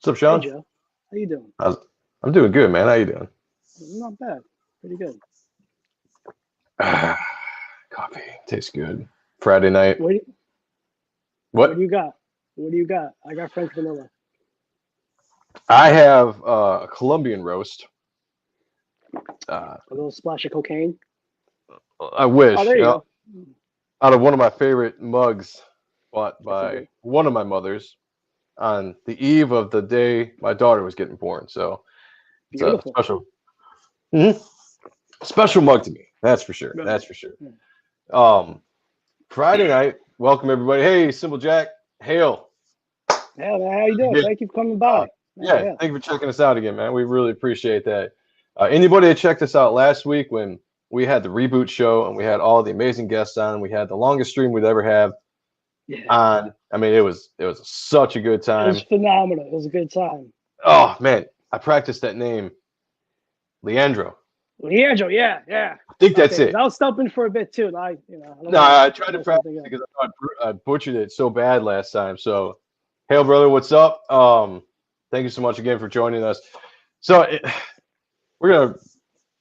What's up, Sean? Hey, Joe. How you doing? I'm doing good, man. How you doing? Not bad. Pretty good. Coffee tastes good. Friday night. What What? do you got? What do you got? I got French vanilla. I have a Colombian roast. A little splash of cocaine. I wish. Oh, there you go. Out of one of my favorite mugs bought by one of my mothers on the eve of the day my daughter was getting born. So it's Beautiful. a special mug to me. That's for sure. That's for sure. Friday night. Welcome everybody. Hey, Simple Jack. Hail. Yeah, man, how you doing? Yeah. Thank you for coming by. Yeah, thank you for checking us out again, man. We really appreciate that. Anybody that checked us out last week when we had the reboot show and we had all the amazing guests on, we had the longest stream we'd ever have on. I mean, it was such a good time. It was phenomenal. It was a good time. Oh man, I practiced that name, Leandro. Leandro, yeah. I think that's it. I was stumping for a bit too. I tried to practice because I thought I butchered it so bad last time. So, hail, brother, what's up? Thank you so much again for joining us. So we're gonna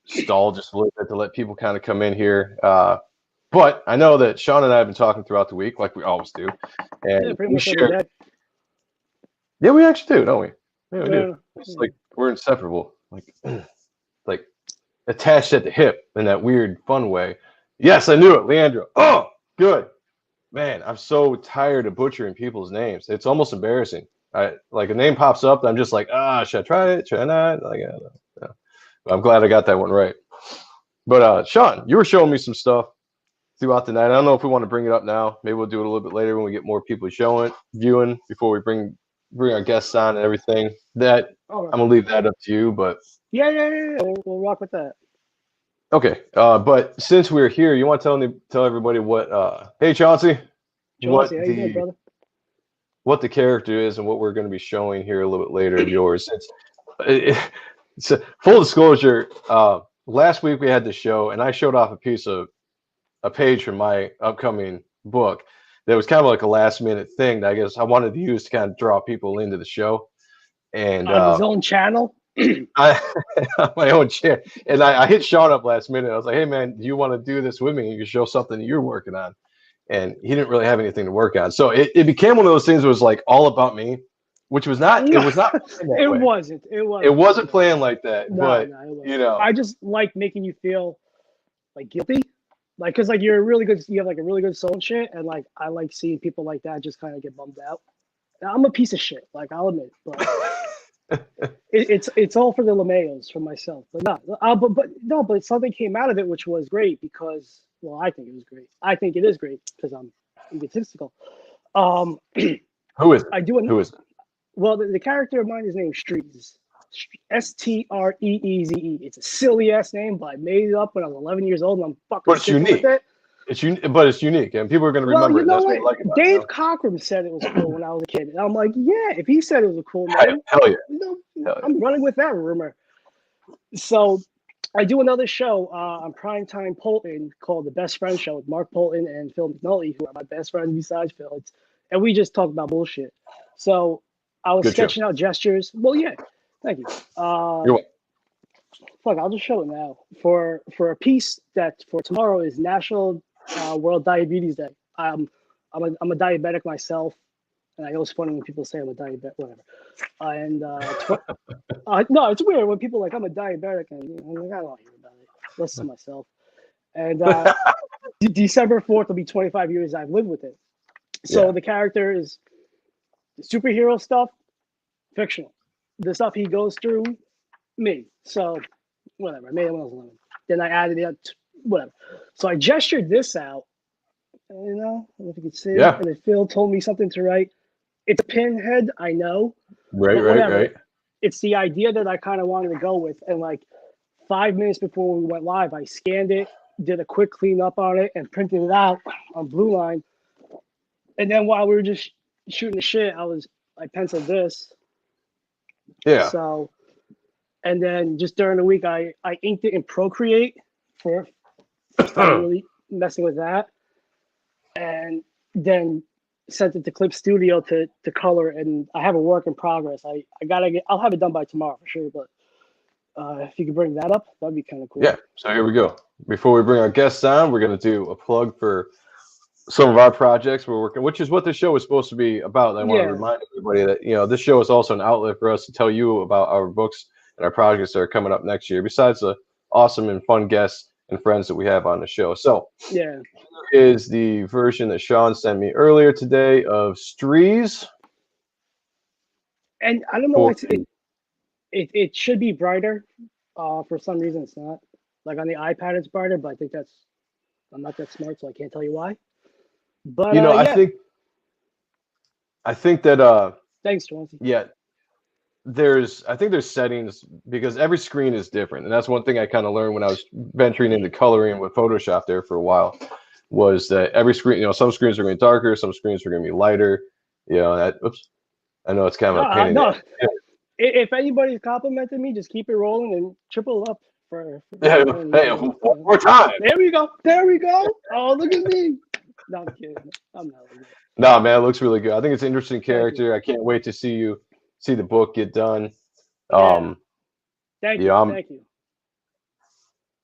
stall just a little bit to let people kind of come in here. But I know that Sean and I have been talking throughout the week, like we always do, and we share. Yeah, we actually do, don't we? Yeah, we do. It's like we're inseparable, like attached at the hip in that weird, fun way. Yes, I knew it, Leandro. Oh, good. Man, I'm so tired of butchering people's names. It's almost embarrassing. Like a name pops up, I'm just like, should I try it? Should I not? Like, I don't know. I'm glad I got that one right. But Sean, you were showing me some stuff throughout the night. I don't know if we want to bring it up now. Maybe we'll do it a little bit later when we get more people viewing before we bring our guests on and everything. That I'm gonna leave that up to you. But yeah. We'll rock with that. Okay. But since we're here, you want to tell everybody what? Hey, Chauncey, how you doing, brother? What the character is and what we're going to be showing here a little bit later of yours. It's full disclosure. Last week we had the show, and I showed off a page from my upcoming book that was kind of like a last minute thing that I guess I wanted to use to kind of draw people into the show. And on his own channel. On my own channel. And I hit Sean up last minute. I was like, hey man, do you want to do this with me? You can show something you're working on. And he didn't really have anything to work on. So it became one of those things that was like all about me, which was not, it was not. It wasn't playing like that. But, you know, I just like making you feel like guilty. Like, cause like you have like a really good soul and shit. And like, I like seeing people like that just kind of get bummed out. Now, I'm a piece of shit. Like, I'll admit, but it's all for the LeMayos, for myself. But no, but something came out of it, which was great because, well, I think it was great. I think it is great because I'm egotistical. Who is it? Who is it? Well, the character of mine is named Streeze. Streeze. It's a silly ass name, but I made it up when I was 11 years old, and I'm fucking. But it's unique. It's unique, and people are going to remember it. That's what I like about Dave Cockrum said it was cool when I was a kid, and I'm like, yeah, if he said it was a cool name, hell yeah. I'm running with that rumor. So I do another show on Primetime Polton called The Best Friend Show with Mark Polton and Phil McNulty, who are my best friends besides Phil. And we just talk about bullshit. So I was sketching out gestures. Well, yeah, thank you. You're welcome. Fuck, I'll just show it now. For a piece that for tomorrow is National World Diabetes Day. I'm a diabetic myself, and I know it's funny when people say I'm a diabetic, whatever. And no, it's weird when people are like I'm a diabetic, and I'm like, I don't want to hear about it. Listen to myself. And December 4th will be 25 years I've lived with it. So the character is superhero stuff, fictional. The stuff he goes through, me. So whatever. I made it when I was 11. Then I added it, whatever. So I gestured this out. I don't know if you can see it. And then Phil told me something to write. It's a pinhead, I know. Right. It's the idea that I kind of wanted to go with. And like 5 minutes before we went live, I scanned it, did a quick cleanup on it, and printed it out on Blue Line. And then while we were just shooting the shit, I penciled this. Yeah. So, and then just during the week, I inked it in Procreate for really messing with that. And then sent it to Clip Studio to color, and I have a work in progress. I'll have it done by tomorrow for sure. But if you could bring that up, that'd be kind of cool. Yeah. So here we go. Before we bring our guests on, we're gonna do a plug for some of our projects we're working, which is what this show is supposed to be about. I want to remind everybody that this show is also an outlet for us to tell you about our books and our projects that are coming up next year. Besides the awesome and fun guests and friends that we have on the show. So yeah, here is the version that Sean sent me earlier today of Strees. And I don't know, it should be brighter. For some reason, it's not. Like on the iPad, it's brighter, but I think I'm not that smart, so I can't tell you why. But yeah. I think that thanks, Chauncey. Yeah. I think there's settings because every screen is different. And that's one thing I kind of learned when I was venturing into coloring with Photoshop there for a while, was that every screen, some screens are going to be darker, some screens are going to be lighter. Oops. I know it's kind of a pain. No. If anybody's complimenting me, just keep it rolling and triple up for one more time. There we go. Oh, look at me. No, I'm kidding. I'm not like that. No, man, it looks really good. I think it's an interesting character. I can't wait to see the book get done. Thank you.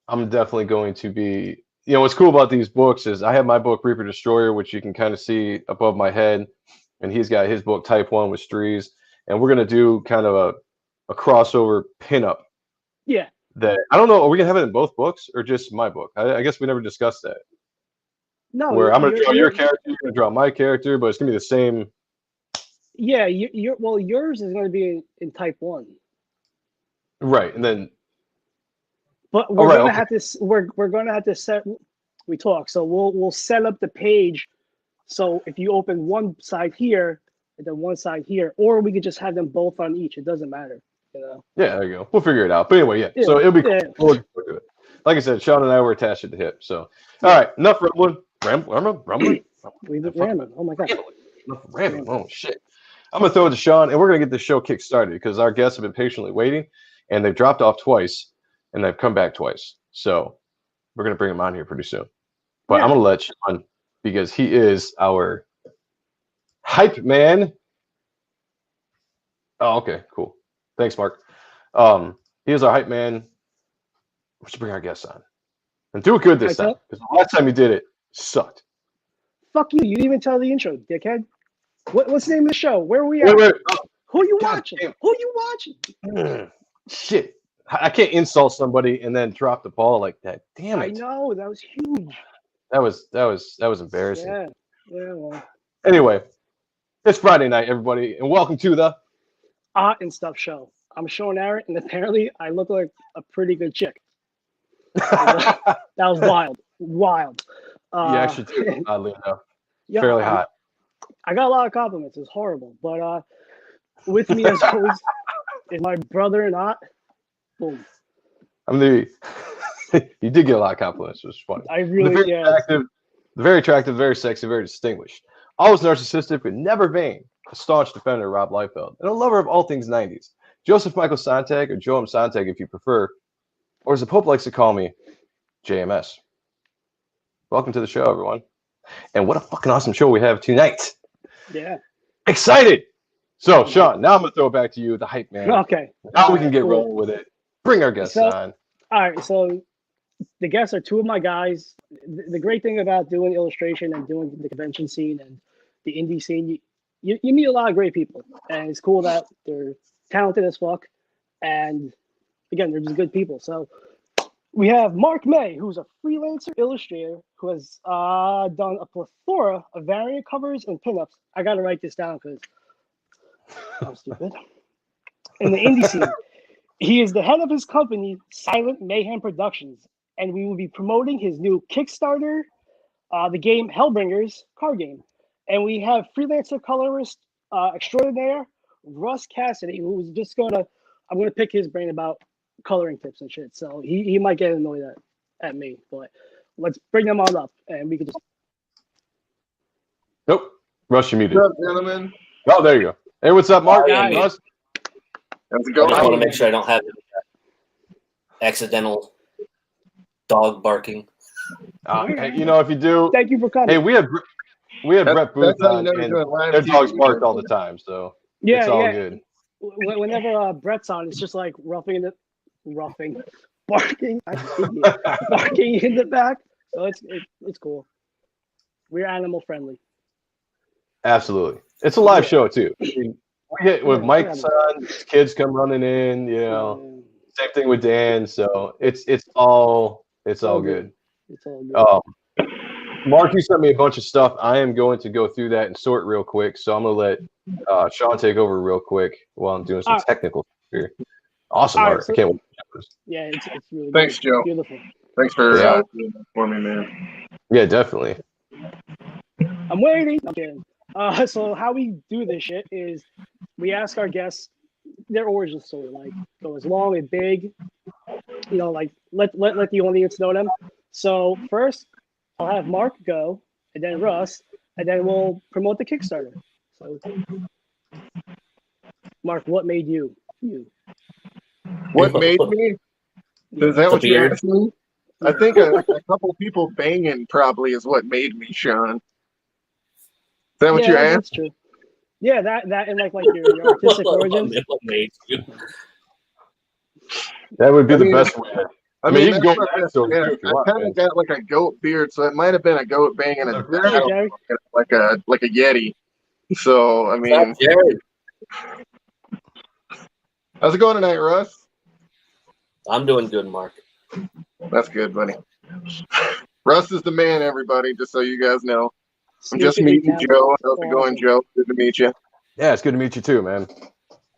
I'm definitely going to be. What's cool about these books is I have my book Reaper Destroyer, which you can kind of see above my head, and he's got his book Type 1 with Strees, and we're gonna do kind of a crossover pinup. Yeah. That I don't know. Are we gonna have it in both books or just my book? I guess we never discussed that. No. Where I'm gonna draw your character, you're gonna draw my character, but it's gonna be the same. Yeah, yours is going to be in Type 1. Right, and then. But we're going to have to. We're going to have to set. We talk, so we'll set up the page. So if you open one side here and then one side here, or we could just have them both on each. It doesn't matter, Yeah, there you go. We'll figure it out. But anyway, yeah. So it'll be cool. We'll do it. Like I said, Sean and I were attached at the hip. So all right, enough rambling. We've been rambling. Oh my god. Enough rambling. Oh shit. I'm going to throw it to Sean, and we're going to get the show kick-started because our guests have been patiently waiting, and they've dropped off twice, and they've come back twice. So we're going to bring them on here pretty soon. But I'm going to let Sean, because he is our hype man. Oh, okay, cool. Thanks, Mark. He is our hype man. We should bring our guests on. And do it good this time, because the last time you did it sucked. Fuck you. You didn't even tell the intro, dickhead. What's the name of the show? Where are we at? Wait. Who are you watching? Who are you watching? Shit. I can't insult somebody and then drop the ball like that. Damn it. I know. That was huge. That was embarrassing. Yeah, well. Anyway, it's Friday night, everybody, and welcome to the Art and Stuff show. I'm Sean Ahrendt, and apparently I look like a pretty good chick. That was wild. You actually do, oddly enough. Yeah, fairly hot. I got a lot of compliments. It's horrible. But with me as always is my brother and aunt. Boom. You did get a lot of compliments, which was funny. I really very attractive, very sexy, very distinguished. Always narcissistic, but never vain. A staunch defender of Rob Liefeld, and a lover of all things 90s. Joseph Michael Sonntag, or Joam Sonntag if you prefer, or as the Pope likes to call me, JMS. Welcome to the show, everyone. And what a fucking awesome show we have tonight. Yeah. Excited. So, Sean, now I'm going to throw it back to you, the hype man. Okay. Now we can get rolling with it. Bring our guests on. All right. So, the guests are two of my guys. The great thing about doing illustration and doing the convention scene and the indie scene, you meet a lot of great people. And it's cool that they're talented as fuck. And, again, they're just good people. So, we have Mark May, who's a freelancer illustrator who has done a plethora of variant covers and pinups. I got to write this down because I'm stupid. In the indie scene, he is the head of his company, Silent Mayhem Productions, and we will be promoting his new Kickstarter, the game Hellbringers card game. And we have freelancer colorist extraordinaire Russ Casseday, who's just I'm going to pick his brain about coloring tips and shit. So he might get annoyed at me, but let's bring them all up and we can just. Nope. Russ, you muted. What's up, gentlemen? Oh, there you go. Hey, what's up, Mark? Russ? How's it going? I just want to make sure I don't have accidental dog barking. Hey, if you do. Thank you for coming. Hey, we have we had Brett Booth That's how you on, know you're and doing live their TV. dogs bark all the time, so Yeah, it's all yeah. good. Whenever Brett's on, it's just like barking. I hate you. Barking in the back. So it's cool. We're animal friendly. Absolutely, it's a live Yeah. show too. I mean, we get with Yeah, Mike's yeah. on, kids come running in. You know, same thing with Dan. So it's all good. It's all good. Mark, you sent me a bunch of stuff. I am going to go through that and sort real quick. So I'm going to let Sean take over real quick while I'm doing some technical stuff here. Awesome art. Right, so, I can't wait. Yeah, it's really Thanks, good. Joe. Beautiful. Thanks for Yeah. doing that for me, man. Yeah, definitely. I'm waiting. I'm kidding. So how we do this shit is we ask our guests their origin story, like go as long and big, you know, like let the audience know them. So first, I'll have Mark go, and then Russ, and then we'll promote the Kickstarter. So, Mark, what made you? You. What made me? Is that what you're asking me? I think a couple people banging probably is what made me, Sean. Is that what you're asking? That's true. Yeah, that and like your artistic origins. That would be the best way. I mean, you can go I kind of got like a goat beard, so it might have been a goat banging a like a Yeti. So I mean, how's it going tonight, Russ? I'm doing good, Mark. That's good, buddy. Russ is the man, everybody. Just so you guys know, I'm just meeting Joe. How's it going, Joe? Good to meet you. Yeah, it's good to meet you too, man.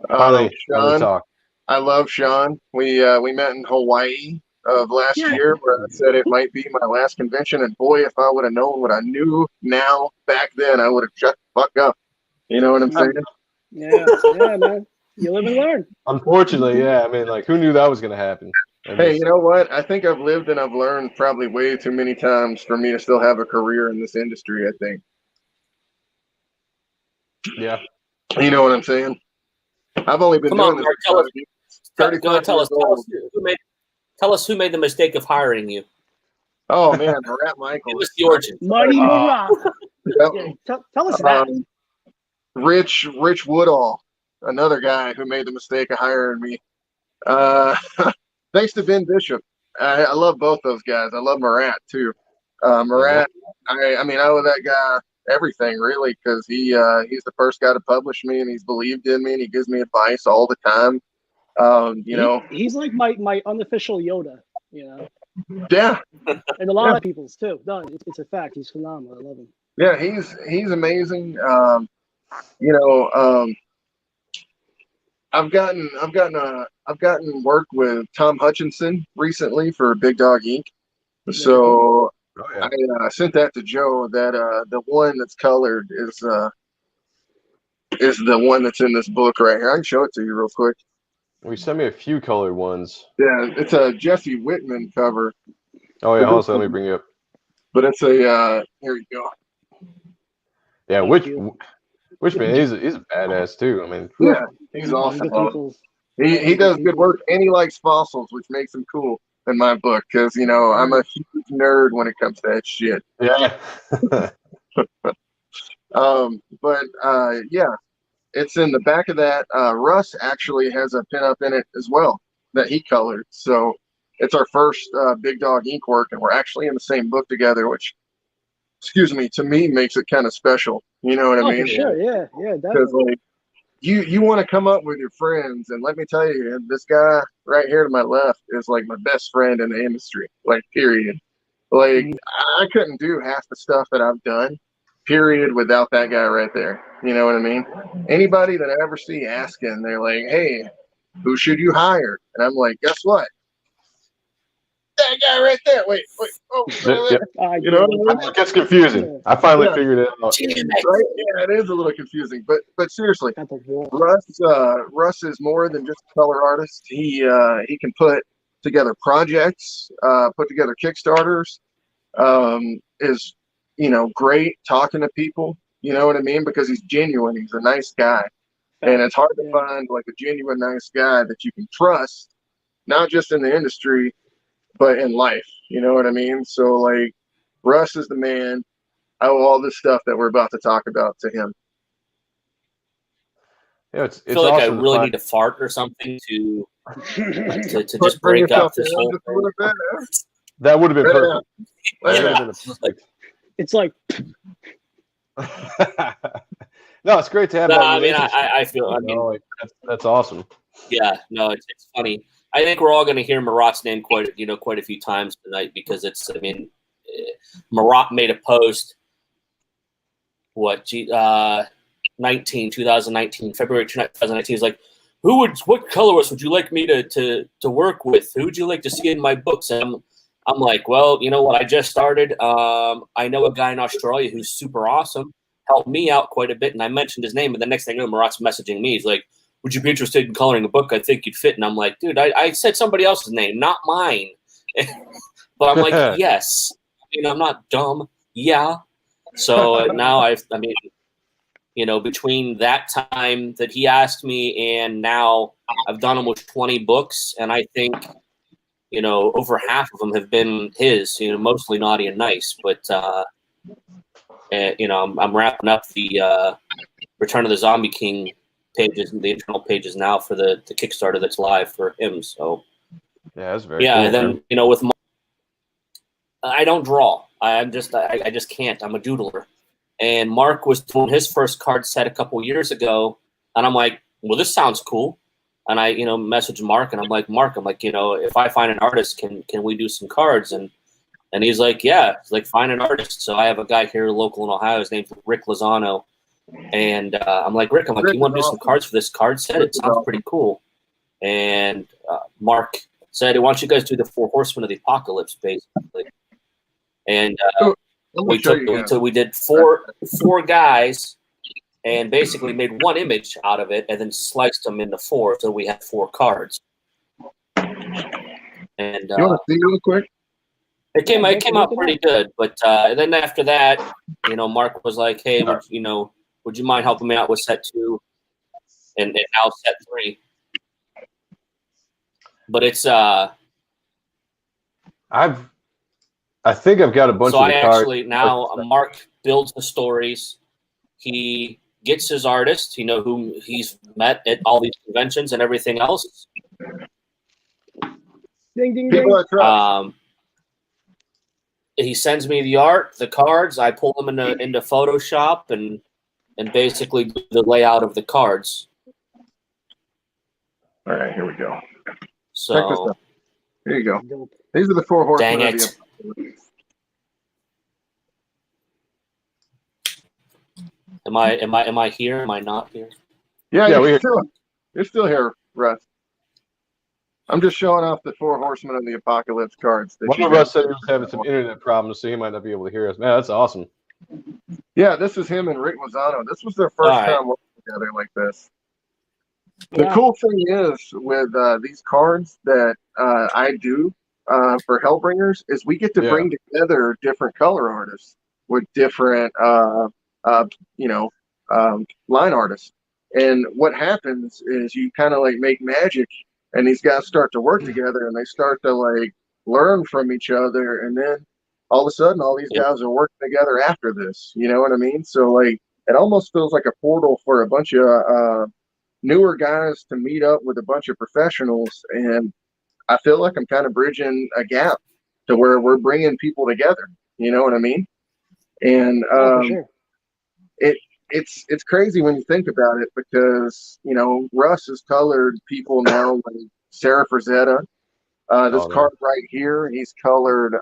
Finally Sean, I love Sean. We met in Hawaii of last year, where I said it might be my last convention, and boy, if I would have known what I knew now back then, I would have shut the fuck up. You know what I'm saying? Yeah, man. You live and learn. Unfortunately, yeah. I mean, like, who knew that was going to happen? Hey, you know what? I think I've lived and I've learned probably way too many times for me to still have a career in this industry, I think. Yeah. You know what I'm saying? I've only been doing this. Tell us who made the mistake of hiring you. Oh, man, Marat Michaels. Give us the origin. Money Marat. Tell us that. Rich Woodall, another guy who made the mistake of hiring me. Thanks to Ben Bishop. I love both those guys. I love Marat too. Marat, I mean, I owe that guy everything really, because he's the first guy to publish me, and he's believed in me, and he gives me advice all the time. You know, he's like my unofficial Yoda. You know. Yeah. And a lot of people's too. No, it's a fact. He's phenomenal. I love him. Yeah, he's amazing. You know, I've gotten work with Tom Hutchinson recently for Big Dog Inc. So I sent that to Joe. That the one that's colored is the one that's in this book right here. I can show it to you real quick. We sent me a few colored ones. Yeah, it's a Jesse Whitman cover. Oh yeah, also let me bring you up. But it's a here you go. Yeah, which man, he's a badass too. I mean, yeah, he's awesome. He does good work, and he likes fossils, which makes him cool in my book, because you know I'm a huge nerd when it comes to that shit. Yeah. Yeah, it's in the back of that. Russ actually has a pinup in it as well that he colored. So it's our first Big Dog Inc. work, and we're actually in the same book together, which, excuse me, to me makes it kind of special. You know what I mean? For sure, yeah, because like you want to come up with your friends, and let me tell you, this guy right here to my left is like my best friend in the industry, like period. Like I couldn't do half the stuff that I've done, period, without that guy right there. You know what I mean? Anybody that I ever see asking, they're like, hey, who should you hire? And I'm like, guess what? That guy right there. Wait. Oh, you know what I mean? It gets confusing. I finally figured it out. Right? Yeah, it is a little confusing. But seriously, Russ is more than just a color artist. He can put together projects, put together Kickstarters, is, you know, great talking to people. You know what I mean? Because he's genuine. He's a nice guy. And it's hard to find like a genuine nice guy that you can trust, not just in the industry, but in life. You know what I mean? So like Russ is the man. I owe all this stuff that we're about to talk about to him. Yeah, it's I feel like I awesome really need to fart or something to just Bring break up yourself this down whole just a thing. little bit, huh? That would have been Let it perfect. out. That Let it would out. have been It's like perfect. No, it's great to have No, that I mean, relationship. I feel, I You mean, know, like, that's awesome. yeah, no, it's funny. I think we're all going to hear Marat's name quite a few times tonight because it's. I mean, Marat made a post. 2019, February 2019. He's like, what colorist would you like me to work with? Who would you like to see in my books? And I'm like, well, you know what? I just started. I know a guy in Australia who's super awesome. Helped me out quite a bit, and I mentioned his name. And the next thing I know, Marat's messaging me. He's like, would you be interested in coloring a book? I think you'd fit. And I'm like, dude, I said somebody else's name, not mine. But I'm like, yes. I mean, I'm not dumb. Yeah. So now I mean, you know, between that time that he asked me and now I've done almost 20 books. And I think, you know, over half of them have been his, you know, mostly Naughty and Nice. But, you know, I'm wrapping up the Return of the Zombie King pages, the internal pages now for the Kickstarter that's live for him. So, yeah, that's very cool. And then, man. you know, with I don't draw. I just can't. I'm a doodler. And Mark was doing his first card set a couple years ago, and I'm like, well, this sounds cool. And I, you know, messaged Mark, and I'm like, you know, if I find an artist, can we do some cards? And he's like, yeah, it's like, find an artist. So I have a guy here local in Ohio. His name's Rick Lozano. And I'm like, Rick, you want to do some cards for this card set? It sounds pretty cool. And Mark said, why don't you guys do the 4 Horsemen of the Apocalypse, basically. And we did four guys and basically made one image out of it and then sliced them into 4, so we had 4 cards. And you want to see real quick? It came out pretty good, but then after that, you know, Mark was like, hey, would you mind helping me out with set 2 and now set 3? But it's I think I've got a bunch so of the cards. So I actually now Mark builds the stories. He gets his artist, you know, whom he's met at all these conventions and everything else. Ding, ding, ding. He sends me the art, the cards. I pull them into Photoshop and basically do the layout of the cards. All right, here we go. So check this out. Here you go. These are the 4 Horsemen. Dang it. Am I here? Am I not here? Yeah, you're still here, Russ. I'm just showing off the 4 Horsemen of the Apocalypse cards. One of us said he was having some internet problems, so he might not be able to hear us. Man, that's awesome. Yeah, this is him and Rick Lozano. This was their first time working together like this. The cool thing is with these cards that I do for Hellbringers is we get to bring together different color artists with different, line artists. And what happens is you kind of like make magic, and these guys start to work together, and they start to like learn from each other, and then all of a sudden, all these guys are working together after this. You know what I mean? So like, it almost feels like a portal for a bunch of newer guys to meet up with a bunch of professionals, and I feel like I'm kind of bridging a gap to where we're bringing people together. You know what I mean? And it's crazy when you think about it, because you know Russ has colored people now like Sarah Frazetta. This card right here, he's colored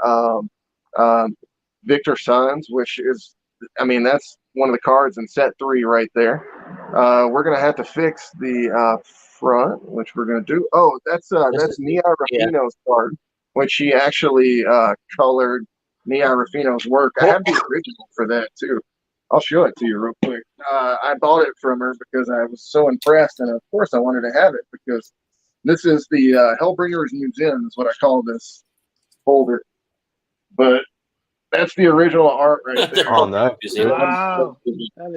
Victor Sons, which is, I mean, that's one of the cards in set 3 right there. We're gonna have to fix the front, which we're gonna do. Oh, that's Nia Ruffino's card, which she actually colored Nia Ruffino's work. I have the original for that too. I'll show it to you real quick. I bought it from her because I was so impressed, and of course I wanted to have it because this is the Hellbringers Museum is what I call this folder. But that's the original art right there. Oh, nice. Wow.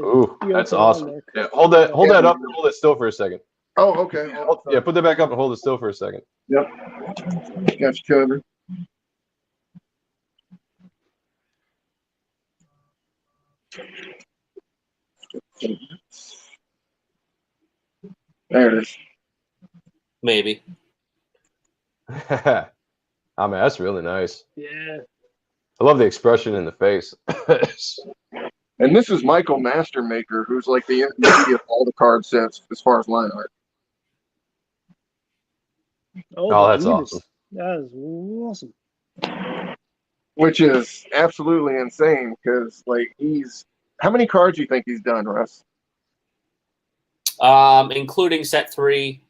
Ooh, that's awesome. Yeah, hold that up and hold it still for a second. Oh, okay. Yeah, put that back up and hold it still for a second. Yep. Got you covered. There it is. Maybe. I mean, that's really nice. Yeah. I love the expression in the face. And this is Michael Mastermaker, who's like the MVP of all the card sets as far as line art. Oh, that's awesome. That is awesome. Which is absolutely insane because, like, how many cards do you think he's done, Russ? Including set 3,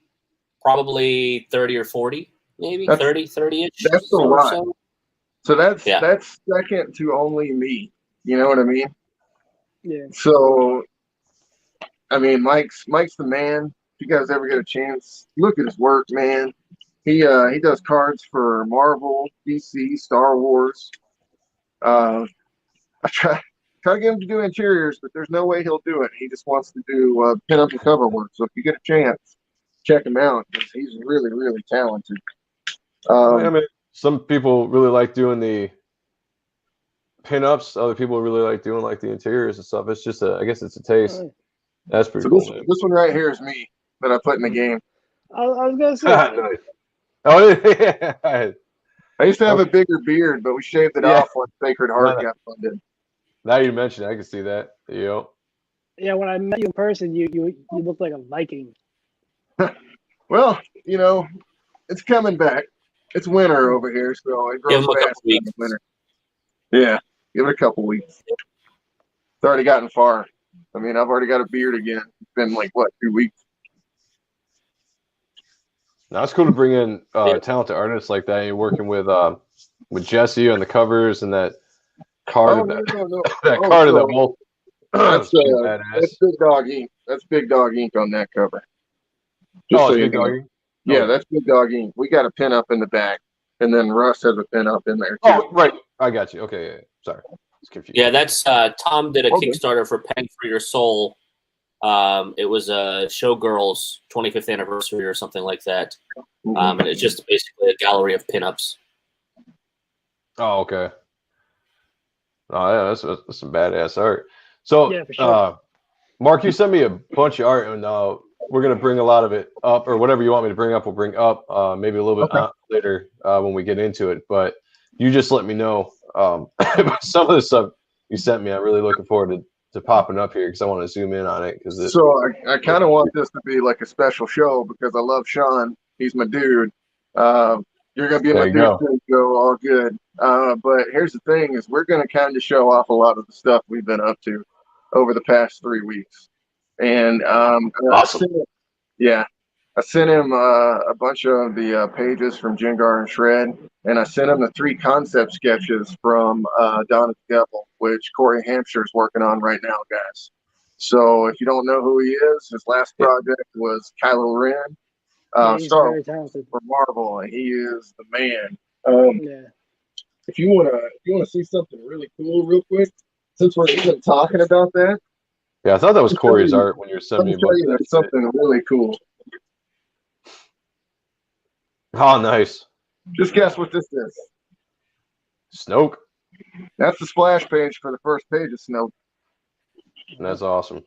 probably 30 or 40, maybe 30-ish. That's a lot. So that's second to only me. You know what I mean? Yeah. So, I mean, Mike's the man. If you guys ever get a chance, look at his work, man. He does cards for Marvel, DC, Star Wars. I try to get him to do interiors, but there's no way he'll do it. He just wants to do pin-up and cover work. So if you get a chance, check him out because he's really, really talented. I mean, some people really like doing the pin-ups. Other people really like doing like the interiors and stuff. It's just I guess it's a taste. That's pretty cool. This one right here is me that I put in the game. I was gonna say. Nice. Oh yeah. I used to have a bigger beard, but we shaved it off when Sacred Heart got funded. Now you mention it, I can see that. Yep. Yeah, when I met you in person, you looked like a Viking. Well, you know, it's coming back. It's winter over here, so it grows fast in the winter. Yeah, give it a couple weeks. It's already gotten far. I mean, I've already got a beard again. It's been like, what, 2 weeks? Now it's cool to bring in talented artists like that. You're working with Jesse on the covers and that card of that wolf. That's Big Dog Ink. That's Big Dog Ink on that cover. Big Dog Ink? Yeah, that's Big Dog Ink. We got a pin up in the back, and then Russ has a pin up in there too. Oh, right. I got you. Okay, yeah. Sorry. It's confused. Yeah, that's Tom did a Kickstarter for Pen for Your Soul. It was a Showgirls 25th anniversary or something like that. And it's just basically a gallery of pinups. Oh, okay. Oh, yeah, that's some badass art. So, yeah, for sure. Mark, you sent me a bunch of art, and we're going to bring a lot of it up, or whatever you want me to bring up, we'll bring up maybe a little bit later when we get into it. But you just let me know. Some of the stuff you sent me, I'm really looking forward to popping up here because I want to zoom in on it. So I kind of want this to be like a special show because I love Sean. He's my dude. You're going to be my dude too, so all good. But here's the thing is we're going to kind of show off a lot of the stuff we've been up to over the past 3 weeks. And awesome. I sent him a bunch of the pages from Jengar and Shred, and I sent him the 3 concept sketches from Dawn of the Devil, which Corey Hampshire's working on right now, guys. So if you don't know who he is, his last project was Kylo Ren, Star Wars for Marvel, and he is the man. If you wanna see something really cool, real quick, since we're even talking about that. Yeah, I thought that was Corey's art when you were sending me something really cool. Oh, nice. Just guess what this is. Snoke. That's the splash page for the first page of Snoke. That's awesome.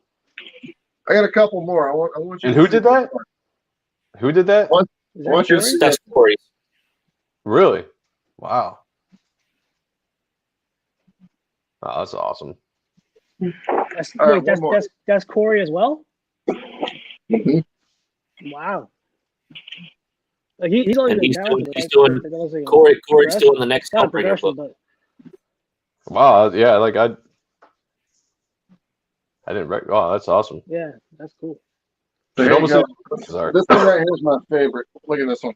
I got a couple more. I want you. And who did that? Who did that? That's Corey. Really? Wow. Oh, that's awesome. That's Corey as well? Mm-hmm. Wow. Like he's only Corey's doing the next Hellbringer book. Wow, yeah, like I didn't oh, that's awesome. Yeah, that's cool. So this one right here is my favorite. Look at this one.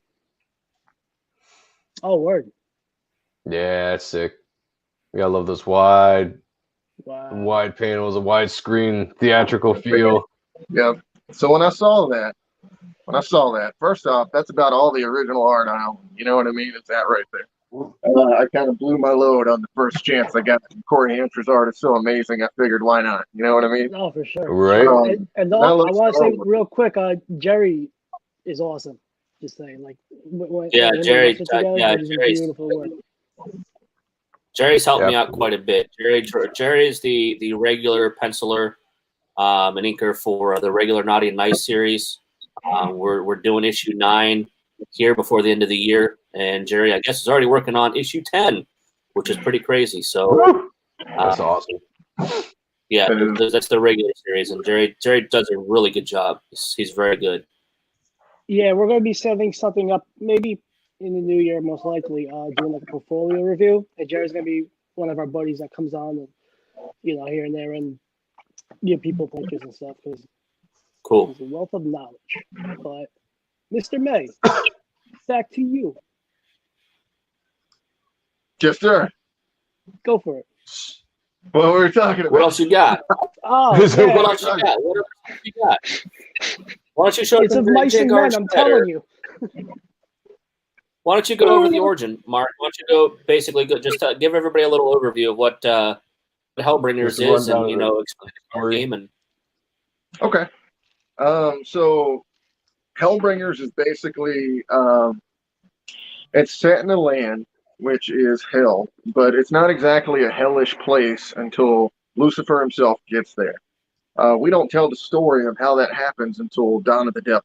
Oh, word. Yeah, that's sick. You gotta love those wide panels, a wide screen, theatrical feel. Yeah. So when I saw that, first off, that's about all the original art I own. You know what I mean? It's that right there. I kind of blew my load on the first chance I got. Corey Hampshire's art is so amazing. I figured, why not? You know what I mean? Oh, for sure. Right. I want to say real quick, Jerry is awesome. Just saying, like, Jerry. Jerry's beautiful work. Jerry's helped me out quite a bit. Jerry is the regular penciler and inker for the regular Naughty and Nice series. We're doing issue 9 here before the end of the year, and Jerry, I guess, is already working on issue 10, which is pretty crazy. So that's awesome. Yeah, that's the regular series, and Jerry does a really good job. He's very good. Yeah, we're going to be setting something up maybe in the new year, most likely, doing like a portfolio review. And Jerry's going to be one of our buddies that comes on, and here and there, and give people pictures and stuff, because cool. He's a wealth of knowledge. But Mr. May, back to you. Yes, sir. Go for it. What were we talking about? What else you got? Oh, yeah. What else you got? What else you got? Why don't you show it's of mice and men, I'm telling you. Why don't you go over the origin, Mark? Why don't you go basically just give everybody a little overview of what Hellbringers is, and explain the game. And okay, so Hellbringers is basically it's set in a land which is hell, but it's not exactly a hellish place until Lucifer himself gets there. We don't tell the story of how that happens until Dawn of the Devil.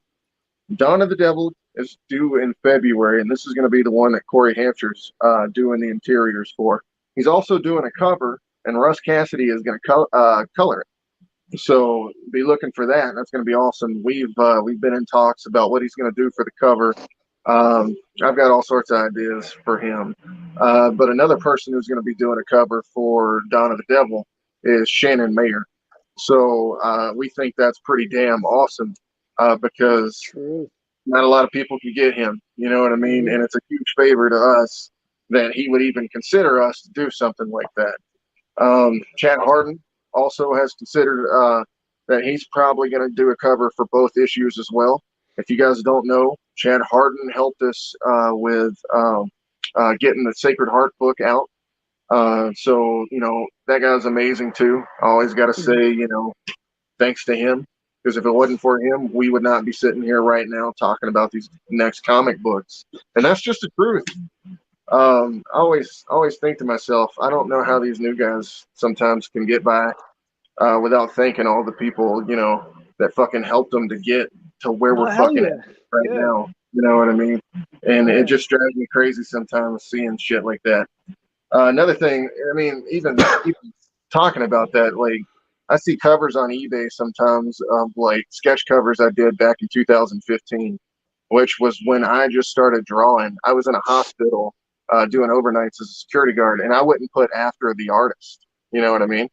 Dawn of the Devil is due in February, and this is going to be the one that Corey Hampshire's doing the interiors for. He's also doing a cover, and Russ Casseday is going to color it. So be looking for that. That's going to be awesome. We've been in talks about what he's going to do for the cover. I've got all sorts of ideas for him. But another person who's going to be doing a cover for Dawn of the Devil is Shannon Mayer. So we think that's pretty damn awesome because not a lot of people can get him. You know what I mean? And it's a huge favor to us that he would even consider us to do something like that. Chad Harden also has considered that he's probably going to do a cover for both issues as well. If you guys don't know, Chad Harden helped us with getting the Sacred Heart book out. So, that guy's amazing too. I always got to say, thanks to him, because if it wasn't for him, we would not be sitting here right now talking about these next comic books. And that's just the truth. I always think to myself, I don't know how these new guys sometimes can get by without thanking all the people, that fucking helped them to get to where we're fucking at right now. You know what I mean? And it just drives me crazy sometimes seeing shit like that. Another thing, I mean, even talking about that, like, I see covers on eBay sometimes of like sketch covers I did back in 2015, which was when I just started drawing. I was in a hospital doing overnights as a security guard, and I wouldn't put after the artist. You know what I mean?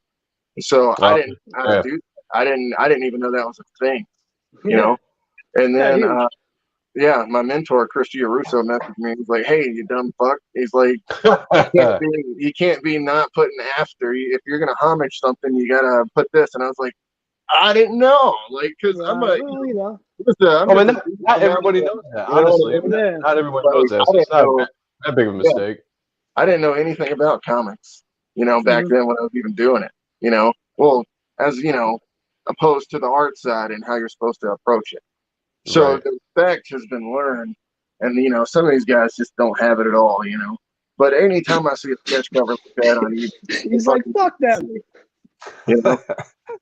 So I didn't know how to do that. I didn't even know that was a thing. And then my mentor Chris Giarusso messaged me. He's like, "Hey, you dumb fuck." He's like, "You can't be not putting after. If you're gonna homage something, you gotta put this." And I was like, "I didn't know, like, because I'm a." Not everybody knows that. Honestly, not everyone knows that. So it's not that big of a mistake. I didn't know anything about comics, back then when I was even doing it. Well, as opposed to the art side and how you're supposed to approach it. So the respect has been learned, and some of these guys just don't have it at all, But anytime I see a sketch cover like that on eBay, he's like, "Fuck them."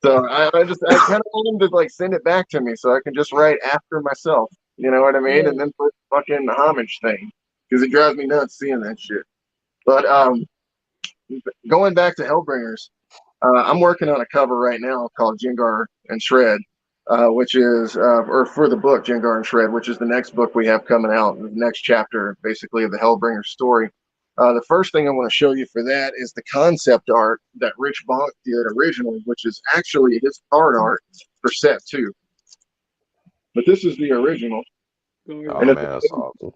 So I kind of want him to like send it back to me so I can just write after myself. You know what I mean? And then put fucking homage thing, because it drives me nuts seeing that shit. But going back to Hellbringers, I'm working on a cover right now called Jengar and Shred. Which is, or for the book Jengar and Shred, which is the next book we have coming out, the next chapter, basically, of the Hellbringer story. The first thing I want to show you for that is the concept art that Rich Bonk did originally, which is actually his card art for set 2. But this is the original. Oh, man, that's awesome.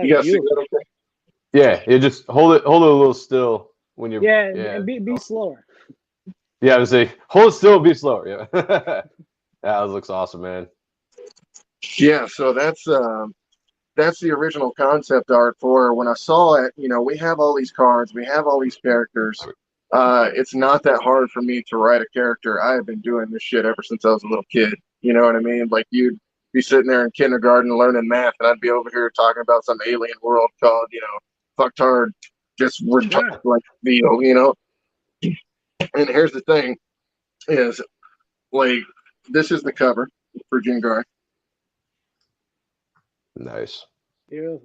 You guys see that okay? Yeah, you just hold it a little still when you're. And be slower. Yeah, I would say hold it still, be slower. Yeah, that looks awesome, man. Yeah, so that's the original concept art for when I saw it. We have all these cards, we have all these characters. It's not that hard for me to write a character. I have been doing this shit ever since I was a little kid. You know what I mean? Like you'd be sitting there in kindergarten learning math, and I'd be over here talking about some alien world called, fucktard, just retarded like deal, And here's the thing is, like, this is the cover for Jingar. Nice. Yeah.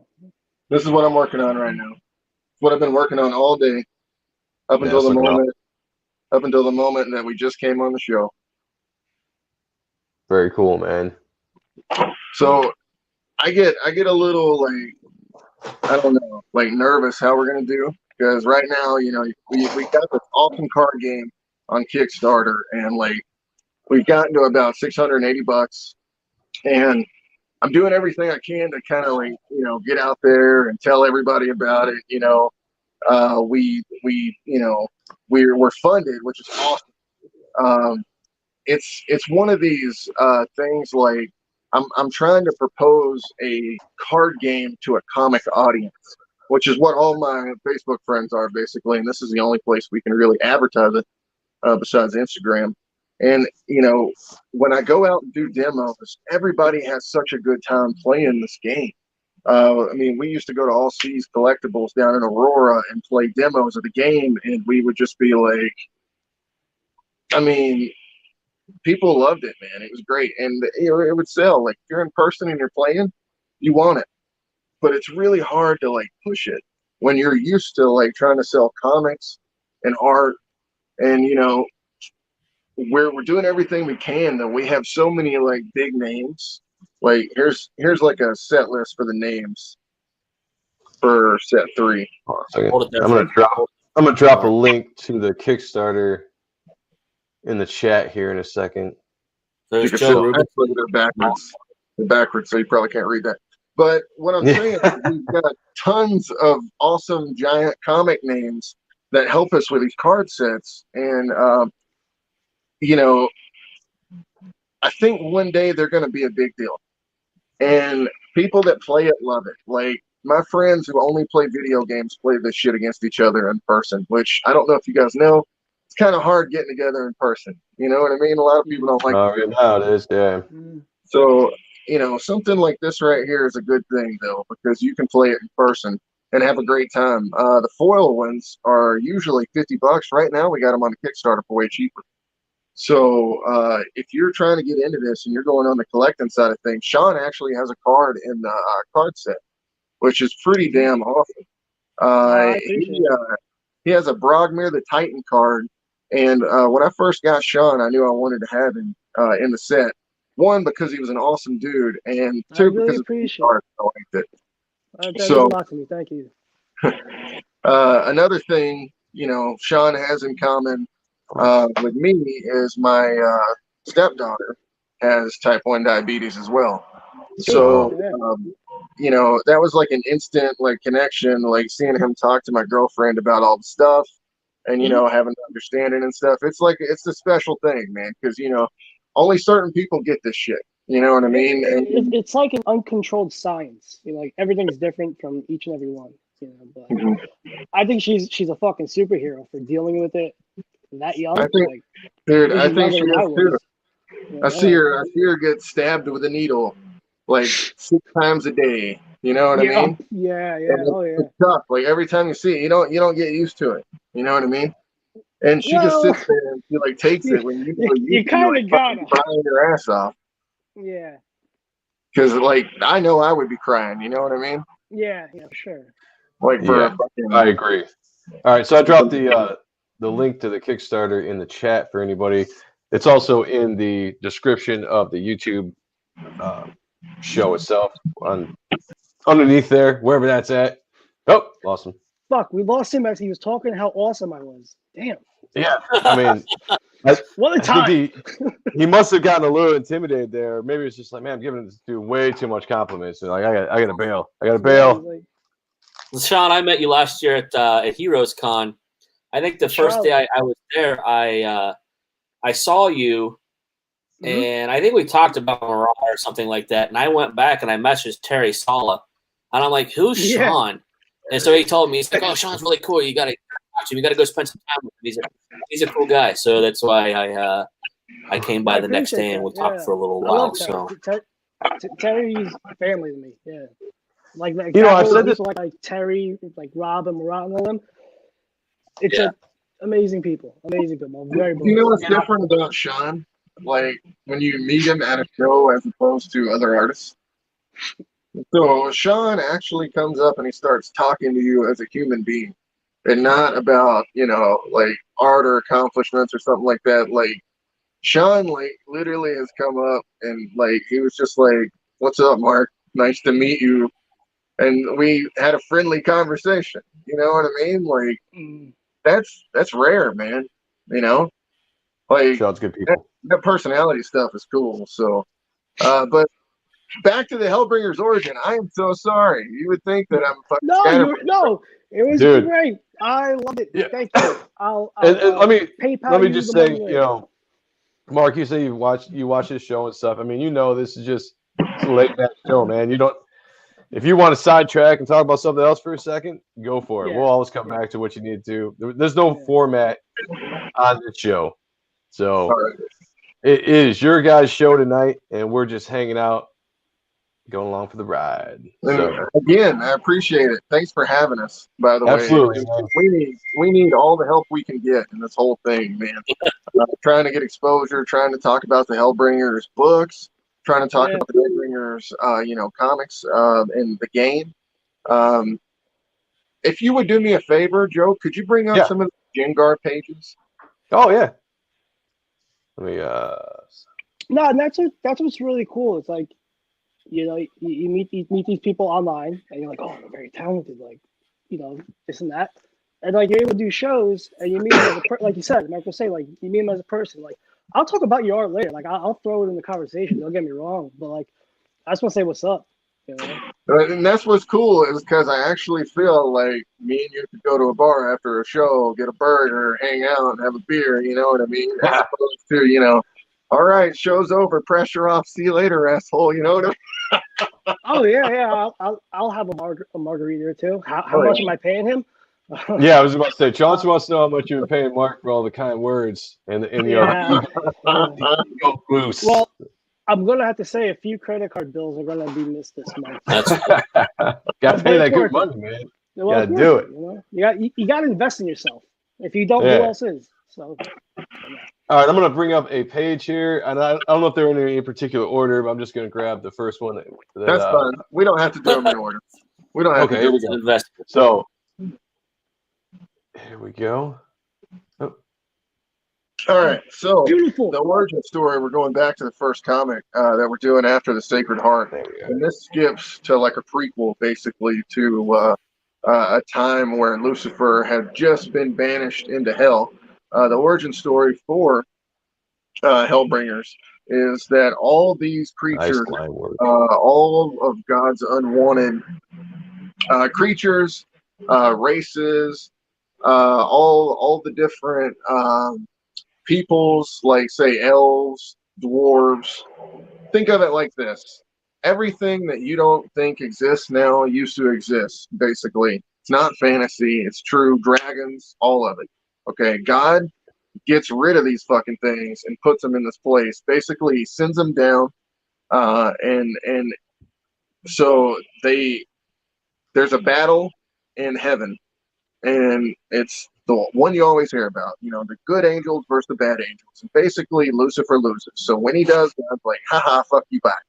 This is what I'm working on right now. It's what I've been working on all day up Yeah, until the moment that we just came on the show. Very cool, man. So I get a little, like, I don't know, like, nervous how we're gonna do, because right now, we got this awesome card game on Kickstarter, and like we've gotten to about $680, and I'm doing everything I can to kind of, like, get out there and tell everybody about it. We're funded, which is awesome. It's one of these things, like, I'm trying to propose a card game to a comic audience, which is what all my Facebook friends are, basically, and this is the only place we can really advertise it besides Instagram. And, when I go out and do demos, everybody has such a good time playing this game. We used to go to All Seas Collectibles down in Aurora and play demos of the game, and we would just be like, people loved it, man. It was great. And, it would sell. Like, if you're in person and you're playing, you want it. But it's really hard to, like, push it when you're used to, like, trying to sell comics and art. And, we're doing everything we can, that we have so many, like, big names. Like, here's like a set list for the names for set 3. I'm gonna drop a link to the Kickstarter in the chat here in a second. You can see they're backwards, so you probably can't read that. But what I'm saying is, we've got tons of awesome giant comic names that help us with these card sets, and I think one day they're going to be a big deal, and people that play it love it. Like, my friends who only play video games play this shit against each other in person, which I don't know if you guys know. It's kind of hard getting together in person. You know what I mean? A lot of people don't like it. Now it is, yeah. So, something like this right here is a good thing, though, because you can play it in person and have a great time. The foil ones are usually $50. Right now, we got them on the Kickstarter for way cheaper. So if you're trying to get into this and you're going on the collecting side of things, Sean actually has a card in the card set, which is pretty damn awesome. He has a Brogmere the Titan card, and when I first got Sean, I knew I wanted to have him in the set. One, because he was an awesome dude, and two, because of the card, I liked it. That means a lot to me. Thank you. Another thing, Sean has in common with me is my stepdaughter has type 1 diabetes as well. So, that was like an instant, like, connection, like seeing him talk to my girlfriend about all the stuff and, having an understanding and stuff. It's like, it's a special thing, man, because, only certain people get this shit. You know what I mean? It's like an uncontrolled science. Like, everything's different from each and every one. But I think she's a fucking superhero for dealing with it that young. I think, dude, I think she is too. I see her get stabbed with a needle like 6 times a day. You know what I mean? Yeah. It's tough. Like, every time you see it, you don't get used to it. You know what I mean? And she just sits there and she, like, takes it when you kind of got it, crying your ass off. Yeah. Because, like, I know I would be crying. You know what I mean? Yeah, sure. Like, I agree. All right, so I dropped the link to the Kickstarter in the chat for anybody. It's also in the description of the YouTube show itself, underneath there, wherever that's at. Oh, lost him. Fuck, we lost him as he was talking how awesome I was. Damn. Yeah, I mean, what a time. He must have gotten a little intimidated there. Maybe it's just like, man, I'm giving this dude way too much compliments. And like, I gotta bail. Well, Sean, I met you last year at Heroes Con. I think the first day I was there, I saw you, and I think we talked about Mirage or something like that. And I went back and I messaged Terry Sala, and I'm like, "Who's Sean?" And so he told me, he's like, "Oh, Sean's really cool. You gotta watch him. You gotta go spend some time with him. He's a cool guy." So that's why I came by the next day and we talked for a little while. So Terry's family to me. Yeah, like You know, I've said this. like Terry, like Rob and Murat and all them. It's Yeah. amazing people. Amazing people. I'm very You know what's blessed. different about Sean? Like when you meet him at a show as opposed to other artists. So Sean actually comes up and he starts talking to you as a human being, and not about, you know, like art or accomplishments or something like that. Like Sean, like literally has come up and like he was just like, "What's up, Mark? Nice to meet you." And we had a friendly conversation. You know what I mean? Like that's rare, man. You know, like Sean's good people. that personality stuff is cool. So, but back to the Hellbringer's origin. I am so sorry. You would think that I'm fucking No, it was Dude. great. I loved it. Yeah. Thank you. I'll And let me PayPal you just the say, money you later. know, Mark, you say you watch this show and stuff. I mean, you know, this is just it's a late night show, man. You don't. If you want to sidetrack and talk about something else for a second, go for it. Yeah. We'll always come back to what you need to do. There's no format on this show, so Right. it is your guys' show tonight, and we're just hanging out, going along for the ride. So Again, I appreciate it. Thanks for having us. By the absolutely, way, we need all the help we can get in this whole thing, man. Trying to get exposure, trying to talk about the Hellbringers books, trying to talk about the Hellbringers, you know, comics and the game. If you would do me a favor, Joe, could you bring up some of the Jengar pages? Oh yeah. Let me No, and that's what's really cool. It's like, you know, you meet these people online, and you're like, oh, they're very talented, like, you know, this and that, and like you're able to do shows, and you meet them as a like you said, Michael say, like you meet them as a person. Like I'll talk about your art later. Like I'll throw it in the conversation. Don't get me wrong, but like I just want to say what's up. You know? And that's what's cool is because I actually feel like me and you could go to a bar after a show, get a burger, hang out, and have a beer. You know what I mean? As opposed to, you know, all right, show's over, pressure off, see you later, asshole. You know what I mean? Oh yeah. I'll have a margarita or two. How much am I paying him? Yeah, I was about to say, Chauncey wants to know how much you've been paying Mark for all the kind words and the ego boost. Well, I'm gonna have to say a few credit card bills are gonna be missed this month. Gotta pay that good money, man. You gotta do it. You know? You gotta invest in yourself. If you don't, who else is? So. All right, I'm gonna bring up a page here, and I don't know if they're in any particular order, but I'm just gonna grab the first one. That's fine. We don't have to do them in order. We don't have to do them. So here we go. Oh. All right, so beautiful. The origin story, we're going back to the first comic that we're doing after the Sacred Heart. And this skips to like a prequel, basically, to a time where Lucifer had just been banished into hell. The origin story for Hellbringers is that all these creatures, all of God's unwanted creatures, races, all the different peoples, like say elves, dwarves. Think of it like this: everything that you don't think exists now used to exist. Basically, it's not fantasy; it's true. Dragons, all of it. Okay, God gets rid of these fucking things and puts them in this place. Basically, he sends them down, and so there's a battle in heaven, and it's the one you always hear about, you know, the good angels versus the bad angels. And basically, Lucifer loses. So when he does, God's like, haha, fuck you back.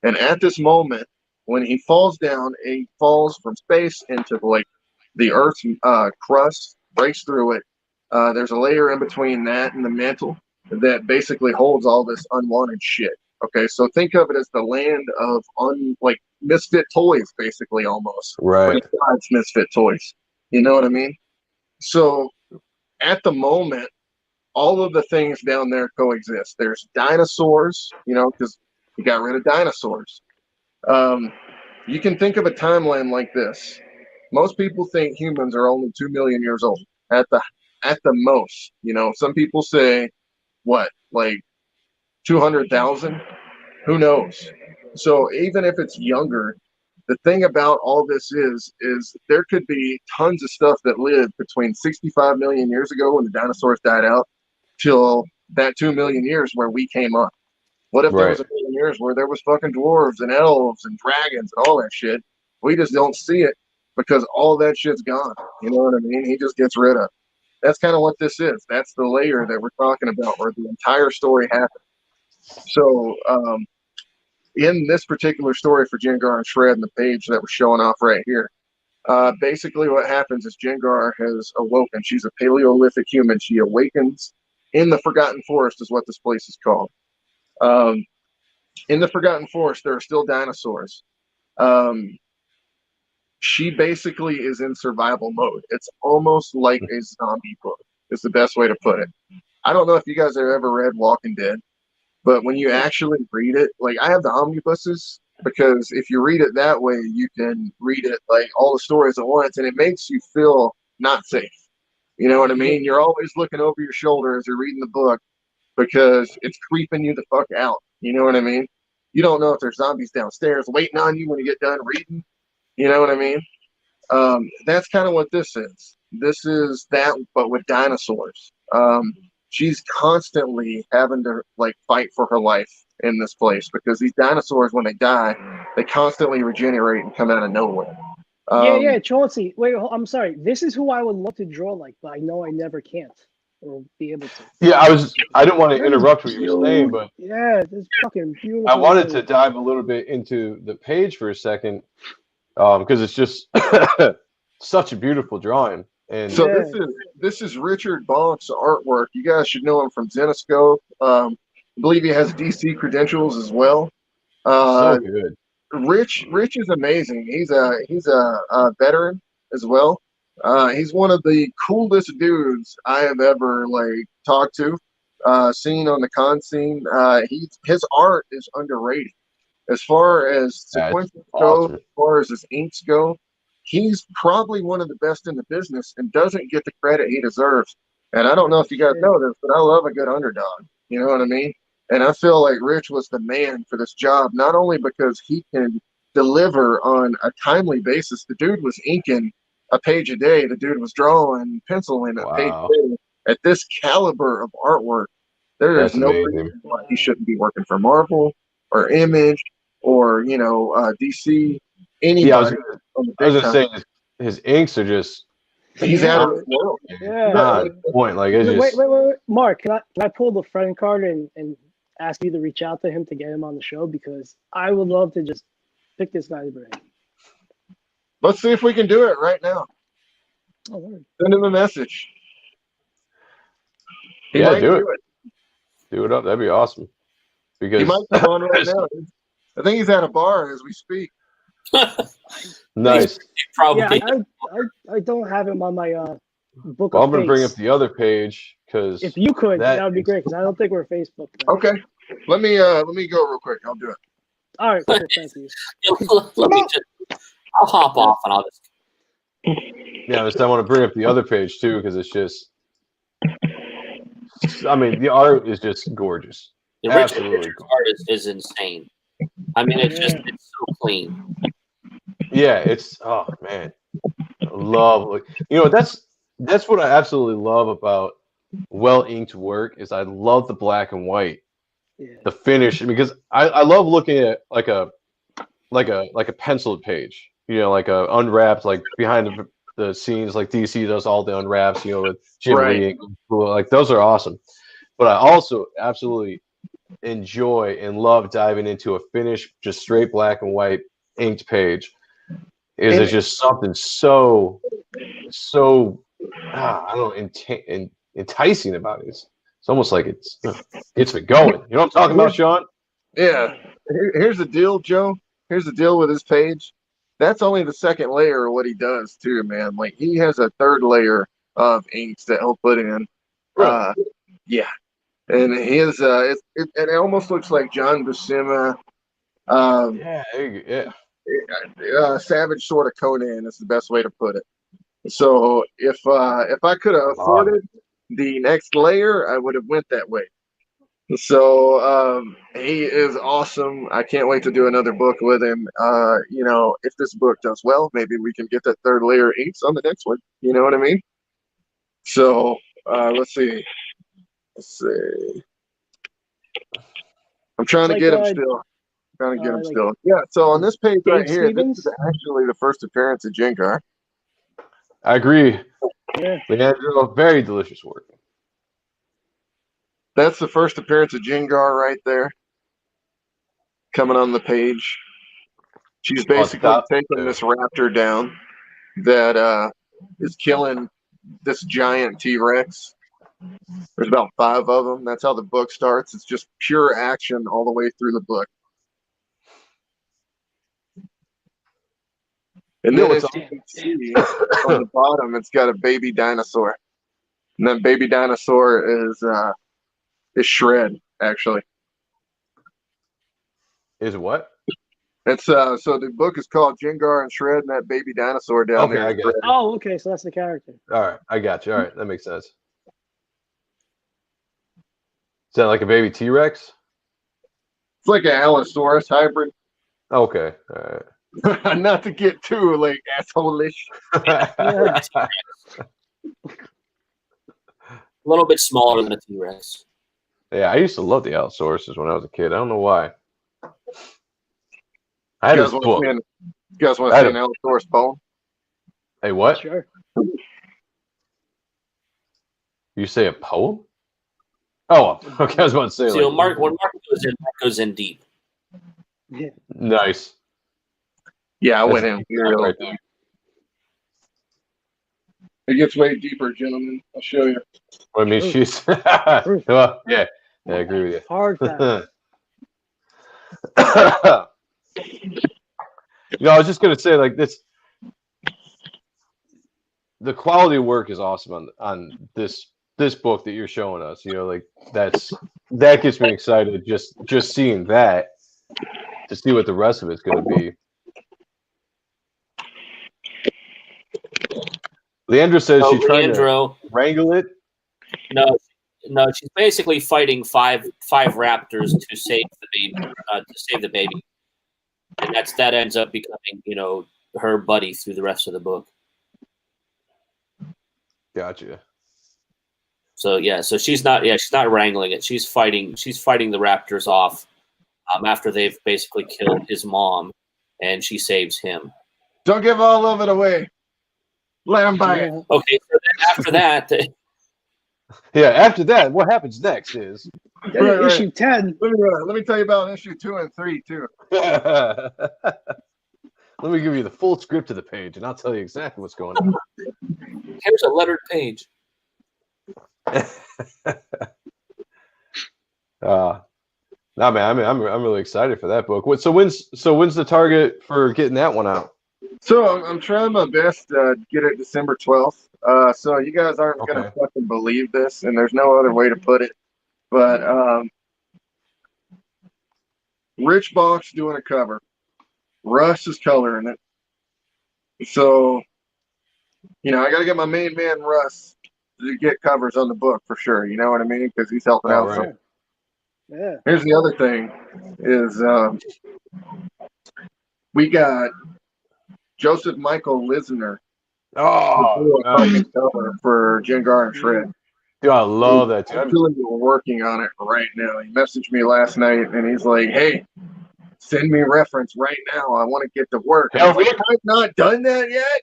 And at this moment, when he falls down, he falls from space into like the Earth's crust, breaks through it. There's a layer in between that and the mantle that basically holds all this unwanted shit. Okay, so think of it as the land of like misfit toys, basically, almost. Right. God's misfit toys. You know what I mean? So at the moment, all of the things down there coexist. There's dinosaurs, you know, because you got rid of dinosaurs. You can think of a timeline like this. Most people think humans are only 2 million years old at the most. You know, some people say, what, like 200,000? Who knows? So even if it's younger, the thing about all this is there could be tons of stuff that lived between 65 million years ago when the dinosaurs died out till that 2 million years where we came up. What if there was 1 million years where there was fucking dwarves and elves and dragons and all that shit. We just don't see it because all that shit's gone. You know what I mean? He just gets rid of. That's kind of what this is. That's the layer that we're talking about, where the entire story happened. So, in this particular story for Jengar and Shred, and the page that we're showing off right here, basically what happens is Jengar has awoken. She's a Paleolithic human. She awakens in the Forgotten Forest, is what this place is called. In the Forgotten Forest, there are still dinosaurs. She basically is in survival mode. It's almost like a zombie book, is the best way to put it. I don't know if you guys have ever read Walking Dead, but when you actually read it, like, I have the omnibuses, because if you read it that way, you can read it like all the stories at once, and it makes you feel not safe. You know what I mean? You're always looking over your shoulder as you're reading the book because it's creeping you the fuck out. You know what I mean? You don't know if there's zombies downstairs waiting on you when you get done reading. You know what I mean? That's kind of what this is. This is that, but with dinosaurs. She's constantly having to like fight for her life in this place because these dinosaurs, when they die, they constantly regenerate and come out of nowhere. Yeah, Chauncey. Wait, I'm sorry. This is who I would love to draw like, but I know I never can't or be able to. Yeah, I didn't want to interrupt what you were saying, but yeah, this fucking beautiful. I wanted to dive a little bit into the page for a second, because it's just such a beautiful drawing. And so this is Richard Bonk's artwork. You guys should know him from Zenoscope. I believe he has DC credentials as well. So good. Rich is amazing. He's a veteran as well. He's one of the coolest dudes I have ever like talked to, seen on the con scene. His art is underrated as far as sequences go, as far as his inks go. He's probably one of the best in the business and doesn't get the credit he deserves. And I don't know if you guys know this, but I love a good underdog. You know what I mean? And I feel like Rich was the man for this job, not only because he can deliver on a timely basis. The dude was inking a page a day. The dude was drawing, penciling a page a day. At this caliber of artwork, there is no reason why he shouldn't be working for Marvel or Image or, you know, DC. Anybody. Yeah, I was going to say his inks are just. He's out of this world. Yeah. Point. Like, it's wait. Mark, can I pull the friend card and ask you to reach out to him to get him on the show? Because I would love to just pick this guy's brain. Let's see if we can do it right now. Oh, word. Send him a message. Yeah, do it. Do it up. That'd be awesome. Because he might come on right now. I think he's at a bar as we speak. Nice. Probably. Yeah, I don't have him on my book. Well, I'm going to bring up the other page because if you could, that would be great. Because I don't think we're Facebook. Okay, let me go real quick. I'll do it. All right, cool, thank you. I'll hop off and I'll just. Yeah, I want to bring up the other page too because it's just. I mean, the art is just gorgeous. The Richard art is insane. I mean, it's so clean. Yeah, it's man, I love that's what I absolutely love about well inked work is I love the black and white, the finish because I love looking at like a penciled page, you know, like a unwrapped like behind the scenes like DC does all the unwraps, you know, with Jim Lee, like those are awesome, but I also absolutely enjoy and love diving into a finished, just straight black and white inked page. It's just something so I don't know, enticing about it. It's almost like it gets me going. You know what I'm talking about, Sean? Yeah. Here's the deal, Joe. Here's the deal with his page. That's only the second layer of what he does too, man. Like he has a third layer of inks that he'll put in. Yeah. And his it almost looks like John Buscema. Savage sort of Conan is the best way to put it. So if I could have afforded the next layer, I would have went that way. So he is awesome. I can't wait to do another book with him. You know, if this book does well, maybe we can get that third layer inks on the next one. You know what I mean? So let's see. I'm trying to It's get like, him still. Trying to get him like still. Yeah. So on this page Dave right here, Stevens? this is actually the first appearance of Jengar. I agree. Yeah. Leandro, very delicious work. That's the first appearance of Jengar right there. Coming on the page. She's basically taking this raptor down that is killing this giant T-Rex. There's about 5 of them. That's how the book starts. It's just pure action all the way through the book. And then as you can see on the bottom, it's got a baby dinosaur. And that baby dinosaur is Shred, actually. Is what? It's so the book is called Jengar and Shred, and that baby dinosaur down there. I got it. Oh, okay, so that's the character. All right, I got you. All right, that makes sense. Is that like a baby T-Rex? It's like an Allosaurus hybrid. Okay, all right. Not to get too like asshole-ish. Yeah. A little bit smaller than a T-Rex. Yeah, I used to love the Allosauruses when I was a kid. I don't know why. I had this book. You guys want to see an Allosaurus bone? Hey, what? Sure. You say a poem? Oh, okay. I was about to say. So like, when Mark goes in deep. Yeah. Nice. Yeah, I went in. Right there. It gets way deeper, gentlemen. I'll show you. I mean, she's. Well, yeah, I agree with you. Hard fact. I was just gonna say, like this. The quality of work is awesome on this book that you're showing us. Like that gets me excited just seeing that to see what the rest of it's gonna be. Leandra says she's trying to wrangle it. No, she's basically fighting five raptors to save the baby, and that ends up becoming her buddy through the rest of the book. Gotcha. So she's not wrangling it. She's fighting the raptors off after they've basically killed his mom, and she saves him. Don't give all of it away. Let him buy it. Okay, so then after that. Yeah, after that, what happens next is issue 10. Let me tell you about issue 2 and 3 too. Let me give you the full script of the page, and I'll tell you exactly what's going on. Here's a lettered page. No, man, I'm really excited for that book. So when's the target for getting that one out? So I'm trying my best to get it December 12th. So you guys aren't gonna fucking believe this, and there's no other way to put it. But Rich Box doing a cover. Russ is coloring it. So I gotta get my main man Russ to get covers on the book for sure. You know what I mean? Because he's helping out. Right. So. Yeah. Here's the other thing: is we got Joseph Michael Lisner. For Jengar and Shred. Dude, I love that. We're working on it right now. He messaged me last night and he's like, "Hey, send me reference right now. I want to get to work." I've not done that yet.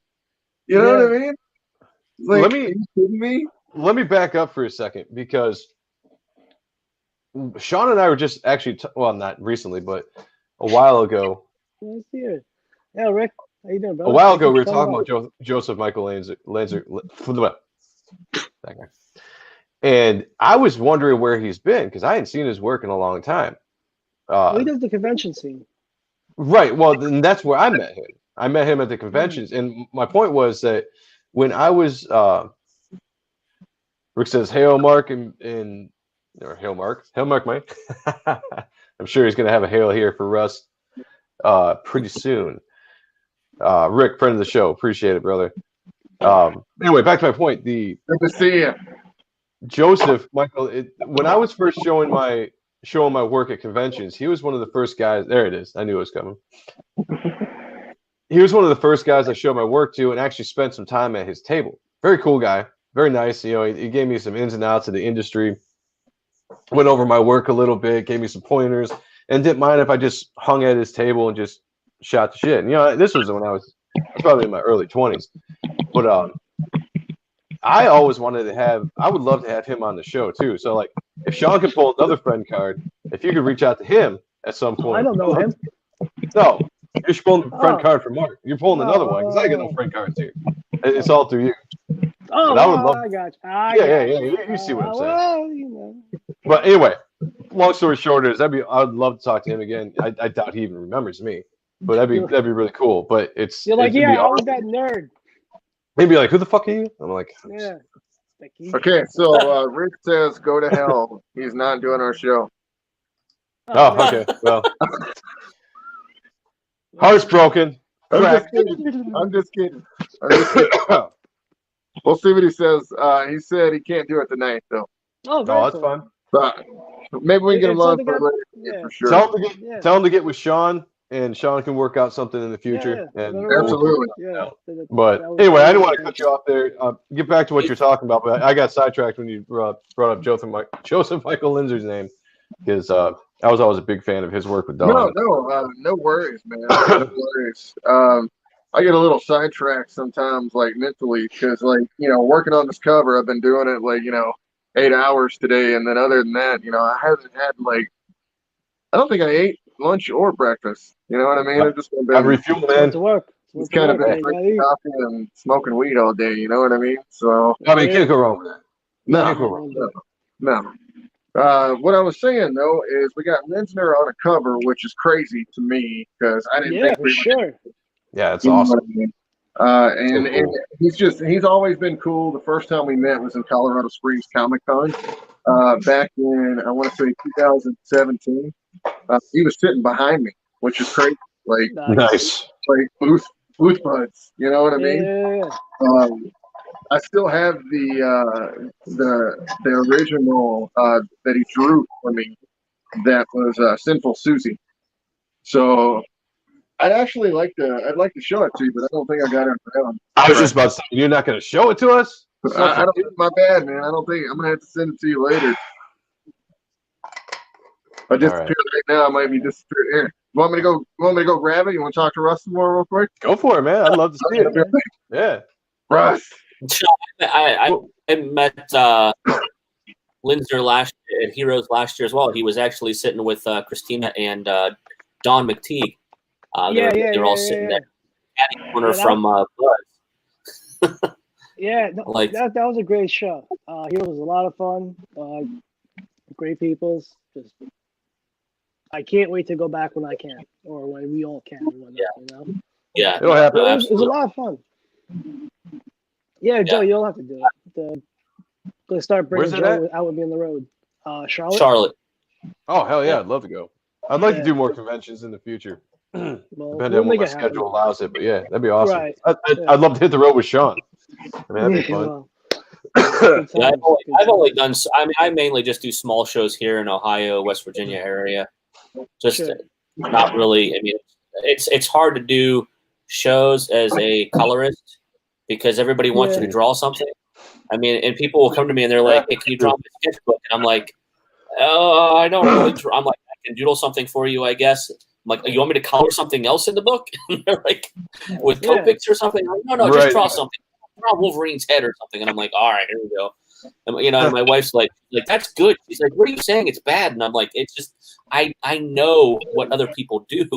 You know what I mean? Like, are you kidding me? Let me back up for a second because Sean and I were just actually not recently, but a while ago. Let's see it. Yeah, Rick. How you doing, bro? A while ago, we were talking about Joseph Michael Lanzer, and I was wondering where he's been because I hadn't seen his work in a long time. He does the convention scene. Right. Well, then that's where I met him. I met him at the conventions, and my point was that when I was, Rick says, "Hail Mark," or "Hail Mark, Mike." I'm sure he's gonna have a hail here for Russ pretty soon. Rick, friend of the show, appreciate it, brother. Anyway, back to my point. Good to see you, Joseph Michael. When I was first showing my work at conventions, he was one of the first guys. There it is. I knew it was coming. He was one of the first guys I showed my work to, and actually spent some time at his table. Very cool guy, very nice. He gave me some ins and outs of the industry. went over my work a little bit, gave me some pointers, and didn't mind if I just hung at his table and just shot the shit. And, you know, this was when I was probably in my early 20s. But I always wanted to have, I would love to have him on the show too. So like, if Sean could pull another friend card, if you could reach out to him at some point. I don't know him. No, you're pulling a friend card for Mark. You're pulling another one because I get no friend cards here. It's all through you. Oh, I would love, I got you. Yeah. You see what I'm saying. Well, you know. But anyway, long story short is I'd love to talk to him again. I doubt he even remembers me, but that'd be really cool. But it's you're like, I was that nerd. Maybe like, who the fuck are you? I'm like, yeah. Okay, so Rick says go to hell. He's not doing our show. Oh, okay. Well, heart's broken. I'm just kidding. We'll see what he says. He said he can't do it tonight, though. Oh, that's fine. But maybe we can get him on for sure. Tell him to get with Sean, and Sean can work out something in the future. Absolutely. But anyway, I didn't want to cut you off there. Get back to what you're talking about, but I got sidetracked when you brought up Joseph Michael Lindsay's name, because I was always a big fan of his work with Dawn. No worries, man. No worries. I get a little sidetracked sometimes, like mentally, because, like, you know, working on this cover, I've been doing it like, 8 hours today, and then other than that, I haven't had I don't think I ate lunch or breakfast. You know what I mean? I've just been refueled, man. It's kind of been drinking coffee and smoking weed all day. You know what I mean? So I mean, can't go wrong with that. No. What I was saying though is we got Linsner on a cover, which is crazy to me because I didn't think we sure. Yeah, it's awesome. And he's always been cool. The first time we met was in Colorado Springs Comic Con back in, I want to say 2017. He was sitting behind me, which is crazy. Like nice, like booth buds. You know what I mean? Yeah. I still have the original that he drew for me. That was Sinful Susie. So I'd like to show it to you, but I don't think I got it around. I was just about to say, you're not going to show it to us? I don't. My bad, man. I don't think I'm gonna have to send it to you later. If I disappear right now, I might be disappeared here. You want me to go grab it? You want to talk to Russ some more real quick? Go for it, man. I'd love to see it. Yeah, Russ. I met Linsner last year at Heroes last year as well. He was actually sitting with Christina and Don McTeague. They're all sitting there at the corner from Buzz. That was a great show. Heroes was a lot of fun. Great peoples. Just I can't wait to go back when I can, or when we all can. Yeah, it'll happen. It was a lot of fun. Yeah, Joe, you'll have to do it. Let's start bringing Joe out with me on the road. Charlotte. Oh, hell yeah, I'd love to go. I'd like to do more conventions in the future. Depending on what my schedule allows it, but yeah, that'd be awesome. Right. I'd love to hit the road with Sean. I mean, that'd be fun. I've only done. I mainly just do small shows here in Ohio, West Virginia area. Just not really. I mean, it's hard to do shows as a colorist because everybody wants you to draw something. I mean, and people will come to me and they're like, "Hey, can you draw me a sketchbook?" And I'm like, "Oh, I don't really draw." I'm like, "I can doodle something for you, I guess." I'm like, "You want me to color something else in the book?" And they're like, "With Copics or something?" I'm like, no, just draw something. Draw Wolverine's head or something. And I'm like, "All right, here we go." And, and my wife's like, "That's good." She's like, "What are you saying? It's bad." And I'm like, "It's just I know what other people do."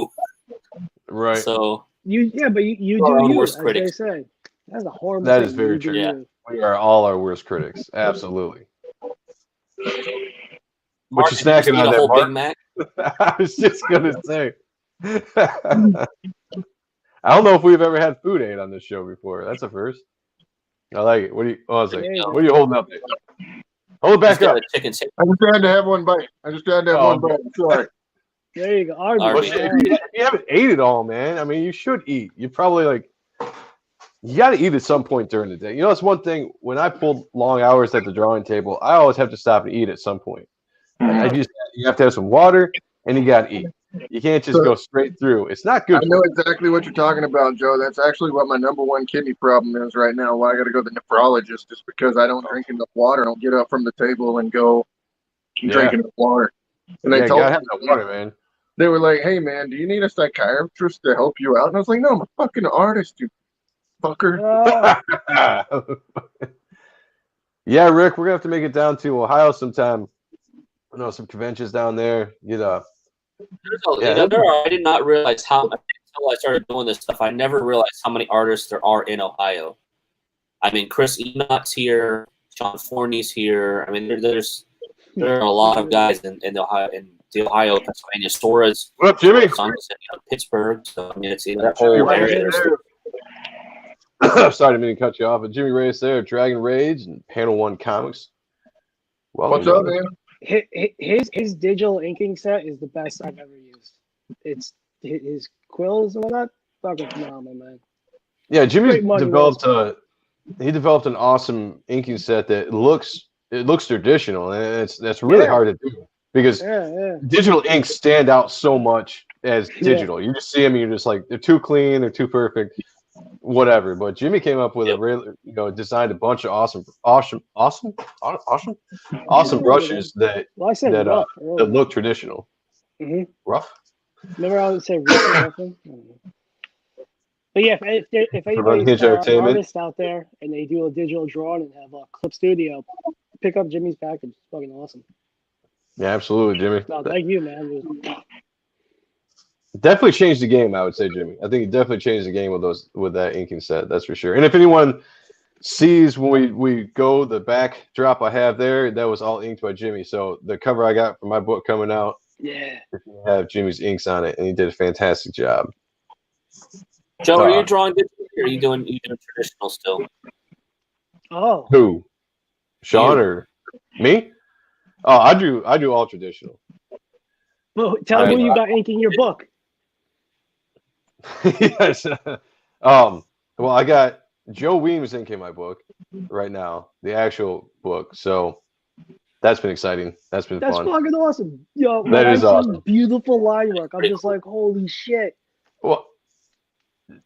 Right. So you do you, worst critics. They say. That's a horrible. That is very true. Yeah. We are all our worst critics. Absolutely. What you snacking on there, Mark? Big Mac? I was just gonna say. I don't know if we've ever had food aid on this show before. That's a first. I like it. What are you holding up there? Hold it back up. I just had to have one bite. Sorry. There you go. Arby's. You haven't ate it all, man. I mean, you should eat. You probably you got to eat at some point during the day. That's one thing. When I pulled long hours at the drawing table, I always have to stop and eat at some point. You have to have some water, and you got to eat. You can't just go straight through. It's not good. I know exactly what you're talking about, Joe. That's actually what my number one kidney problem is right now. Why I got to go to the nephrologist just because I don't drink enough water. I don't get up from the table and go drinking water. And they told me, have that water, man. They were like, "Hey, man, do you need a psychiatrist to help you out?" And I was like, "No, I'm a fucking artist, you fucker." Yeah, Rick, we're gonna have to make it down to Ohio sometime. I know some conventions down there. I did not realize how much until I started doing this stuff. I never realized how many artists there are in Ohio. I mean, Chris Enoch's here, Sean Forney's here. I mean, there are a lot of guys in the Ohio, Pennsylvania stores. What up, Jimmy? Pittsburgh. So I mean, it's that whole area. Sorry, I didn't cut you off. But Jimmy Reyes there, Dragon Rage and Panel One Comics. Well, what's up, man? His digital inking set is the best I've ever used. It's his quills and whatnot. Fucking phenomenal, man. Yeah, Jimmy developed an awesome inking set that looks traditional, and that's really hard to do because digital inks stand out so much as digital. You just see them, and you're just like, they're too clean, they're too perfect, whatever. But Jimmy came up with designed a bunch of awesome brushes that look traditional. Mm-hmm. Rough. Remember I would say rough. But yeah, if anybody's an artist out there and they do a digital drawing and have a clip studio, pick up Jimmy's package. It's fucking awesome. Yeah, absolutely, Jimmy. No, thank you, man. Definitely changed the game, I would say, Jimmy. I think it definitely changed the game with that inking set. That's for sure. And if anyone sees when we go, the backdrop I have there, that was all inked by Jimmy. So the cover I got for my book coming out, have Jimmy's inks on it, and he did a fantastic job. Joe, are you drawing digital or are you doing traditional still? Oh. Who? Sean or me? Oh, I do all traditional. Well, tell me who you got inking your book. Yes. Well, I got Joe Weems inking my book right now, the actual book. So that's been exciting. That's fun. That's fucking awesome. Yo, that is awesome. Beautiful line work. I'm just like, holy shit. Well,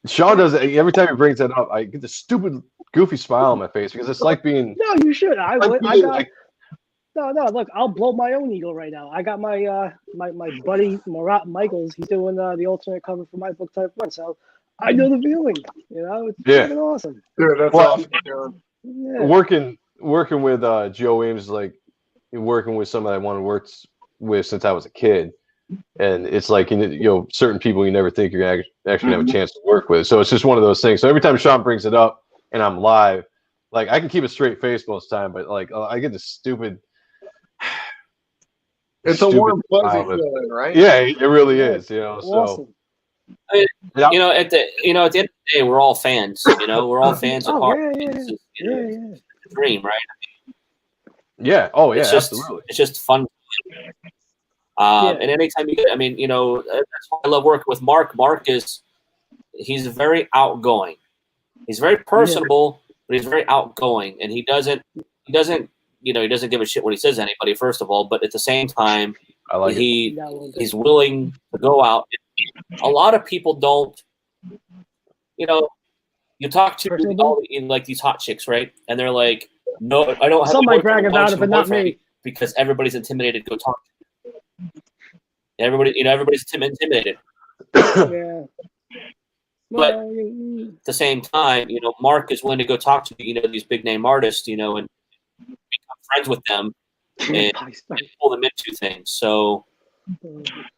Sean does it every time he brings that up. I get this stupid, goofy smile on my face because it's like being. No, you should. No, look, I'll blow my own eagle right now. I got my my buddy Marat Michaels. He's doing the alternate cover for my book type 1, so I know the feeling. You know, it's fucking awesome. Dude, that's awesome. Yeah. Working with Joe Williams, like working with somebody I wanted to work with since I was a kid, and it's like certain people you never think you're actually have a chance to work with. So it's just one of those things. So every time Sean brings it up and I'm live, like I can keep a straight face most of the time, but like I get this stupid. It's a warm, fuzzy feeling, right? Yeah, it really is. Awesome. So at the end of the day, we're all fans. We're all fans at heart. It's a dream, right? Yeah. Oh, yeah. Absolutely. It's just fun. And anytime you get, that's why I love working with Mark. Mark he's very outgoing. He's very personable, but he's very outgoing, and he doesn't give a shit what he says to anybody, first of all, but at the same time, he's willing to go out. A lot of people don't, you talk to all like these hot chicks, right? And they're like, no, I don't have some might brag about it, but not me. Because everybody's intimidated to go talk to them. Everybody's intimidated. Yeah. But at the same time, Mark is willing to go talk to, these big name artists, and become friends with them and pull them into things. So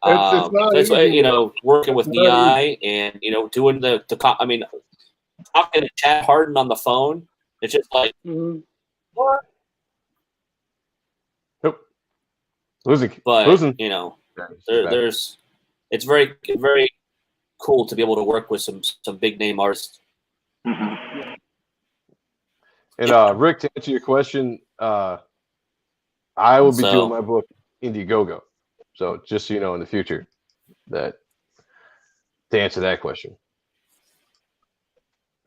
that's why, working with Ni and doing talking to Chad Harden on the phone, it's just like what? Nope. Losing. But there's it's very, very cool to be able to work with some big name artists. And Rick, to answer your question, I will be doing my book Indiegogo. So just so you know in the future that to answer that question.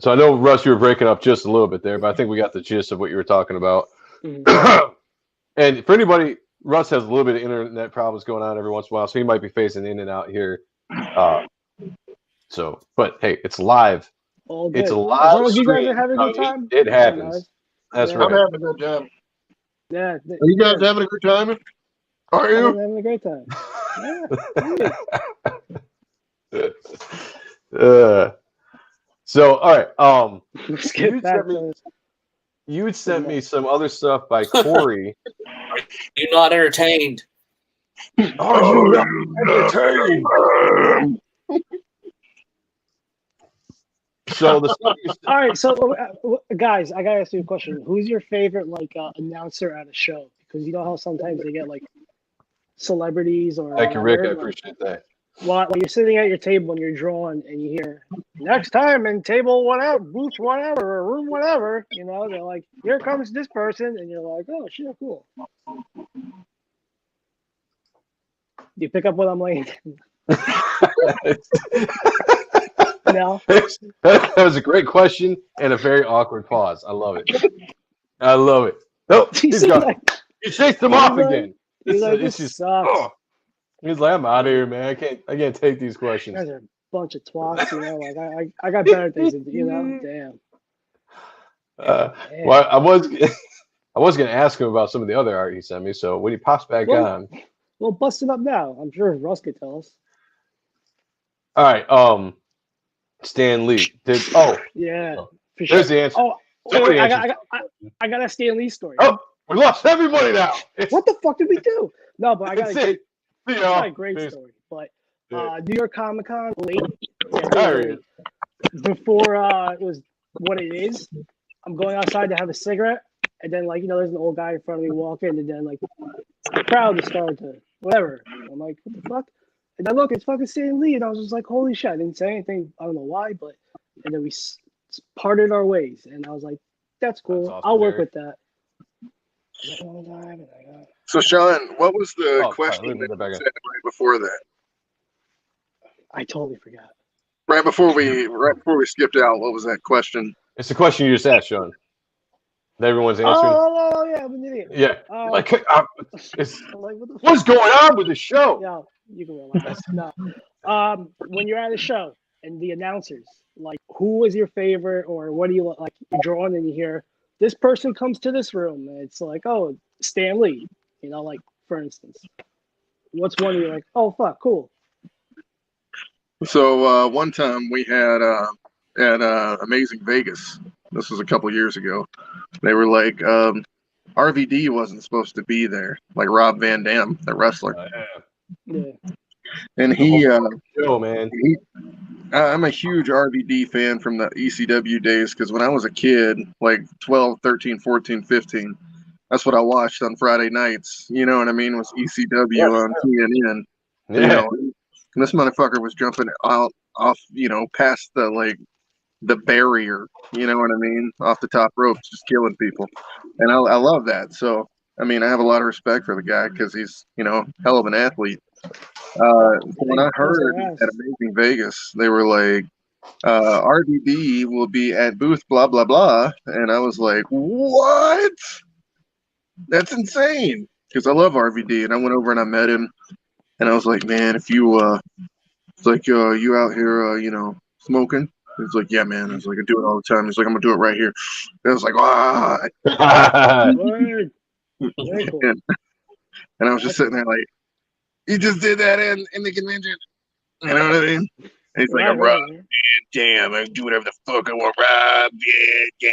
So I know, Russ, you were breaking up just a little bit there, but I think we got the gist of what you were talking about. And for anybody, Russ has a little bit of internet problems going on every once in a while, so he might be phasing in and out here. But hey, it's live. It's a live. As long as you guys are having a good time, it happens. That's right. I'm having a good time. Yeah. Are you guys having a good time? Are you? I'm having a great time. Yeah. So, all right. Let's get back to this. You had sent me some other stuff by Corey. You're not entertained. Are you not entertained? So the stuff All right, so guys, I gotta ask you a question. Who's your favorite announcer at a show? Because you know how sometimes they get like celebrities or Thank you, Rick. I whatever. appreciate that. Well, when you're sitting at your table and you're drawing and you hear next time in table whatever, booth whatever, or room whatever, you know, they're like, here comes this person, and you're like, oh shit, cool. Do you pick up what I'm laying? No. That was a great question and a very awkward pause. I love it. I love it. Oh, he's gone. Like, He chased him off again. He's like, It's this just, sucks. oh. He's like, I'm out of here, man. I can't take these You questions. guys are a bunch of twats, you know. Like I got better things to do, you know. Damn. Well, I was gonna ask him about some of the other art he sent me. So when he pops back on, Well, bust it up now. I'm sure Russ could tell us. all right. Stan Lee did. Oh, Yeah. For there's sure. the answer. Oh, Somebody wait, answered. I got a Stan Lee story. Oh, we lost everybody now. What the fuck did we do? No, but I got That's it. it's not a great story. But New York Comic Con late before it was what it is. I'm going outside to have a cigarette, and then there's an old guy in front of me walking, and then the crowd just started to whatever. I'm like, what the fuck? And I look, it's fucking Stan Lee, and I was just like, holy shit! I didn't say anything. I don't know why, but and then we parted our ways, and I was like, that's cool. That's awesome, I'll work Eric. with that. So, Sean, what was the question sorry, that you back in. said right before that? I totally forgot. Right before we skipped out, what was that question? It's the question you just asked, Sean. That everyone's answering. Oh, yeah, I'm an idiot. Yeah. I'm like, like, what the what's going on with the show? Yeah, you can relax. No. When you're at a show and the announcers, who was your favorite, or what do you like? You're drawing and you hear this person comes to this room, and it's like, oh, Stan Lee. For instance, what's one you're like, oh fuck, cool. So one time we had at Amazing Vegas. This was a couple years ago. They were like, RVD wasn't supposed to be there, like Rob Van Dam, the wrestler. Yeah. And he, man. I'm a huge RVD fan from the ECW days, because when I was a kid, like 12, 13, 14, 15, that's what I watched on Friday nights. You know what I mean? Was ECW on TNN. Yeah. You know, and this motherfucker was jumping off, past the barrier, you know what I mean? Off the top rope, just killing people. And I love that. So, I mean, I have a lot of respect for the guy, because he's, hell of an athlete. When I heard at Amazing Vegas, they were like, RVD will be at booth blah, blah, blah. And I was like, what? That's insane. Because I love RVD. And I went over and I met him. And I was like, man, if you, it's like, you out here, smoking? He's like, yeah, man. I was like, I do it all the time. He's like, I'm going to do it right here. And I was like, and I was just sitting there like, you just did that in the convention. You know what I mean? And he's like, I'm Rob. Man, damn, I can do whatever the fuck I want, Rob. Yeah,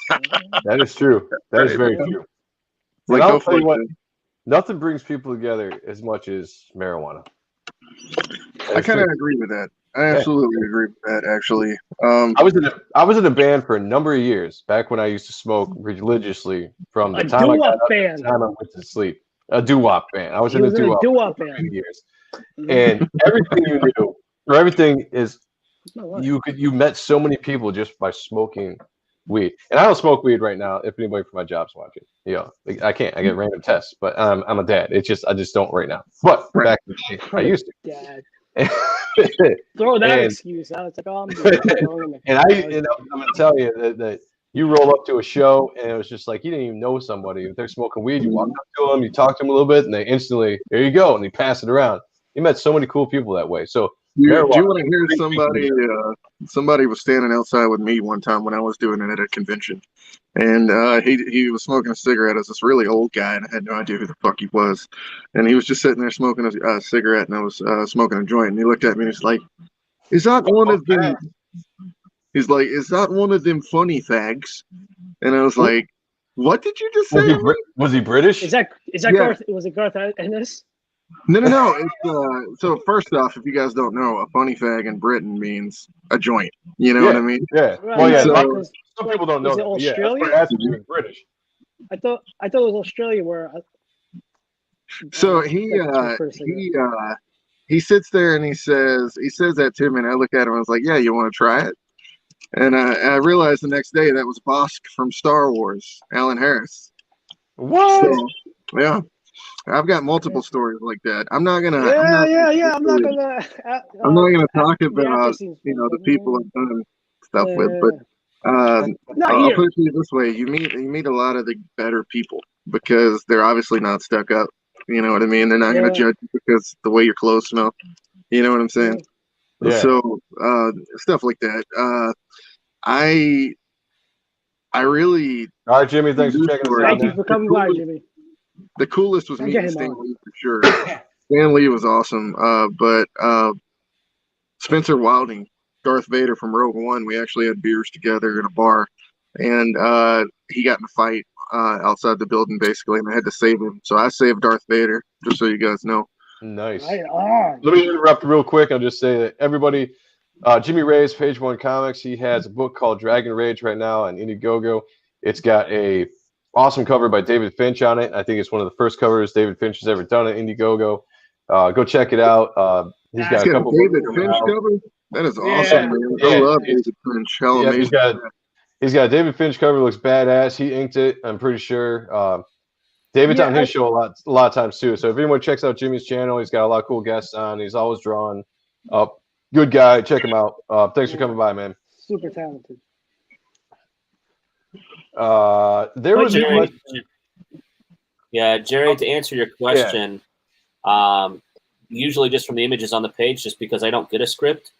damn. That is true. That is very true. Like, I'll tell you what, nothing brings people together as much as marijuana. I kind of agree with that. I absolutely agree with that, actually. I was in a band for a number of years back when I used to smoke religiously from the time I got up to the time I went to sleep. A doo-wop band. I was in a doo-wop band for years. And everything you knew, or everything is, you met so many people just by smoking weed. And I don't smoke weed right now. If anybody from my job's watching, I can't. I get random tests, but I'm a dad. I just don't right now. But back in the day, I used to. Dad. Throw that excuse out. It's like, oh, and I'm gonna tell you that you roll up to a show and it was just like you didn't even know somebody. If they're smoking weed, you walk up to them, you talk to them a little bit, and they instantly, there you go, and they pass it around. You met so many cool people that way. So Do you want to hear somebody? Somebody was standing outside with me one time when I was doing it at a convention, and he was smoking a cigarette. It was this really old guy, and I had no idea who the fuck he was. And he was just sitting there smoking a cigarette, and I was smoking a joint. And he looked at me and he's like, "Is that one of them?" He's like, "Is that one of them funny fags?" And I was like, "What did you just say?" Was he British? Is that Yeah. Garth? Was it Garth Ennis? No. It's, so first off, if you guys don't know, a funny fag in Britain means a joint. You know what I mean? Yeah. Right. Well, yeah. So- Some people don't know. Is it that. Australia? Yeah, that's being British. I thought it was Australia where. So he sits there and he says that to me, and I look at him. I was like, "Yeah, you want to try it?" And I realized the next day that was Bosk from Star Wars, Alan Harris. What? So, yeah, I've got multiple stories like that. I'm not gonna. Yeah. I'm not gonna talk about the people I've done stuff with, but I'll put it to you this way: you meet a lot of the better people because they're obviously not stuck up. You know what I mean? They're not gonna judge you because the way your clothes smell. You know what I'm saying? Yeah. So stuff like that. I really. All right, Jimmy. Thanks for checking us out. Thank you for coming by, Jimmy. The coolest was I'll meeting get him Stan on. Lee for sure. Stan Lee was awesome. But Spencer Wilding, Darth Vader from Rogue One, we actually had beers together in a bar, and he got in a fight outside the building basically, and I had to save him. So I saved Darth Vader, just so you guys know. Nice. Right on. Let me interrupt real quick. I'll just say that everybody, Jimmy Ray's Page One Comics, he has a book called Dragon Rage right now on Indiegogo. It's got a awesome cover by David Finch on it. I think it's one of the first covers David Finch has ever done at Indiegogo. Go check it out. He's got a couple David Finch cover. That is awesome, man. I love David Finch. Hell amazing. He's got a David Finch cover. Looks badass. He inked it. I'm pretty sure. David's on his show a lot of times too. So if anyone checks out Jimmy's channel, he's got a lot of cool guests on. He's always drawing up. Good guy. Check him out. Thanks for coming by, man. Super talented. There was Jerry, Jerry, to answer your question, usually just from the images on the page, just because I don't get a script,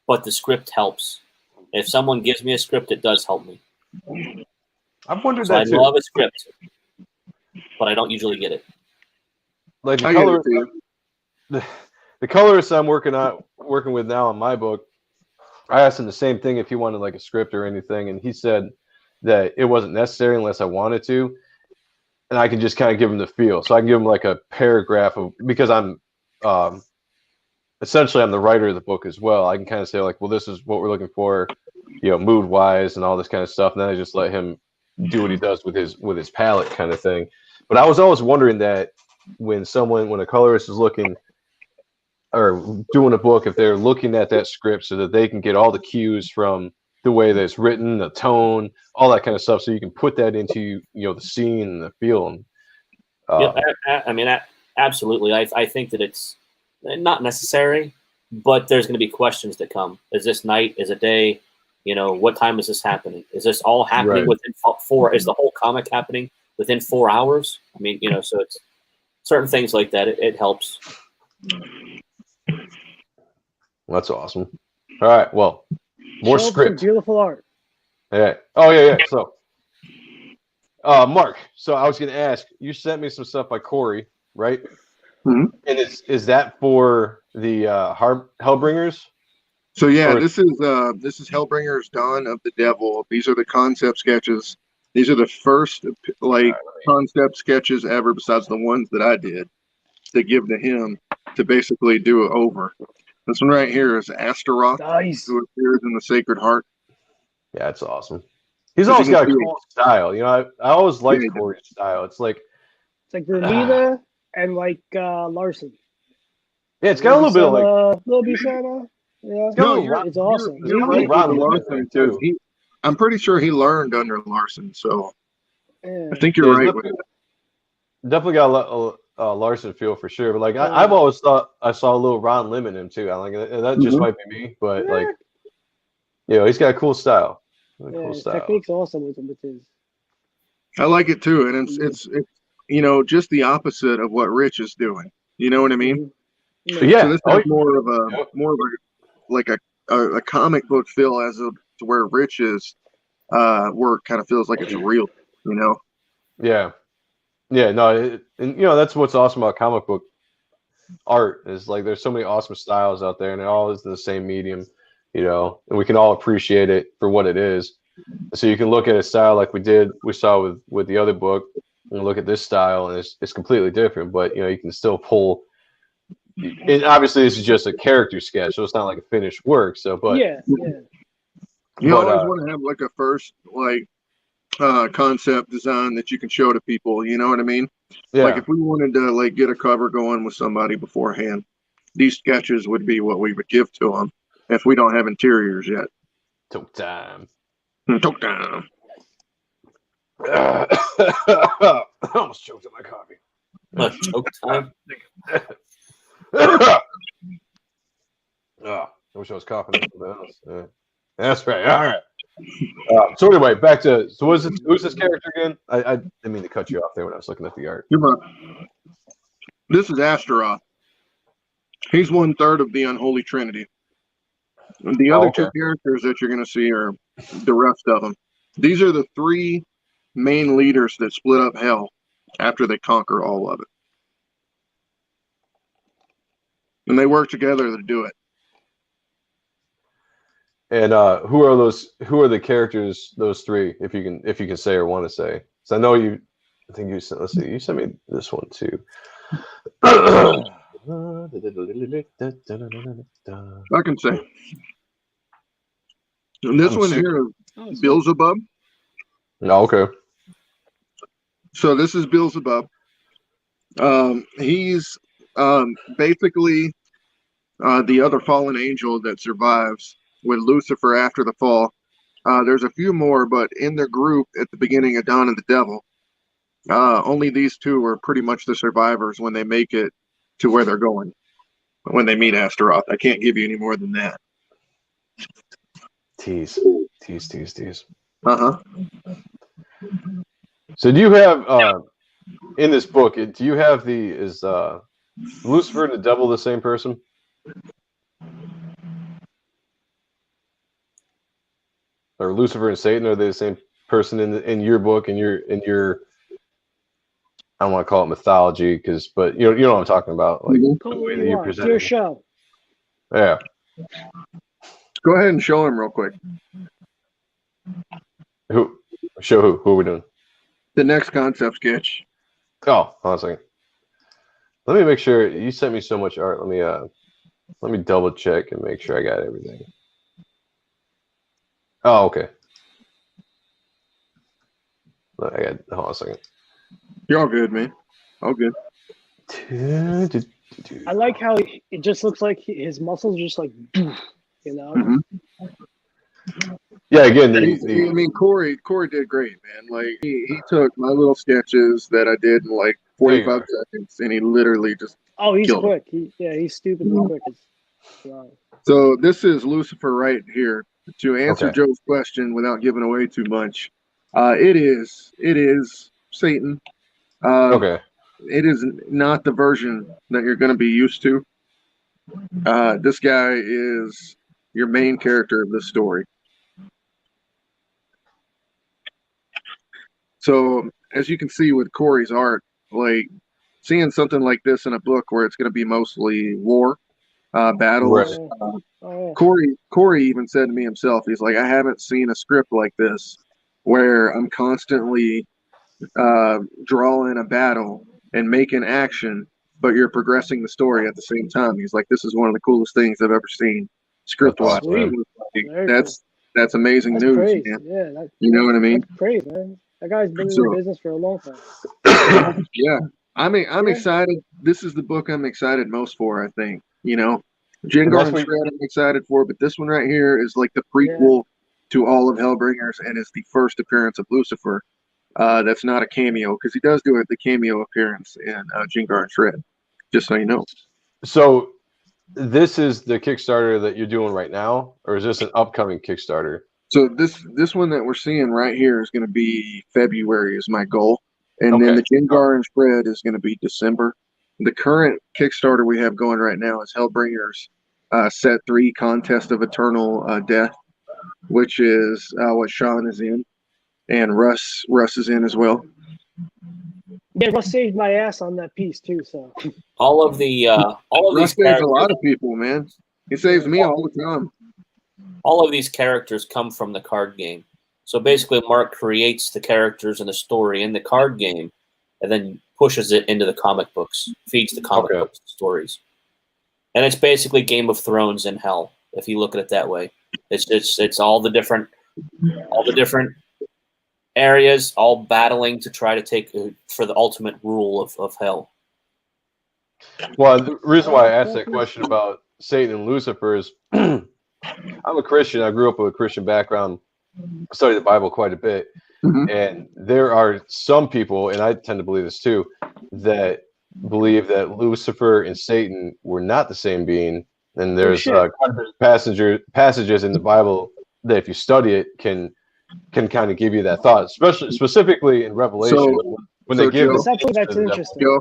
but the script helps. If someone gives me a script, it does help me. I've wondered So that I too. love a script, but I don't usually get it. Like I get it too. the colorist I'm working with now on my book, I asked him the same thing if he wanted like a script or anything, and he said that it wasn't necessary unless I wanted to, and I can just kind of give him the feel. So I can give him like a paragraph of, because I'm essentially I'm the writer of the book as well. I can kind of say like, well, this is what we're looking for, mood wise and all this kind of stuff. And then I just let him do what he does with his palette kind of thing. But I was always wondering that when a colorist is looking or doing a book, if they're looking at that script so that they can get all the cues from the way that it's written, the tone, all that kind of stuff, so you can put that into the scene and the feel. And I mean, absolutely. I think that it's not necessary, but there's going to be questions that come. Is this night? Is it day? What time is this happening? Is this all happening within 4? Is the whole comic happening within 4 hours? I mean, so it's certain things like that. It helps. That's awesome. All right. Well, more script. Beautiful art. Yeah. Oh, yeah. So, Mark, so I was going to ask, you sent me some stuff by Corey, right? Mm-hmm. And is that for the Hellbringers? So yeah, this is Hellbringer's Dawn of the Devil. These are the concept sketches. These are the first concept sketches ever, besides the ones that I did, to give to him to basically do it over. This one right here is Astaroth, who appears in the Sacred Heart. Yeah, that's awesome. He's always got a cool style. I always liked Corey's style. It's like Romita and Larson. Yeah, it's got a little bit of Little Buscema. Yeah, it's awesome. Larson too. I'm pretty sure he learned under Larson, so yeah. I think you're right with it. Definitely got a Larson feel for sure. But I've always thought I saw a little Ron Lim in him too. I like that. Just might be me, but he's got a cool style. Technique's awesome with his. I like it too, and it's just the opposite of what Rich is doing. You know what I mean? Yeah. So this is more of a like a comic book feel as of to where Rich's work kind of feels like it's real, you know. Yeah. Yeah. No, and you know that's what's awesome about comic book art is like there's so many awesome styles out there, and it all is in the same medium, you know, and we can all appreciate it for what it is. So you can look at a style like we saw with the other book, and look at this style, and it's completely different. But you know, you can still pull. And obviously, this is just a character sketch, so it's not like a finished work. So, but yeah. You always want to have like a first concept design that you can show to people. You know what I mean? yeah, Like if we wanted to like get a cover going with somebody beforehand, these sketches would be what we would give to them if we don't have interiors yet. took time. Took time. I almost choked on my coffee. Choke time. I wish I was coughing on something else. That's right. All right. So anyway, back to who's this character again? I didn't mean to cut you off there when I was looking at the art. This is Astaroth. He's 1/3 of the Unholy Trinity. The other two characters that you're going to see are the rest of them. These are the 3 main leaders that split up Hell after they conquer all of it. And they work together to do it. And who are the characters? Those 3, if you can say or want to say. So I know you. I think you sent. Let's see. You sent me this one too. I can say. And this one here is Beelzebub. Oh, okay. So this is Beelzebub. He's basically the other fallen angel that survives with Lucifer after the fall. There's a few more, but in their group at the beginning of Dawn of the Devil, only these 2 are pretty much the survivors when they make it to where they're going, when they meet Astaroth. I can't give you any more than that. Tease. Uh-huh. So do you have in this book? Do you have is Lucifer and the devil the same person? Or Lucifer and Satan, are they the same person in your book, in your I don't want to call it mythology, but you know what I'm talking about, like the way that you present your show. Yeah. Go ahead and show him real quick. Who are we doing? The next concept sketch. Oh, hold on a second. Let me make sure. You sent me so much art. Let me double check and make sure I got everything. Oh, okay. Hold on a second. You're all good, man. All good. I like how it just looks like his muscles are just like, you know. Mm-hmm. Yeah, again, I mean, Corey did great, man. Like he took my little sketches that I did in like 45 seconds, and he literally just. Oh, he's quick. He's stupidly quick. Wow. So this is Lucifer right here. To answer Joe's question without giving away too much, it is Satan. It is not the version that you're going to be used to. This guy is your main character of this story. So as you can see with Corey's art, like seeing something like this in a book where it's going to be mostly war, battles. Corey even said to me himself, he's like, I haven't seen a script like this where I'm constantly drawing a battle and making action, but you're progressing the story at the same time. He's like, this is one of the coolest things I've ever seen script wise. That's amazing news, praise. Man. Yeah, you know what I mean? That's praise, man. That guy's been in the business for a long time. Yeah. I'm excited. This is the book I'm excited most for, I think. You know, Jengar and Shred I'm excited for, but this one right here is like the prequel to all of Hellbringers and is the first appearance of Lucifer. That's not a cameo, because he does do the cameo appearance in Jengar and Shred, just so you know. So this is the Kickstarter that you're doing right now, or is this an upcoming Kickstarter? So this one that we're seeing right here is going to be February is my goal. And then the Jengar and Shred is going to be December. the current Kickstarter we have going right now is Hellbringer's Set 3 Contest of Eternal Death, which is what Sean is in, and Russ is in as well. Yeah, Russ saved my ass on that piece too. So all of these Russ saves characters, a lot of people, man. He saves me all the time. all of these characters come from the card game. So basically, Mark creates the characters and the story in the card game, and then pushes it into the comic books, feeds the comic books stories, and it's basically Game of Thrones in hell. If you look at it that way, it's all the different areas all battling to try to take for the ultimate rule of hell. Well, the reason why I asked that question about Satan and Lucifer is I'm a Christian. I grew up with a Christian background. I studied the Bible quite a bit. And there are some people, and I tend to believe this too, that believe that Lucifer and Satan were not the same being. And there's passages in the Bible that, if you study it, can kind of give you that thought, specifically in Revelation, when they give. Conceptually, that's interesting.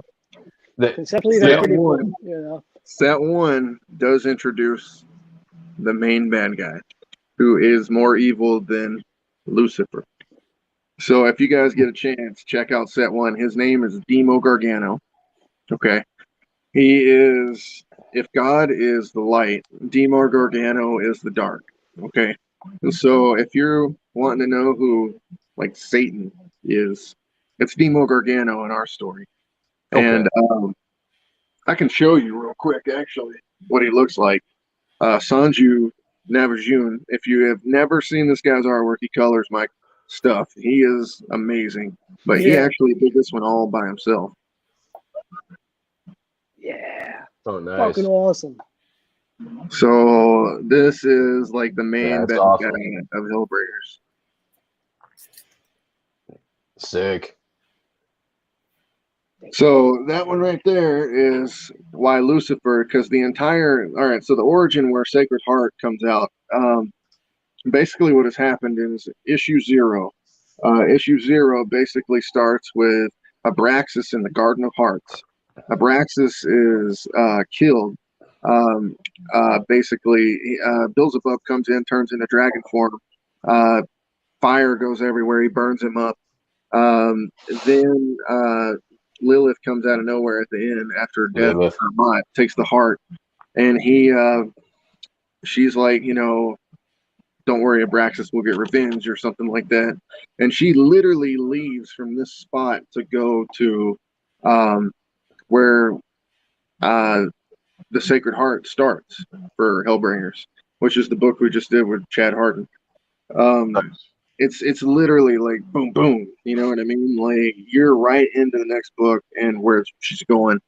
Conceptually, that's pretty cool. You know, Set 1 does introduce the main bad guy, who is more evil than Lucifer. So if you guys get a chance, check out Set 1. His name is Demo Gargano. Okay. He is, if God is the light, Demo Gargano is the dark. Okay. And so if you're wanting to know who, like, Satan is, it's Demo Gargano in our story. Okay. And I can show you real quick, actually, what he looks like. Sanju Navarjun, if you have never seen this guy's artwork, he colors my stuff. He is amazing, but he actually did this one all by himself. Yeah. Oh, nice. Fucking awesome. So this is like the main bad awesome. guy of Hellbringers. Sick. So that one right there is why Lucifer, because the entire, all right, so the origin where Sacred Heart comes out, basically what has happened is issue 0. Issue 0 basically starts with Abraxas in the Garden of Hearts. Abraxas is killed. Basically, Beelzebub comes in, turns into dragon form. Fire goes everywhere. He burns him up. Then Lilith comes out of nowhere at the end after death. Hermot takes the heart, and she's like, you know, don't worry, Abraxas will get revenge or something like that. And she literally leaves from this spot to go to where the Sacred Heart starts for Hellbringers, which is the book we just did with Chad Harden. It's literally like boom, boom. You know what I mean? Like, you're right into the next book and where she's going.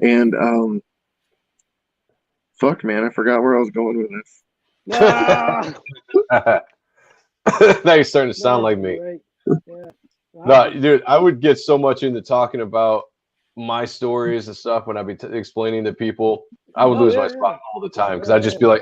And fuck, man, I forgot where I was going with this. Now you're starting to sound like me. Right. Yeah. No, dude, I would get so much into talking about my stories and stuff when I'd be explaining to people. I would lose my spot all the time because I'd just be like,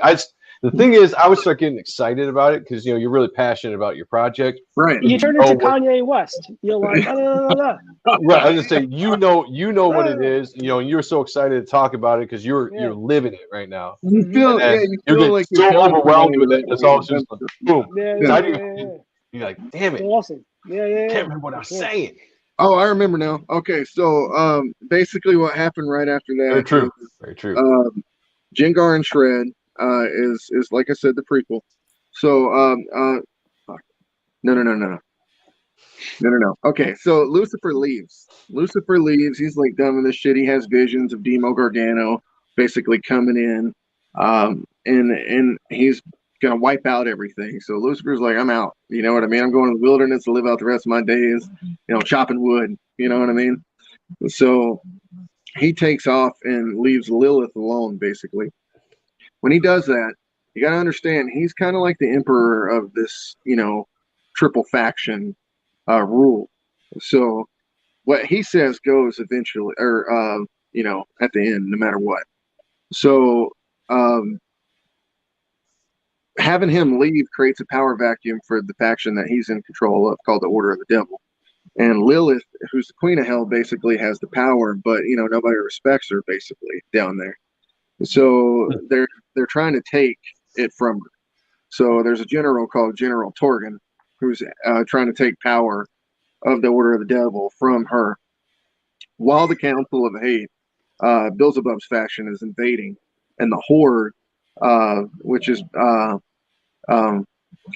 the thing is, I would start getting excited about it because, you know, you're really passionate about your project. Right. You turn into Kanye West. You're like, right. I was just saying, you know what it is, you know, and you're so excited to talk about it because you're living it right now. You feel like you're so overwhelmed with it. It's all just like, boom. Yeah. You're like, damn it. Awesome. Yeah. Can't remember what I was saying. Oh, I remember now. Okay, so basically what happened right after that. Very true. Very true. Jengar and Shred is like I said, the prequel. So No. Okay, so Lucifer leaves. He's like done with this shit. He has visions of Demo Gargano basically coming in, and he's gonna wipe out everything. So Lucifer's like, I'm out. You know what I mean? I'm going to the wilderness to live out the rest of my days, you know, chopping wood. You know what I mean? So he takes off and leaves Lilith alone, basically. When he does that, you got to understand, he's kind of like the emperor of this, you know, triple faction rule. So what he says goes eventually, or, you know, at the end, no matter what. So having him leave creates a power vacuum for the faction that he's in control of, called the Order of the Devil. And Lilith, who's the queen of hell, basically has the power, but nobody respects her basically down there. So they're trying to take it from her. So there's a general called General Torgan who's trying to take power of the Order of the Devil from her, while the Council of Hate, Beelzebub's faction, is invading, and the Horde, which is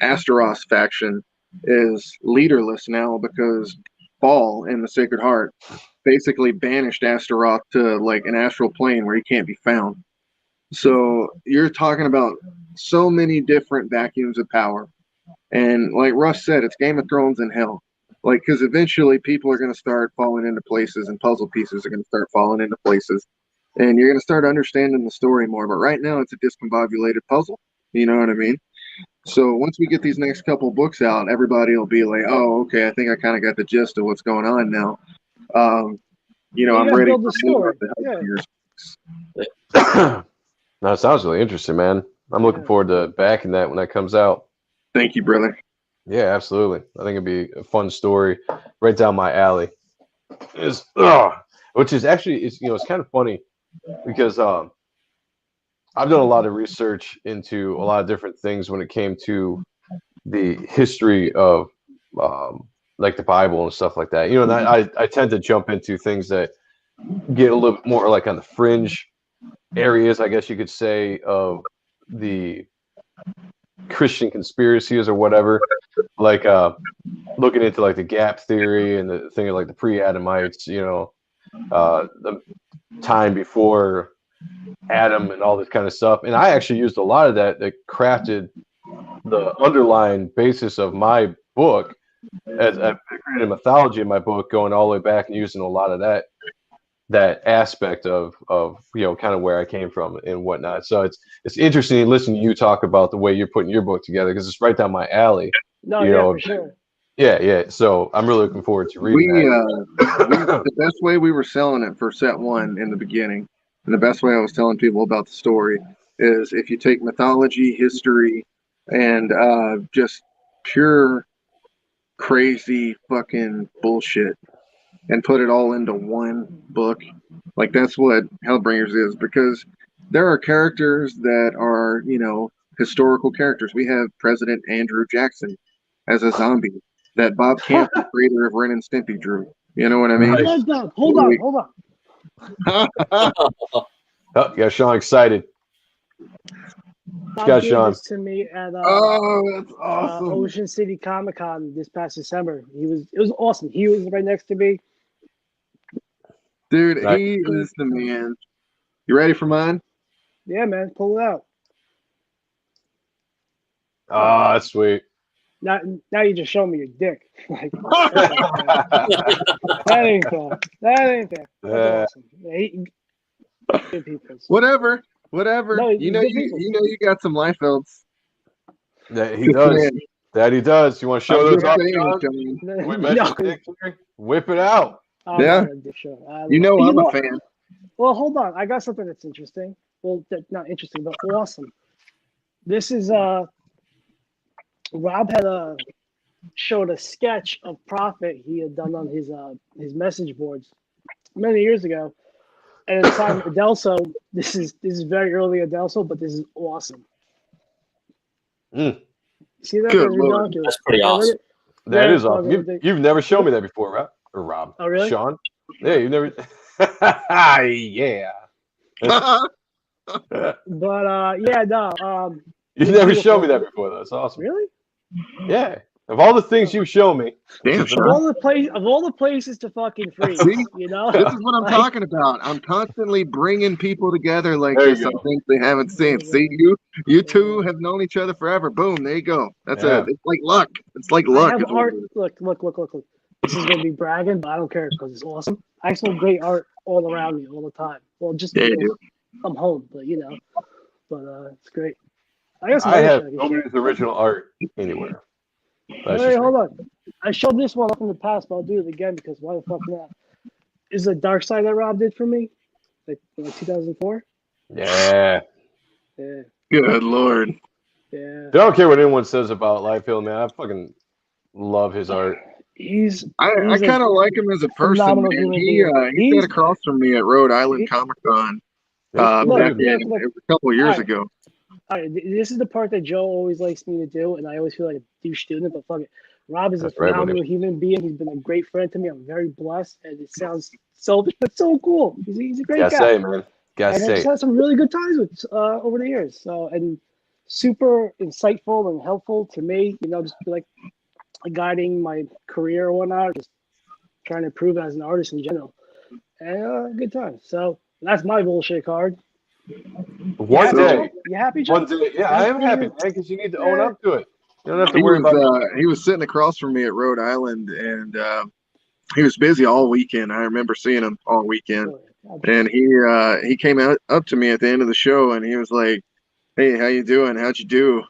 Astaroth's faction, is leaderless now because Baal in the Sacred Heart basically banished Astaroth to like an astral plane where he can't be found. So you're talking about so many different vacuums of power. And like Russ said, it's Game of Thrones in hell. Like, because eventually people are going to start falling into places and puzzle pieces are going to start falling into places. And you're going to start understanding the story more. But right now it's a discombobulated puzzle. You know what I mean? So once we get these next couple books out, everybody will be like, oh, okay, I think I kind of got the gist of what's going on now. I'm ready to build the story. No, it sounds really interesting, man. I'm looking forward to backing that when that comes out. Thank you, brother. Yeah, absolutely. I think it'd be a fun story, right down my alley. Which is actually, it's kind of funny because I've done a lot of research into a lot of different things when it came to the history of like the Bible and stuff like that. And I tend to jump into things that get a little bit more like on the fringe areas, I guess you could say, of the Christian conspiracies or whatever, like looking into like the gap theory and the thing of like the pre-Adamites, the time before Adam and all this kind of stuff. And I actually used a lot of that crafted the underlying basis of my book, as I created a mythology in my book, going all the way back and using a lot of that aspect of kind of where I came from and whatnot. So it's interesting to listen to you talk about the way you're putting your book together, because it's right down my alley. For sure. Yeah. So I'm really looking forward to reading that. The best way we were selling it for set one in the beginning, and the best way I was telling people about the story, is if you take mythology, history, and just pure crazy fucking bullshit and put it all into one book. Like, that's what Hellbringers is, because there are characters that are, historical characters. We have President Andrew Jackson as a zombie that Bob Camp, the creator of Ren and Stimpy, drew. You know what I mean? Hold on. Oh, you got Sean excited. Bob Got gave Sean. this to me at That's awesome. Ocean City Comic Con this past December. It was awesome. He was right next to me. Dude, he is the man. You ready for mine? Yeah, man. Pull it out. Oh, that's sweet. Now you just show me your dick. Like, that ain't fair. That's awesome. Good people. Whatever. No, you got some Liefelds. Yeah, he does. That he does. You want to show those off, Sean? We mentioned dick here. Whip it out. Yeah. I'm a fan. Well, hold on. I got something that's interesting. Well, not interesting, but awesome. This is Rob had showed a sketch of Prophet he had done on his message boards many years ago. And at the time, Adelso, this is very early Adelso, but this is awesome. See that? Good Lord. That's pretty awesome. That is awesome. You've never shown me that before, right? Or Rob? Oh, really? Sean? Yeah, you've never. Yeah. But You've never shown me that before, though. It's awesome. Really? Yeah. Of all the things you've shown me, damn, of all the places to fucking freeze, See? you know. This is what I'm talking about. I'm constantly bringing people together like this on things they haven't seen. See, you two have known each other forever. Boom, there you go. That's it. It's like luck. It's like luck. I have art. Look. This is gonna be bragging, but I don't care because it's awesome. I have some great art all around me all the time. Well, just I'm home, but it's great. I have nobody's original art anywhere. Hey, hold on. I showed this one up in the past, but I'll do it again because why the fuck not? Is the Dark Side that Rob did for me, like 2004? Yeah. Good Lord. Yeah. I don't care what anyone says about Liefeld, man. I fucking love his art. I kind of like him as a person, man. He sat across from me at Rhode Island Comic Con back in a couple of years ago. All right, this is the part that Joe always likes me to do, and I always feel like a douche doing it, but fuck it. Rob is a phenomenal human being. He's been a great friend to me. I'm very blessed, and it sounds so cool. He's a great guy. Say, man. I just had some really good times with over the years. So, and super insightful and helpful to me. You know, just like guiding my career or whatnot, just trying to improve as an artist in general. And good time. So that's my bullshit card. One day. You happy, Joe? One day. Yeah, I am happy, man, because you need to own up to it. You don't have to worry about it. He was sitting across from me at Rhode Island, and he was busy all weekend. I remember seeing him all weekend. And he came up to me at the end of the show, and he was like, "Hey, how you doing? How'd you do?"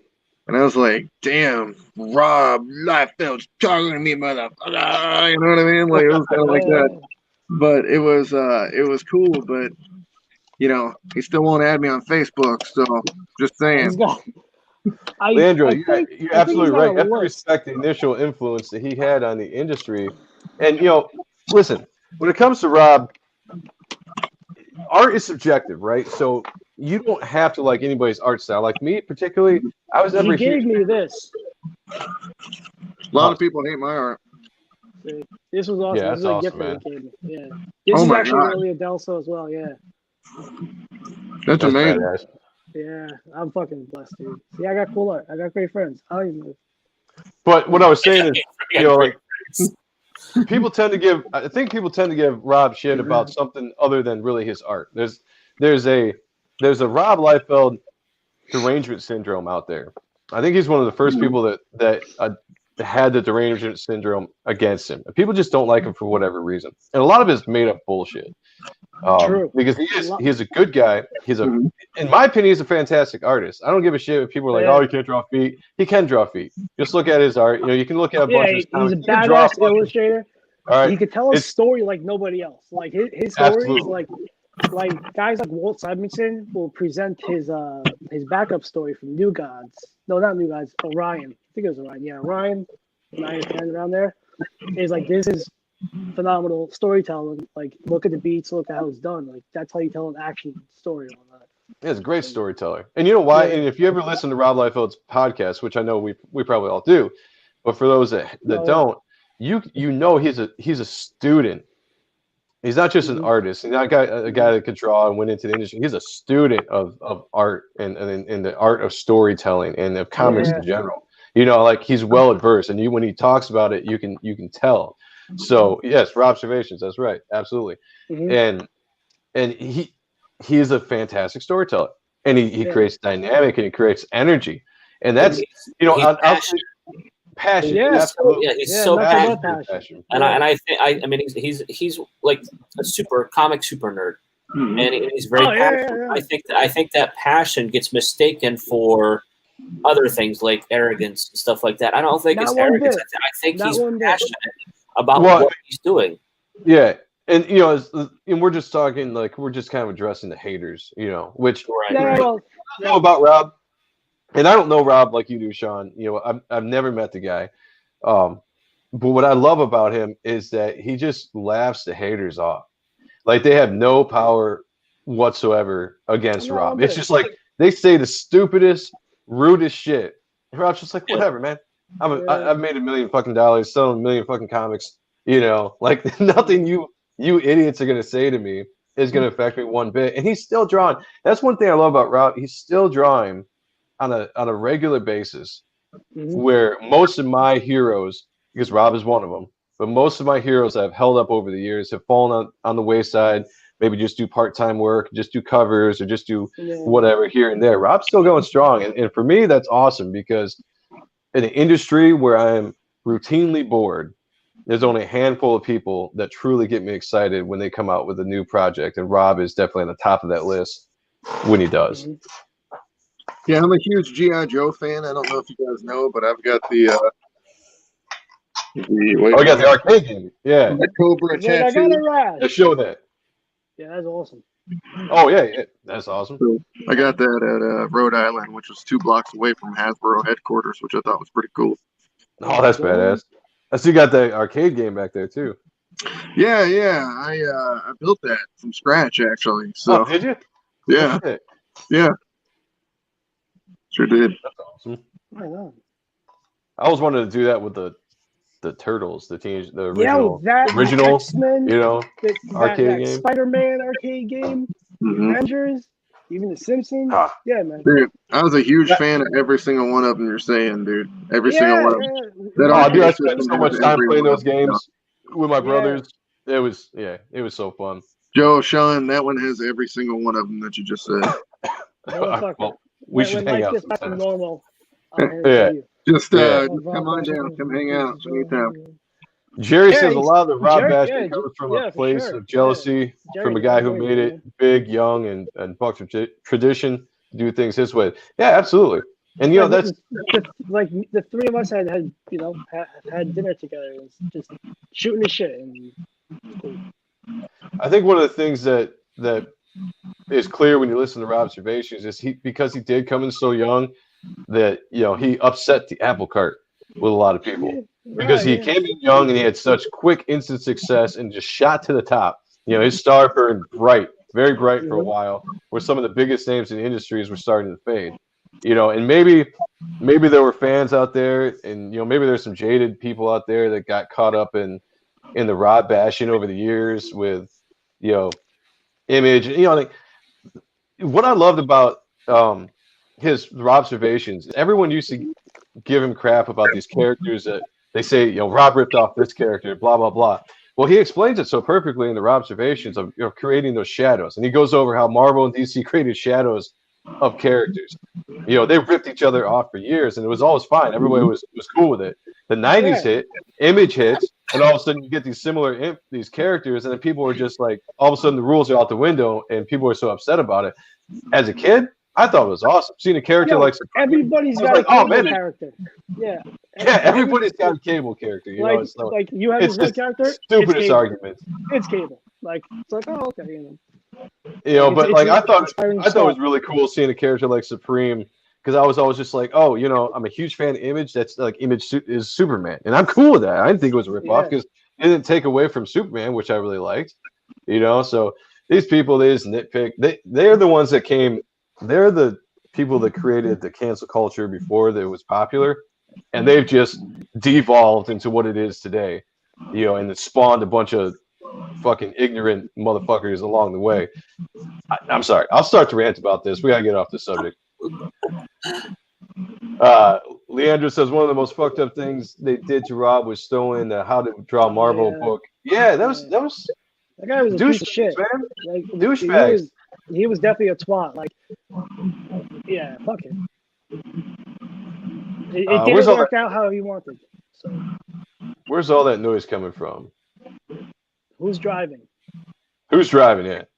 And I was like, "Damn, Rob Liefeld's talking to me, motherfucker." You know what I mean? Like, it was kind of like that. But it was cool. But you know, he still won't add me on Facebook. So just saying. Leandro, you're absolutely right. You have to respect the initial influence that he had on the industry. And, you know, listen, when it comes to Rob, art is subjective, right? So you don't have to like anybody's art style. Like me, particularly, I was never. He gave me this. A lot of people hate my art. This was awesome. Yeah, this is awesome, a gift man. that he gave me. Yeah. This is actually really a Delso as well, yeah. That's amazing. Badass. Yeah, I'm fucking blessed, dude. See, I got cool art. I got great friends. I don't even know. But what I was saying is, you know, like people tend to give. I think people tend to give Rob shit about something other than really his art. There's a Rob Liefeld derangement syndrome out there. I think he's one of the first people that had the derangement syndrome against him. People just don't like him for whatever reason, and a lot of it is made up bullshit. True. Because he's a good guy. In my opinion, he's a fantastic artist. I don't give a shit if people are like, "Oh, he can't draw feet." He can draw feet. Just look at his art. You know, you can look at a bunch of his comics. He's a badass illustrator. All right. He could tell a story like nobody else. Like his story is like guys like Walt Simonson will present his backup story from New Gods. No, not New Gods. Orion. I think it was Orion. Yeah, Orion. 9 or 10 around there. It's like, this is phenomenal storytelling. Like, look at the beats, look at how it's done. Like, that's how you tell an action story on that. Yeah, it's a great storyteller. And you know why? And if you ever listen to Rob Liefeld's podcast, which I know we probably all do, but for those that don't, you know he's a student. He's not just an artist. He's not a guy that could draw and went into the industry. He's a student of art and the art of storytelling and of comics in general. You know, like, he's well adversed, and when he talks about it, you can tell. So yes, Rob observations. That's right, absolutely. And he is a fantastic storyteller, and he creates dynamic, and he creates energy, and that's, you know, passion. Absolutely. Yeah, he's so passionate. And I mean he's like a comic super nerd, and he's very passionate. I think that passion gets mistaken for other things like arrogance and stuff like that. I don't think it's arrogance. I think he's passionate about what he's doing. Yeah. And, you know, and we're just talking, like, we're just kind of addressing the haters, you know, which I know about Rob. And I don't know Rob like you do, Sean. You know, I've never met the guy. But what I love about him is that he just laughs the haters off. Like, they have no power whatsoever against Rob. It's just like they say the stupidest, rudest shit. And Rob's just like, whatever, man. I've made $1 million fucking dollars, selling 1 million fucking comics. You know, like, nothing you idiots are gonna say to me is gonna affect me one bit. And he's still drawing. That's one thing I love about Rob. He's still drawing on a regular basis, where most of my heroes, because Rob is one of them, but most of my heroes I've held up over the years have fallen on the wayside. Maybe just do part-time work, just do covers, or just do whatever here and there. Rob's still going strong. And for me, that's awesome, because in an industry where I'm routinely bored, there's only a handful of people that truly get me excited when they come out with a new project. And Rob is definitely on the top of that list when he does. Yeah, I'm a huge G.I. Joe fan. I don't know if you guys know, but I've got the got the arcade game. Yeah. The Cobra tattoo. Let's show that. Yeah, that's awesome. Oh, yeah, that's awesome. So I got that at Rhode Island, which was 2 blocks away from Hasbro headquarters, which I thought was pretty cool. Oh, that's badass. I see you got the arcade game back there too. Yeah. I built that from scratch actually. So Did you? yeah, Oh, yeah, sure did. that's awesome. Right on. I always wanted to do that with the Turtles, the Yeah, original, that original, X-Men, you know, arcade that game. Spider-Man arcade game, Mhm. Avengers, even The Simpsons. Ah. Yeah, man. Dude, I was a huge fan of every single one of them you're saying, dude. Every single Yeah, one of them. yeah. That Oh, arcade dude, I system spent so has much time every playing one those of them. games with my Yeah. brothers. It was so fun. Joe, Sean, that one has every single one of them that you just said. Motherfucker. Well, we should when hang life out gets back to sometime. normal, I'm here to Yeah. tell you. Just Yeah. come on down, come hang out anytime. Jerry Yeah, says a lot of the Rob Jerry- bashing yeah, comes from yeah, a for place sure. of jealousy Jerry, from a guy who Jerry's made good, it man. big, young, and bucked tradition to do things his way. Yeah, absolutely. And you know that's like the three of us had had dinner together. It was just shooting the shit. And cool. I think one of the things that is clear when you listen to Rob's observations is because he did come in so young that he upset the apple cart with a lot of people because he came in young and he had such quick instant success and just shot to the top. His star burned bright, very bright for a while, where some of the biggest names in the industries were starting to fade. And maybe there were fans out there, and maybe there's some jaded people out there that got caught up in the Rob bashing over the years with image. Like what I loved about his observations, everyone used to give him crap about these characters that they say, Rob ripped off this character, blah blah blah. Well, he explains it so perfectly in the observations of creating those shadows, and he goes over how Marvel and DC created shadows of characters. They ripped each other off for years, and it was always fine. Everybody was cool with it. The '90s hit, Image hits, and all of a sudden you get these similar these characters, and then people were just like, all of a sudden the rules are out the window, and people are so upset about it. As a kid, I thought it was awesome seeing a character like everybody's got a Cable character. Yeah. Everybody's got a Cable character. Like you have your character. Stupidest argument. It's Cable. Like it's like, oh, okay. But like I thought it was really cool seeing a character like Supreme, because I was always just like, oh, I'm a huge fan of Image. That's like Image is Superman, and I'm cool with that. I didn't think it was a ripoff because it didn't take away from Superman, which I really liked. So these people, they just nitpick. They're the ones that came. They're the people that created the cancel culture before that it was popular, and they've just devolved into what it is today. And it spawned a bunch of fucking ignorant motherfuckers along the way. I'm sorry. I'll start to rant about this. We gotta get off the subject. Leandra says one of the most fucked up things they did to Rob was throwing the How to Draw Marvel book. Yeah, that was that guy was a piece of shit. Man. Like douchebags. He was definitely a twat. Like, yeah, fuck it. It didn't work out how he wanted. So. Where's all that noise coming from? Who's driving? Who's driving it?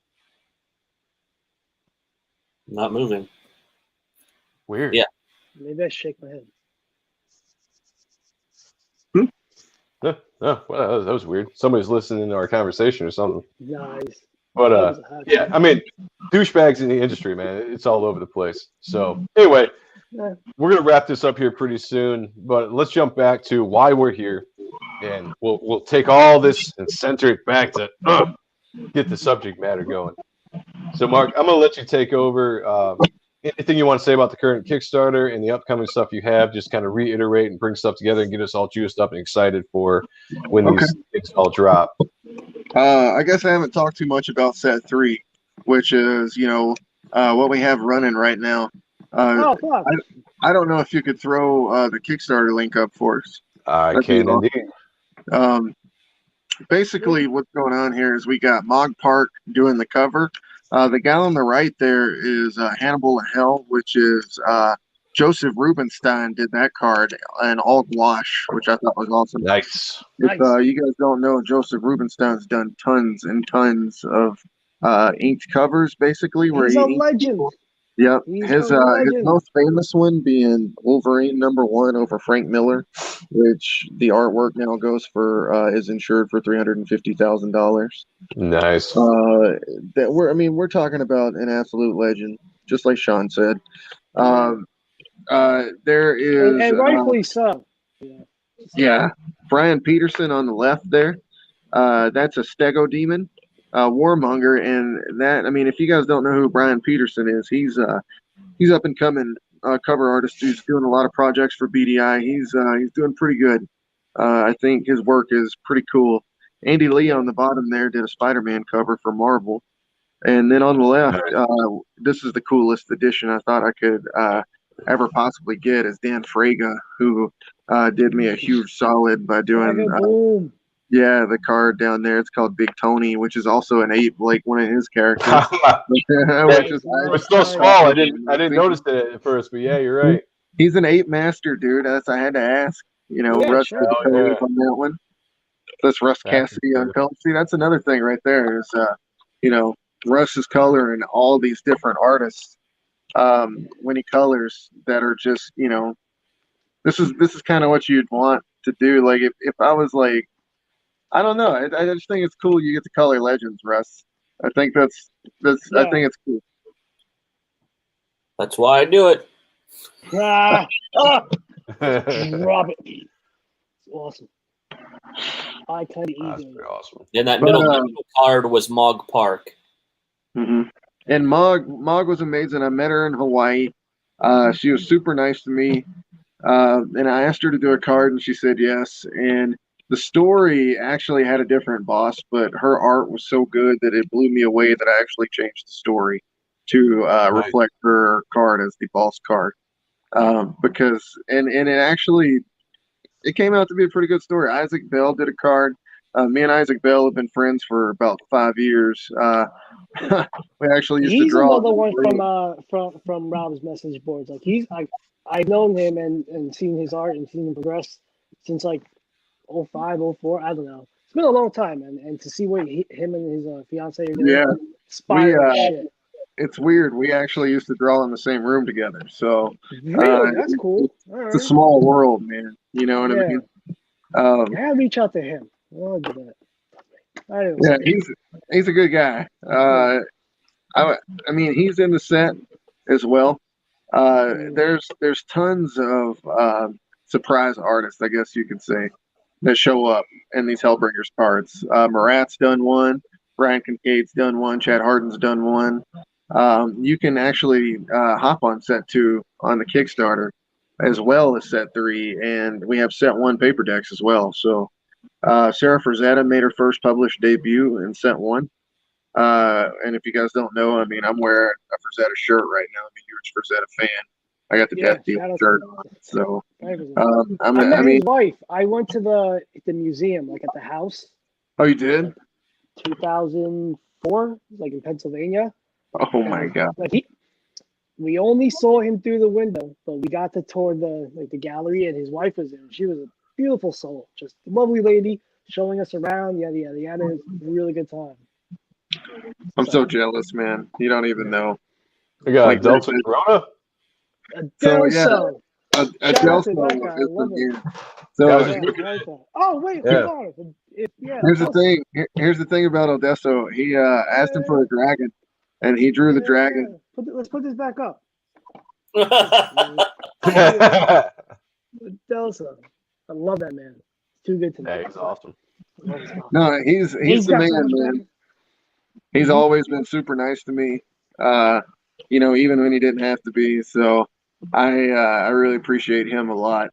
Not moving. Weird. Yeah. Maybe I shake my head. Oh, well, that was weird. Somebody's listening to our conversation or something. Nice. But yeah, I mean, douchebags in the industry, man, it's all over the place. So anyway, we're gonna wrap this up here pretty soon. But let's jump back to why we're here, and we'll take all this and center it back to get the subject matter going. So, Mark, I'm gonna let you take over. Anything you want to say about the current Kickstarter and the upcoming stuff you have? Just kind of reiterate and bring stuff together and get us all juiced up and excited for when these things all drop. I guess I haven't talked too much about set 3, which is what we have running right now. Fuck. I don't know if you could throw the Kickstarter link up for us. I can indeed. Basically, what's going on here is we got Mog Park doing the cover. The guy on the right there is Hannibal of Hell, which is Joseph Rubinstein did that card in all gouache, which I thought was awesome. Nice. If you guys don't know, Joseph Rubinstein's done tons and tons of inked covers, basically. Where he's a legend. Yep. His most famous one being Wolverine #1 over Frank Miller, which the artwork now goes for is insured for $350,000. Nice. We're talking about an absolute legend, just like Sean said. There is and rightfully so. Yeah. Yeah, Brian Peterson on the left there. That's a Stego Demon, Warmonger, and that. I mean, if you guys don't know who Brian Peterson is, he's up and coming cover artist who's doing a lot of projects for BDI. He's doing pretty good. I think his work is pretty cool. Andy Lee on the bottom there did a Spider-Man cover for Marvel, and then on the left, this is the coolest edition I thought I could ever possibly get is Dan Fraga, who did me a huge solid by doing the card down there. It's called Big Tony, which is also an ape, like one of his characters. It's so small. I didn't notice it at first, but yeah, you're right. He's an ape master, dude. That's I had to ask. Russ on that one. That's Russ Casseday on color. See, that's another thing right there is Russ is coloring all these different artists when he colors that are just this is kind of what you'd want to do. Like if I was like, I don't know, I just think it's cool you get to color legends, Russ. I think that's I think it's cool. That's why I do it. Drop it. It's awesome. I kind of easy. Awesome. And that middle card was Mog Park. Mm-hmm. And Mog was amazing. I met her in Hawaii. She was super nice to me. And I asked her to do a card, and she said yes. And the story actually had a different boss, but her art was so good that it blew me away that I actually changed the story to reflect her card as the boss card. Because it came out to be a pretty good story. Isaac Bell did a card. Me and Isaac Bell have been friends for about 5 years. We actually used to draw. He's another one from Rob's message boards. Like I've known him and seen his art and seen him progress since like 05, 04. I don't know. It's been a long time, and to see what him and his fiance are doing, shit. It's weird. We actually used to draw in the same room together. So really, that's cool. It's a small world, man. You know what I mean? I gotta reach out to him. I'll do that. Yeah, he's a good guy. I mean, he's in the set as well. There's tons of surprise artists, I guess you could say, that show up in these Hellbringers cards. Marat's done one. Brian Kincaid's done one. Chad Harden's done one. You can actually hop on set 2 on the Kickstarter as well as set 3, and we have set 1 paper decks as well. So Sarah Frazetta made her first published debut in set 1. And if you guys don't know, I mean, I'm wearing a Frazetta shirt right now. I'm a huge Frazetta fan. I got the Death Deal shirt on. So I met his wife. I went to the museum, like at the house. Oh, you did? 2004, like in Pennsylvania. Oh my God! Like we only saw him through the window, but we got to tour the gallery, and his wife was there. She was a beautiful soul, just a lovely lady, showing us around. Yeah. We had a really good time. I'm so jealous, man. You don't even know. We got Delta Corona. Adelso. Adelso is the game. So oh wait, hold on. Here's the thing about Odesso. He asked him for a dragon, and he drew the dragon. Let's put this back up. Adelso. I love that man. Too good to me. Yeah, he's awesome. No, he's the man. He's always been super nice to me. Even when he didn't have to be. So I really appreciate him a lot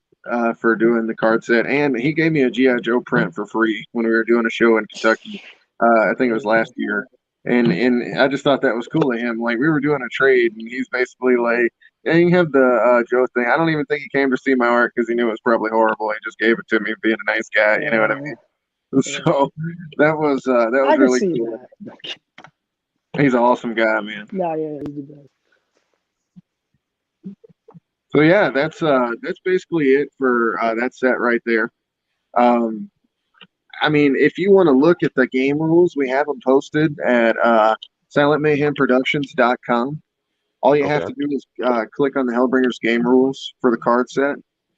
for doing the card set, and he gave me a G.I. Joe print for free when we were doing a show in Kentucky. I think it was last year, and I just thought that was cool of him. Like we were doing a trade, and he's basically like, "Yeah, you can have the Joe thing." I don't even think he came to see my art because he knew it was probably horrible. He just gave it to me, being a nice guy. You know what I mean? So that was really cool. He's an awesome guy, man. No, yeah, he's the best. So yeah, that's basically it for that set right there. I mean, if you want to look at the game rules, we have them posted at silentmayhemproductions.com. All you have to do is click on the Hellbringers game rules for the card set,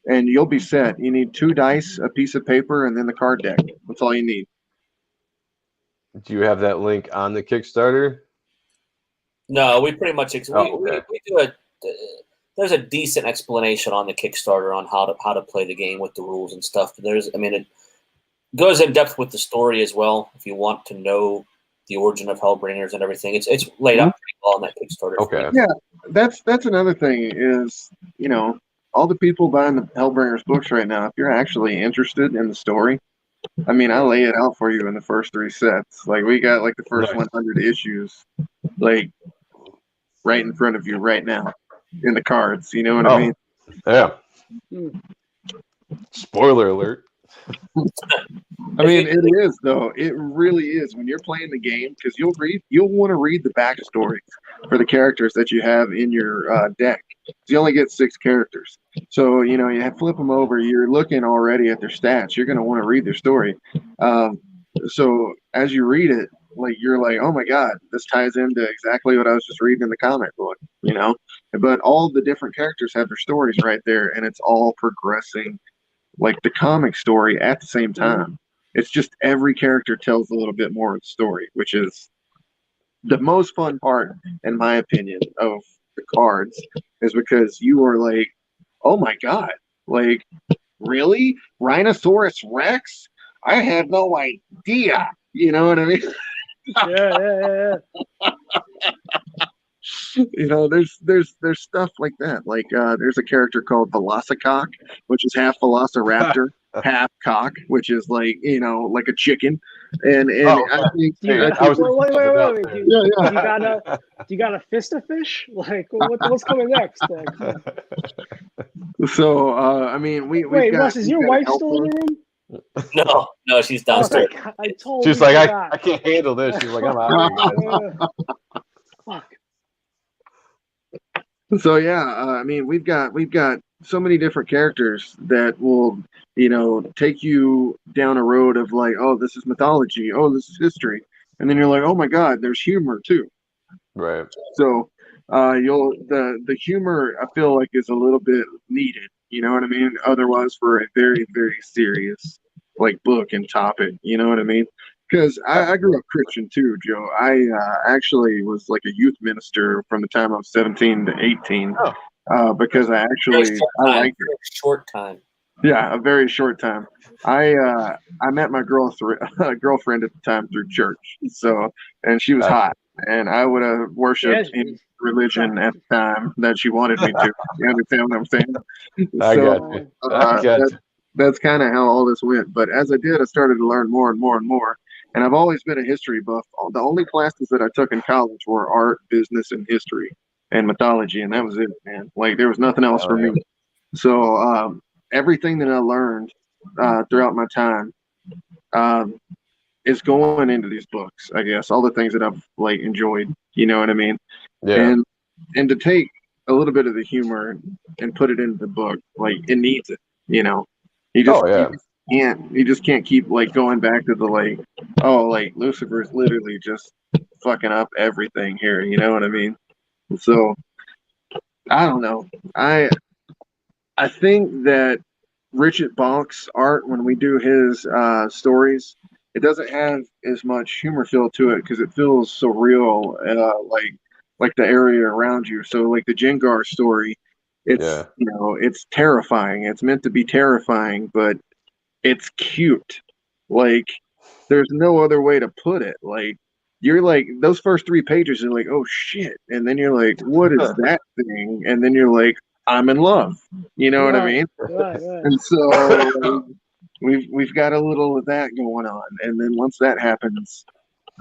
and you'll be set. You need 2 dice, a piece of paper, and then the card deck. That's all you need. Do you have that link on the Kickstarter? No, we pretty much we do it. there's a decent explanation on the Kickstarter on how to play the game with the rules and stuff. But it goes in depth with the story as well. If you want to know the origin of Hellbringers and everything, it's laid out pretty well on that Kickstarter. Okay. Yeah, that's another thing is, you know, all the people buying the Hellbringers books right now, if you're actually interested in the story, I mean, I lay it out for you in the first 3 sets. Like, we got like the first 100 issues, like right in front of you right now in the cards. You know what I mean? Yeah. Spoiler alert. I mean, it is though. It really is when you're playing the game, because you'll want to read the backstory for the characters that you have in your deck. You only get 6 characters, so you know you flip them over. You're looking already at their stats. You're going to want to read their story. So as you read it, like you're like, oh my god, this ties into exactly what I was just reading in the comic book. You know, but all the different characters have their stories right there, and it's all progressing like the comic story at the same time. It's just every character tells a little bit more of the story, which is the most fun part, in my opinion, of the cards, is because you are like, oh my god, like, really? Rhinoceros Rex? I had no idea. You know what I mean? Yeah. You know, there's stuff like that. Like there's a character called Velocicock, which is half Velociraptor, half cock, which is like, you know, like a chicken. And I think wait. Do you got a fist of fish? Like, what's coming next? Like, so I mean, wait, Russ, is your wife still in the room? No, she's downstairs. I told She's like, I can't handle this. She's like, I'm out. Fuck. So yeah, I mean, we've got so many different characters that will, you know, take you down a road of like, oh, this is mythology, oh, this is history, and then you're like, oh my god, there's humor too. Right. So the humor, I feel like, is a little bit needed. You know what I mean? Otherwise, for a very, very serious like book and topic, you know what I mean? Because I grew up Christian too, Joe. I actually was like a youth minister from the time I was 17 to 18, because I liked it. Short time. Yeah, a very short time. I met my girlfriend at the time through church. So, and she was hot, and I would have worshipped in religion at the time that she wanted me to. You understand what I'm saying? I got you. That's kind of how all this went. But as I did, I started to learn more and more and more. And I've always been a history buff. The only classes that I took in college were art, business, and history and mythology, and that was it, man. Like, there was nothing else for me. So everything that I learned throughout my time is going into these books, I guess. All the things that I've like enjoyed, you know what I mean? Yeah. And to take a little bit of the humor and put it into the book, like, it needs it, you know. You just can't keep like going back to the like, oh, like Lucifer is literally just fucking up everything here, you know what I mean? So I don't know. I think that Richard Balk's art, when we do his stories, it doesn't have as much humor feel to it because it feels so real, like the area around you. So like the Jengar story, it's you know, it's terrifying. It's meant to be terrifying, but it's cute. Like, there's no other way to put it. Like, you're like, those first 3 pages are like, oh shit, and then you're like, what is that thing? And then you're like, I'm in love. You know what I mean? Right. And so we've got a little of that going on. And then once that happens,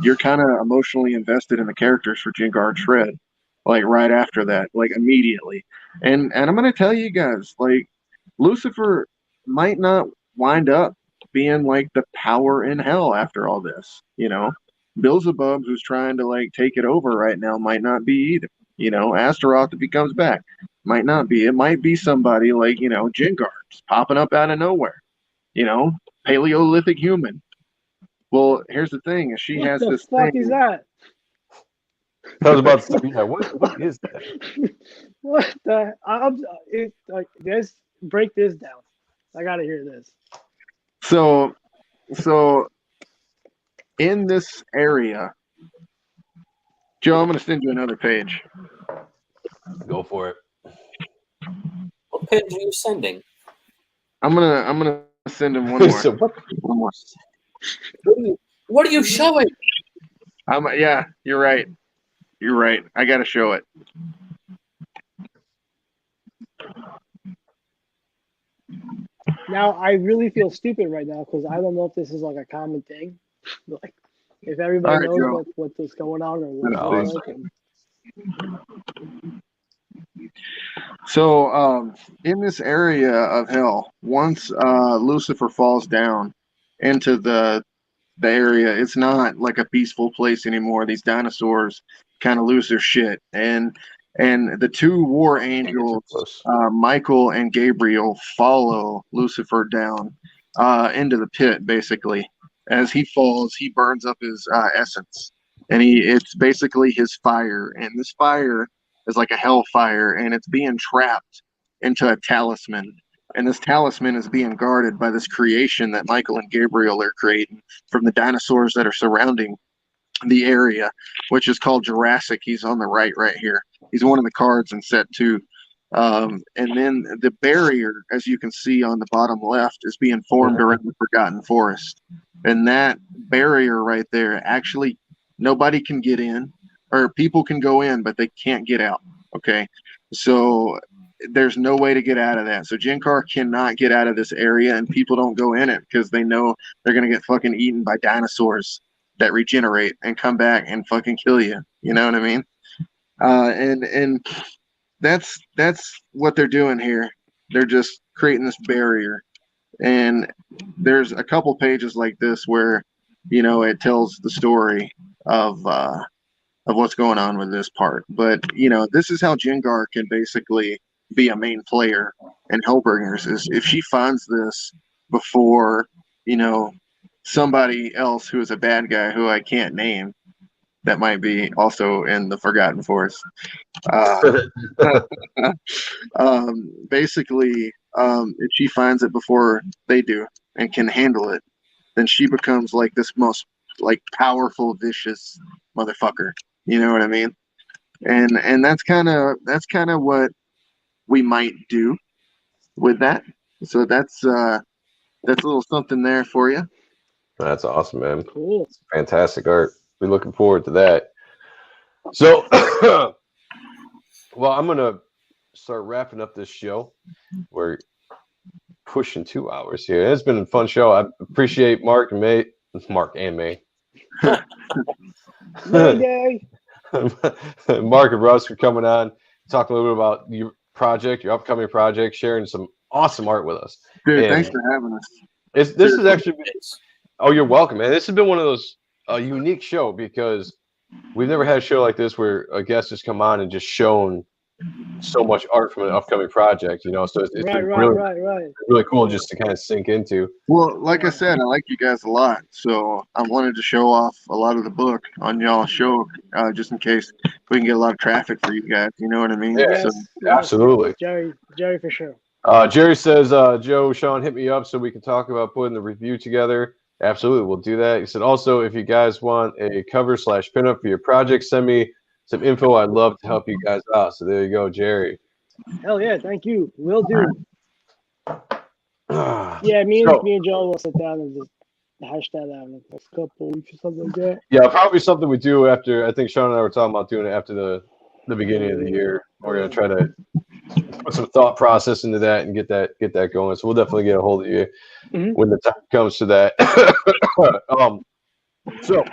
you're kind of emotionally invested in the characters for Jengar Shred, like right after that, like immediately. And I'm gonna tell you guys, like, Lucifer might not wind up being like the power in hell after all this, you know. Beelzebub, who's trying to like take it over right now, might not be either. You know, Astaroth, if he comes back, might not be. It might be somebody like, you know, Jengar popping up out of nowhere, you know, Paleolithic human. Well, here's the thing: is she has this thing. What the fuck is that? I was about to say, yeah, what is that? What the? Let's break this down. I gotta hear this. So in this area, Joe, I'm gonna send you another page. Go for it. What page are you sending? I'm gonna send him one more. So what? One more. What are you showing? Yeah, you're right. You're right. I gotta show it. Now I really feel stupid right now because I don't know if this is like a common thing. Like, if everybody All right, knows what's going on or what No, it's like. So, in this area of hell, once Lucifer falls down into the area, it's not like a peaceful place anymore. These dinosaurs kind of lose their shit, and the two war angels, Michael and Gabriel, follow Lucifer down into the pit. Basically, as he falls, he burns up his essence, and it's basically his fire, and this fire is like a hellfire, and it's being trapped into a talisman. And this talisman is being guarded by this creation that Michael and Gabriel are creating from the dinosaurs that are surrounding the area, which is called Jurassic. He's on the right here. He's one of the cards in set 2. And then the barrier, as you can see on the bottom left, is being formed around the Forgotten Forest. And that barrier right there, actually, nobody can get in, or people can go in, but they can't get out. Okay. So there's no way to get out of that. So Jinkar cannot get out of this area, and people don't go in it because they know they're going to get fucking eaten by dinosaurs that regenerate and come back and fucking kill you. You know what I mean? And that's what they're doing here. They're just creating this barrier. And there's a couple pages like this where, it tells the story of what's going on with this part. But, this is how Jinkar can basically be a main player in Hellbringers, is if she finds this before, somebody else who is a bad guy who I can't name, that might be also in the Forgotten Forest. Basically, if she finds it before they do and can handle it, then she becomes like this most powerful, vicious motherfucker. You know what I mean? And that's kind of what we might do with that. So that's a little something there for you. That's awesome, man. Cool. It's fantastic art. We're looking forward to that. So, well, I'm going to start wrapping up this show. We're pushing 2 hours here. It's been a fun show. I appreciate Mark and May. Mark and Russ for coming on, talking a little bit about your project, your upcoming project, sharing some awesome art with us. Dude, thanks for having us. This has actually been, oh, you're welcome, man. This has been one of those unique show because we've never had a show like this where a guest has come on and just shown so much art from an upcoming project, so it's really cool just to kind of sink into. Well, like I said, I like you guys a lot, so I wanted to show off a lot of the book on y'all's show, just in case we can get a lot of traffic for you guys. You know what I mean? Yeah, absolutely. Jerry for sure. Jerry says, Joe, Sean, hit me up so we can talk about putting the review together. Absolutely, we'll do that. He said, also, if you guys want a cover / pinup for your project, send me some info. I'd love to help you guys out. So there you go, Jerry. Hell yeah, thank you. Will do. Yeah, me and Joe will sit down and just hash that out in a couple weeks or something like that. Yeah, probably something we do after. I think Sean and I were talking about doing it after the beginning of the year. We're gonna try to put some thought process into that and get that going. So we'll definitely get a hold of you when the time comes to that. So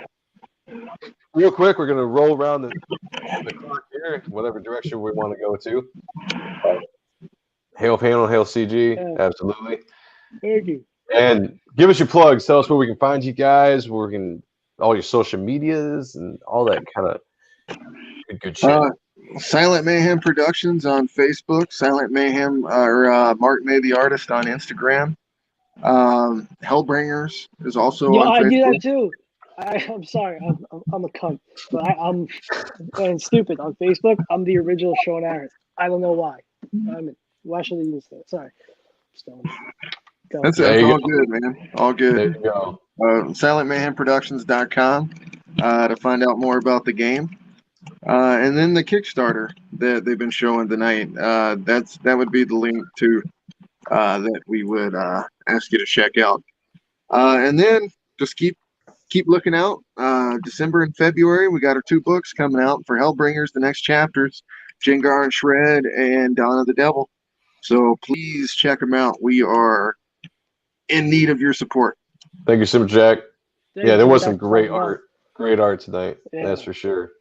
real quick, we're gonna roll around the clock here, whatever direction we want to go to. Hail Panel, Hail CG, absolutely. Thank you. And give us your plugs. Tell us where we can find you guys, where we can, all your social medias and all that kind of good shit. Silent Mayhem Productions on Facebook, Silent Mayhem or Mark May the Artist on Instagram. Hellbringers is also on Facebook. I do that too. I'm sorry, I'm a cunt, but I'm stupid on Facebook. I'm the original Sean Ahrendt. I don't know why. Why should I use that? Sorry. That's all good, man. All good. There you go. SilentMayhemProductions.com to find out more about the game. And then the Kickstarter that they've been showing tonight. That would be the link to that we would ask you to check out. And then just keep looking out. December and February, we got our 2 books coming out for Hellbringers, the next chapters, Jengar and Shred, and Dawn of the Devil. So please check them out. We are in need of your support. Thank you, Super Jack. Yeah, there was some great art. Great art tonight. Yeah. That's for sure.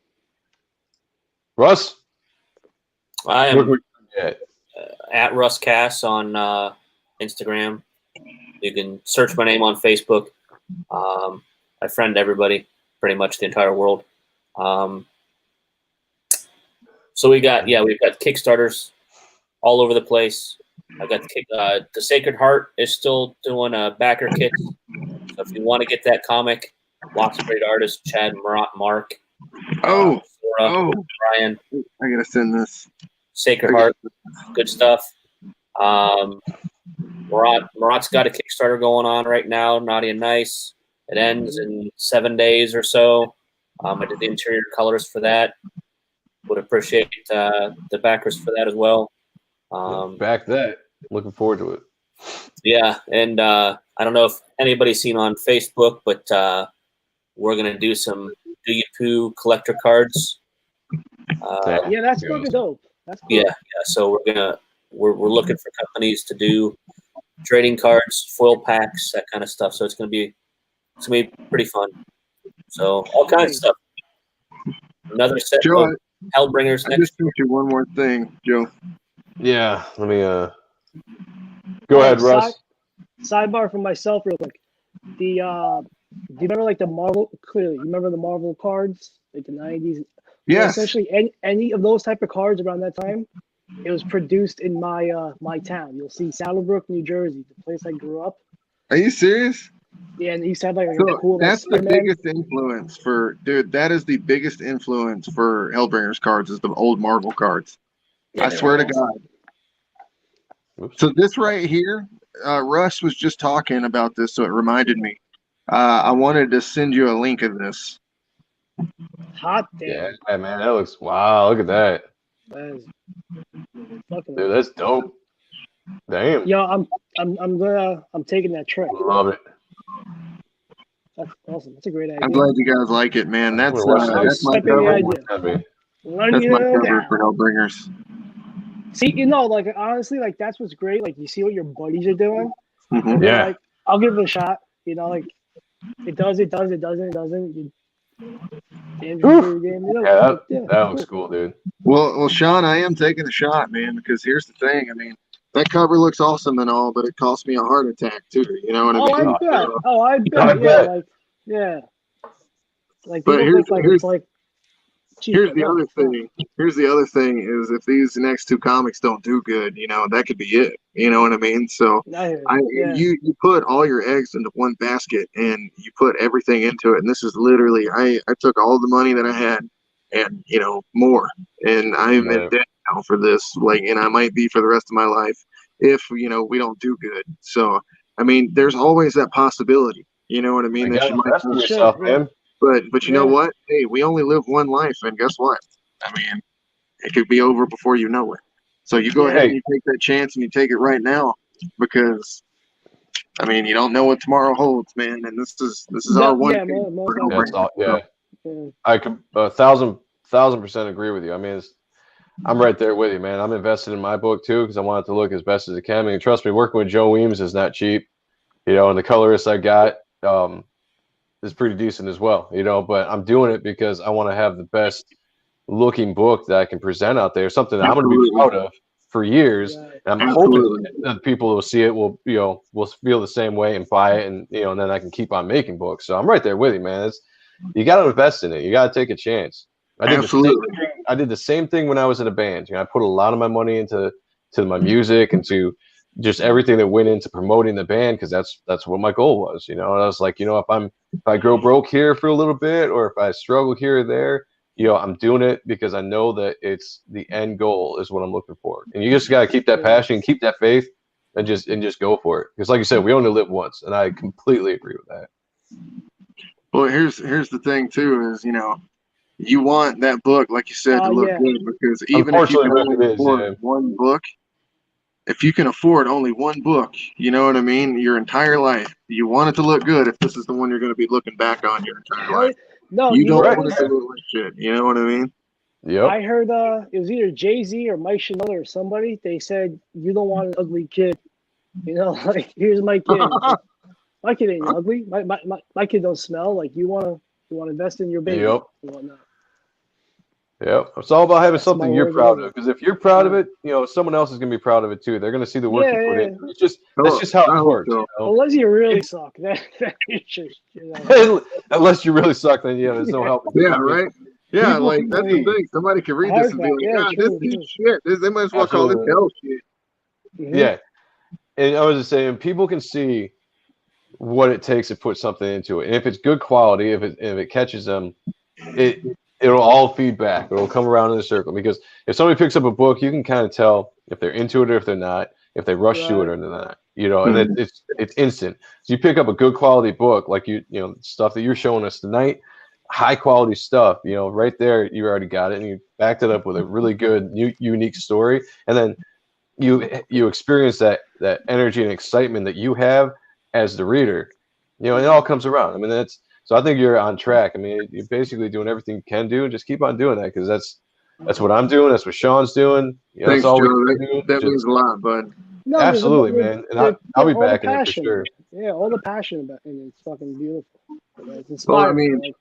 Russ? I am at Russ Cass on Instagram. You can search my name on Facebook. I friend everybody, pretty much the entire world. So we've got Kickstarters all over the place. I got the Sacred Heart is still doing a backer kit. So if you want to get that comic, lots of great artists: Chad, Mark, Sora, Brian. I gotta send this. Sacred Heart, good stuff. Murat's got a Kickstarter going on right now, Naughty and Nice. It ends in 7 days or so. I did the interior colorist for that. Would appreciate the backers for that as well. Back that. Looking forward to it. Yeah, and I don't know if anybody's seen on Facebook, but we're gonna do some Do You Poo collector cards. Yeah, that's fucking dope. That's cool. Yeah. So we're looking for companies to do trading cards, foil packs, that kind of stuff. So it's gonna be pretty fun. So all kinds of stuff. Another set Joe, of Hellbringers I next. just think you one more thing, Joe. Yeah, let me go ahead, Russ. Sidebar for myself real quick. Do you remember like the Marvel? Clearly, you remember the Marvel cards, like the 90s. Yes. Essentially, any of those type of cards around that time, it was produced in my town. You'll see Saddlebrook, New Jersey, the place I grew up. Are you serious? Yeah, and he said like a So cool. that's the Spider-Man. biggest influence for, dude. That is the biggest influence for Hellbringers cards is the old Marvel cards. Yeah, I swear to God. Oops. So this right here, Russ was just talking about this, so it reminded me. I wanted to send you a link of this. Hot damn. Yeah, man, that looks wow. Look at that, That is fucking. dude. That's dope. Damn. Yo, I'm taking that trip. Love it. That's awesome. That's a great idea. I'm glad you guys like it, man. That's I'm gonna watch that's this. my Stepping the cover. idea. I mean, That's my cover for Hellbringers. See, like honestly, like that's what's great. Like you see what your buddies are doing. Mhm. And you're Yeah. like, I'll give it a shot. Like it does, it doesn't. yeah, that looks cool, dude. Well, Sean, I am taking a shot, man, because here's the thing. I mean, that cover looks awesome and all, but it cost me a heart attack too. You know what I mean? I bet. I Yeah, bet. like yeah. Like But people think like it's like. cheap, Here's but the no, other it's not. thing. Here's the other thing is if these next 2 comics don't do good, that could be it. You know what I mean? So you put all your eggs into one basket and you put everything into it. And this is literally I took all the money that I had and more. And I'm in debt now for this. And I might be for the rest of my life if we don't do good. So I mean, there's always that possibility. You know what I mean? You gotta invest in yourself, man. But you know what? Hey, we only live one life, and guess what? I mean, it could be over before you know it. So you go ahead and you take that chance and you take it right now because, I mean, you don't know what tomorrow holds, man. And this is our one. I can 1,000% agree with you. I mean, I'm right there with you, man. I'm invested in my book too because I want it to look as best as it can. I mean, trust me, working with Joe Weems is not cheap. And the colorist I got. Is pretty decent as well, but I'm doing it because I want to have the best looking book that I can present out there, something that I'm going to be proud of for years. And I'm hoping that people who will see it will feel the same way and buy it, and and then I can keep on making books. So I'm right there with you, man. You got to invest in it. You got to take a chance. I did the same thing when I was in a band. I put a lot of my money into my music and to just everything that went into promoting the band because that's what my goal was. And I was like, if I go broke here for a little bit or if I struggle here or there, I'm doing it because I know that it's the end goal is what I'm looking for. And you just got to keep that passion, keep that faith, and just go for it. Because like you said, we only live once, and I completely agree with that. Well, here's the thing too is you want that book, like you said, to look good, because even if you can only afford one book, if you can afford only one book, you know what I mean, your entire life, you want it to look good if this is the one you're going to be looking back on your entire life. No, you don't want it to look like shit. You know what I mean? Yep. I heard it was either Jay-Z or Mike Shinoda or somebody. They said, you don't want an ugly kid. You know, like, here's my kid. Like, my kid ain't ugly. My kid don't smell. Like, you want to invest in your baby. Yep. And whatnot. Yep. It's all about having something you're proud of. Because if you're proud of it, you know, someone else is going to be proud of it too. They're going to see the work you put in. It's just, that's just how it works. You know? Unless you really suck. You know. Unless you really suck, then yeah, there's no help. Yeah, right? Yeah, like, that's the thing. Somebody can read this and be like, this is shit. They might as well call this hell shit. Mm-hmm. Yeah. And I was just saying, people can see what it takes to put something into it. And if it's good quality, if it catches them, it'll all feed back. It'll come around in a circle. Because if somebody picks up a book, you can kind of tell if they're into it or if they're not, if they rush to it or not. You know, and it's instant. So you pick up a good quality book, like you know, stuff that you're showing us tonight, high quality stuff, you know, right there, you already got it, and you backed it up with a really good, unique story, and then you experience that energy and excitement that you have as the reader, you know, and it all comes around. I mean, so I think you're on track. I mean, you're basically doing everything you can do, and just keep on doing that, because that's what I'm doing. That's what Sean's doing. You know, thanks, that's all Joe. we can do. That means a lot, bud. No, absolutely, man. And I'll be back in it for sure. Yeah, all the passion about it. It's fucking beautiful. It's Well, inspiring. I mean,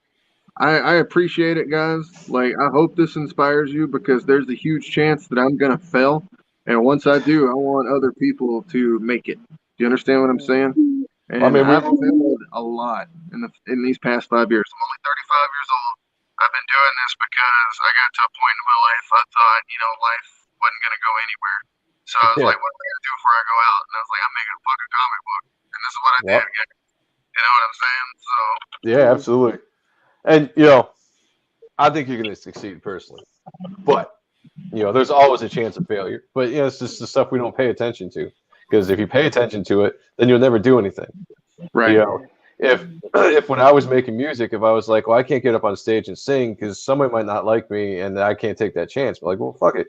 I appreciate it, guys. Like, I hope this inspires you, because there's a huge chance that I'm gonna fail, and once I do, I want other people to make it. Do you understand what I'm saying? And I mean, I've failed a lot in these past 5 years. I'm only 35 years old. I've been doing this because I got to a point in my life I thought, you know, life wasn't gonna go anywhere. So I was like, what am I gonna do before I go out? And I was like, I'm making a fucking comic book, and this is what I did. You know what I'm saying? So yeah, absolutely. And you know, I think you're gonna succeed personally, but you know, there's always a chance of failure. But you know, it's just the stuff we don't pay attention to. Because if you pay attention to it, then you'll never do anything. Right. You know, if when I was making music, if I was like, well, I can't get up on stage and sing because somebody might not like me, and I can't take that chance. But like, well, fuck it.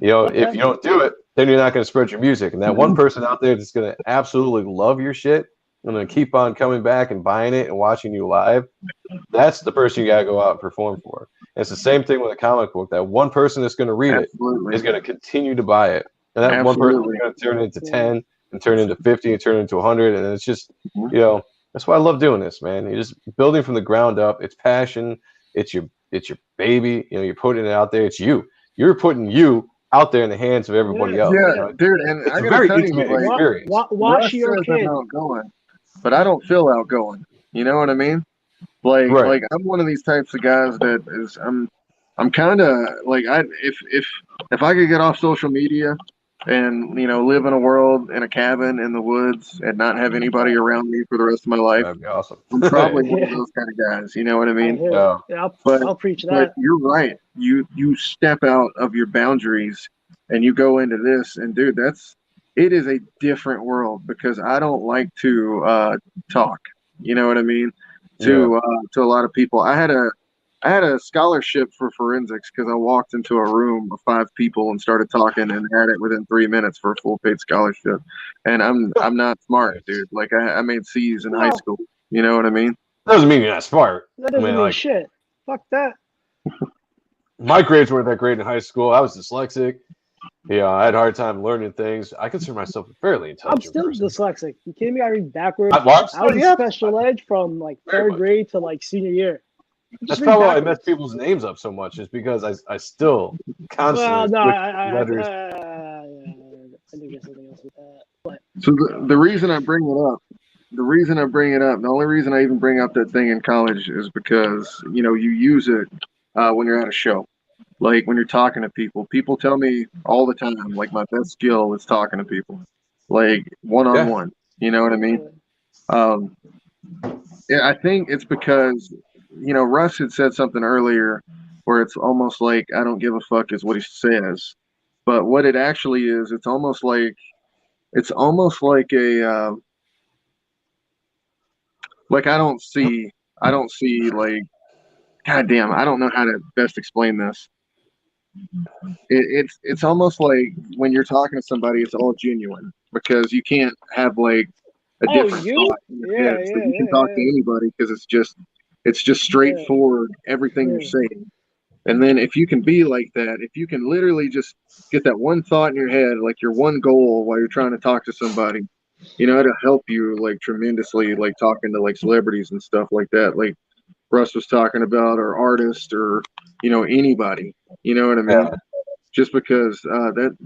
You know, if you don't do it, then you're not going to spread your music. And that one person out there that's going to absolutely love your shit and going to keep on coming back and buying it and watching you live, that's the person you got to go out and perform for. And it's the same thing with a comic book. That one person that's going to read it is going to continue to buy it. And that one person is going to turn into 10 and turn into 50 and turn into 100. And it's just, you know, that's why I love doing this, man. You're just building from the ground up. It's passion. It's your baby. You know, you're putting it out there. It's you. You're putting you out there in the hands of everybody else. Yeah, you know? dude. And it's I a gotta very tell intimate you, experience. Watch your kid. I'm outgoing, but I don't feel outgoing. You know what I mean? Like, like I'm one of these types of guys that is, I'm kind of like, if I could get off social media and, you know, live in a world in a cabin in the woods and not have anybody around me for the rest of my life, that'd be awesome. I'm probably one of those kind of guys. You know what I mean? Yeah, I'll preach that. But you're right. You step out of your boundaries and you go into this, and dude, it is a different world, because I don't like to talk. You know what I mean? To a lot of people. I had a scholarship for forensics because I walked into a room of 5 people and started talking and had it within 3 minutes for a full paid scholarship. And I'm not smart, dude. Like, I made C's in high school. You know what I mean? Doesn't mean you're not smart. That doesn't mean shit. Fuck that. My grades weren't that great in high school. I was dyslexic. Yeah, I had a hard time learning things. I consider myself a fairly intelligent I'm still dyslexic. You kidding me? I read backwards. I was special ed from like 3rd grade to like senior year. That's probably why I mess people's names up so much, is because I still constantly letters. I think there's something else with that. But so the reason I bring it up, the only reason I even bring up that thing in college is because, you know, you use it when you're at a show. Like, when you're talking to people. People tell me all the time, like, my best skill is talking to people. Like, one-on-one. You know what I mean? I think it's because, you know, Russ had said something earlier where it's almost like I don't give a fuck is what he says. But what it actually is, it's almost like a like I don't see like God damn, I don't know how to best explain this. It's almost like when you're talking to somebody, it's all genuine because you can't have like a different thought in your head. So you can talk to anybody because it's just straightforward everything you're saying. And then if you can be like that, if you can literally just get that one thought in your head, like your one goal while you're trying to talk to somebody, you know, it'll help you like tremendously, like talking to like celebrities and stuff like that. Like Russ was talking about, or artists, or you know, anybody. You know what I mean? Yeah. Just because that,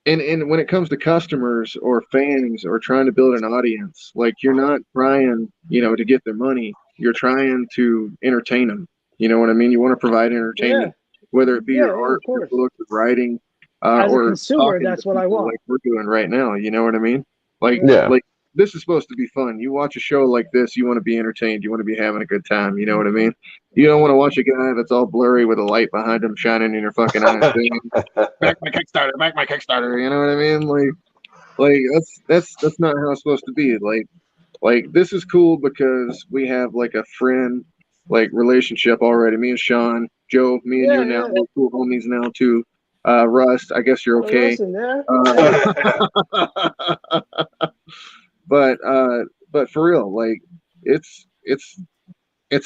and when it comes to customers or fans or trying to build an audience, like you're not trying, you know, to get their money. You're trying to entertain them. You know what I mean? You want to provide entertainment, whether it be your art, your book, your writing, as or a consumer, that's what I want. Like we're doing right now. You know what I mean? Like, like this is supposed to be fun. You watch a show like this, you want to be entertained. You want to be having a good time. You know what I mean? You don't want to watch a guy that's all blurry with a light behind him shining in your fucking eyes. Back my Kickstarter, back my Kickstarter. You know what I mean? Like that's not how it's supposed to be. Like this is cool because we have like a friend like relationship already. Me and Sean, Joe, me and you now, we're cool homies now too. Russ, I guess you're okay. But for real, like it's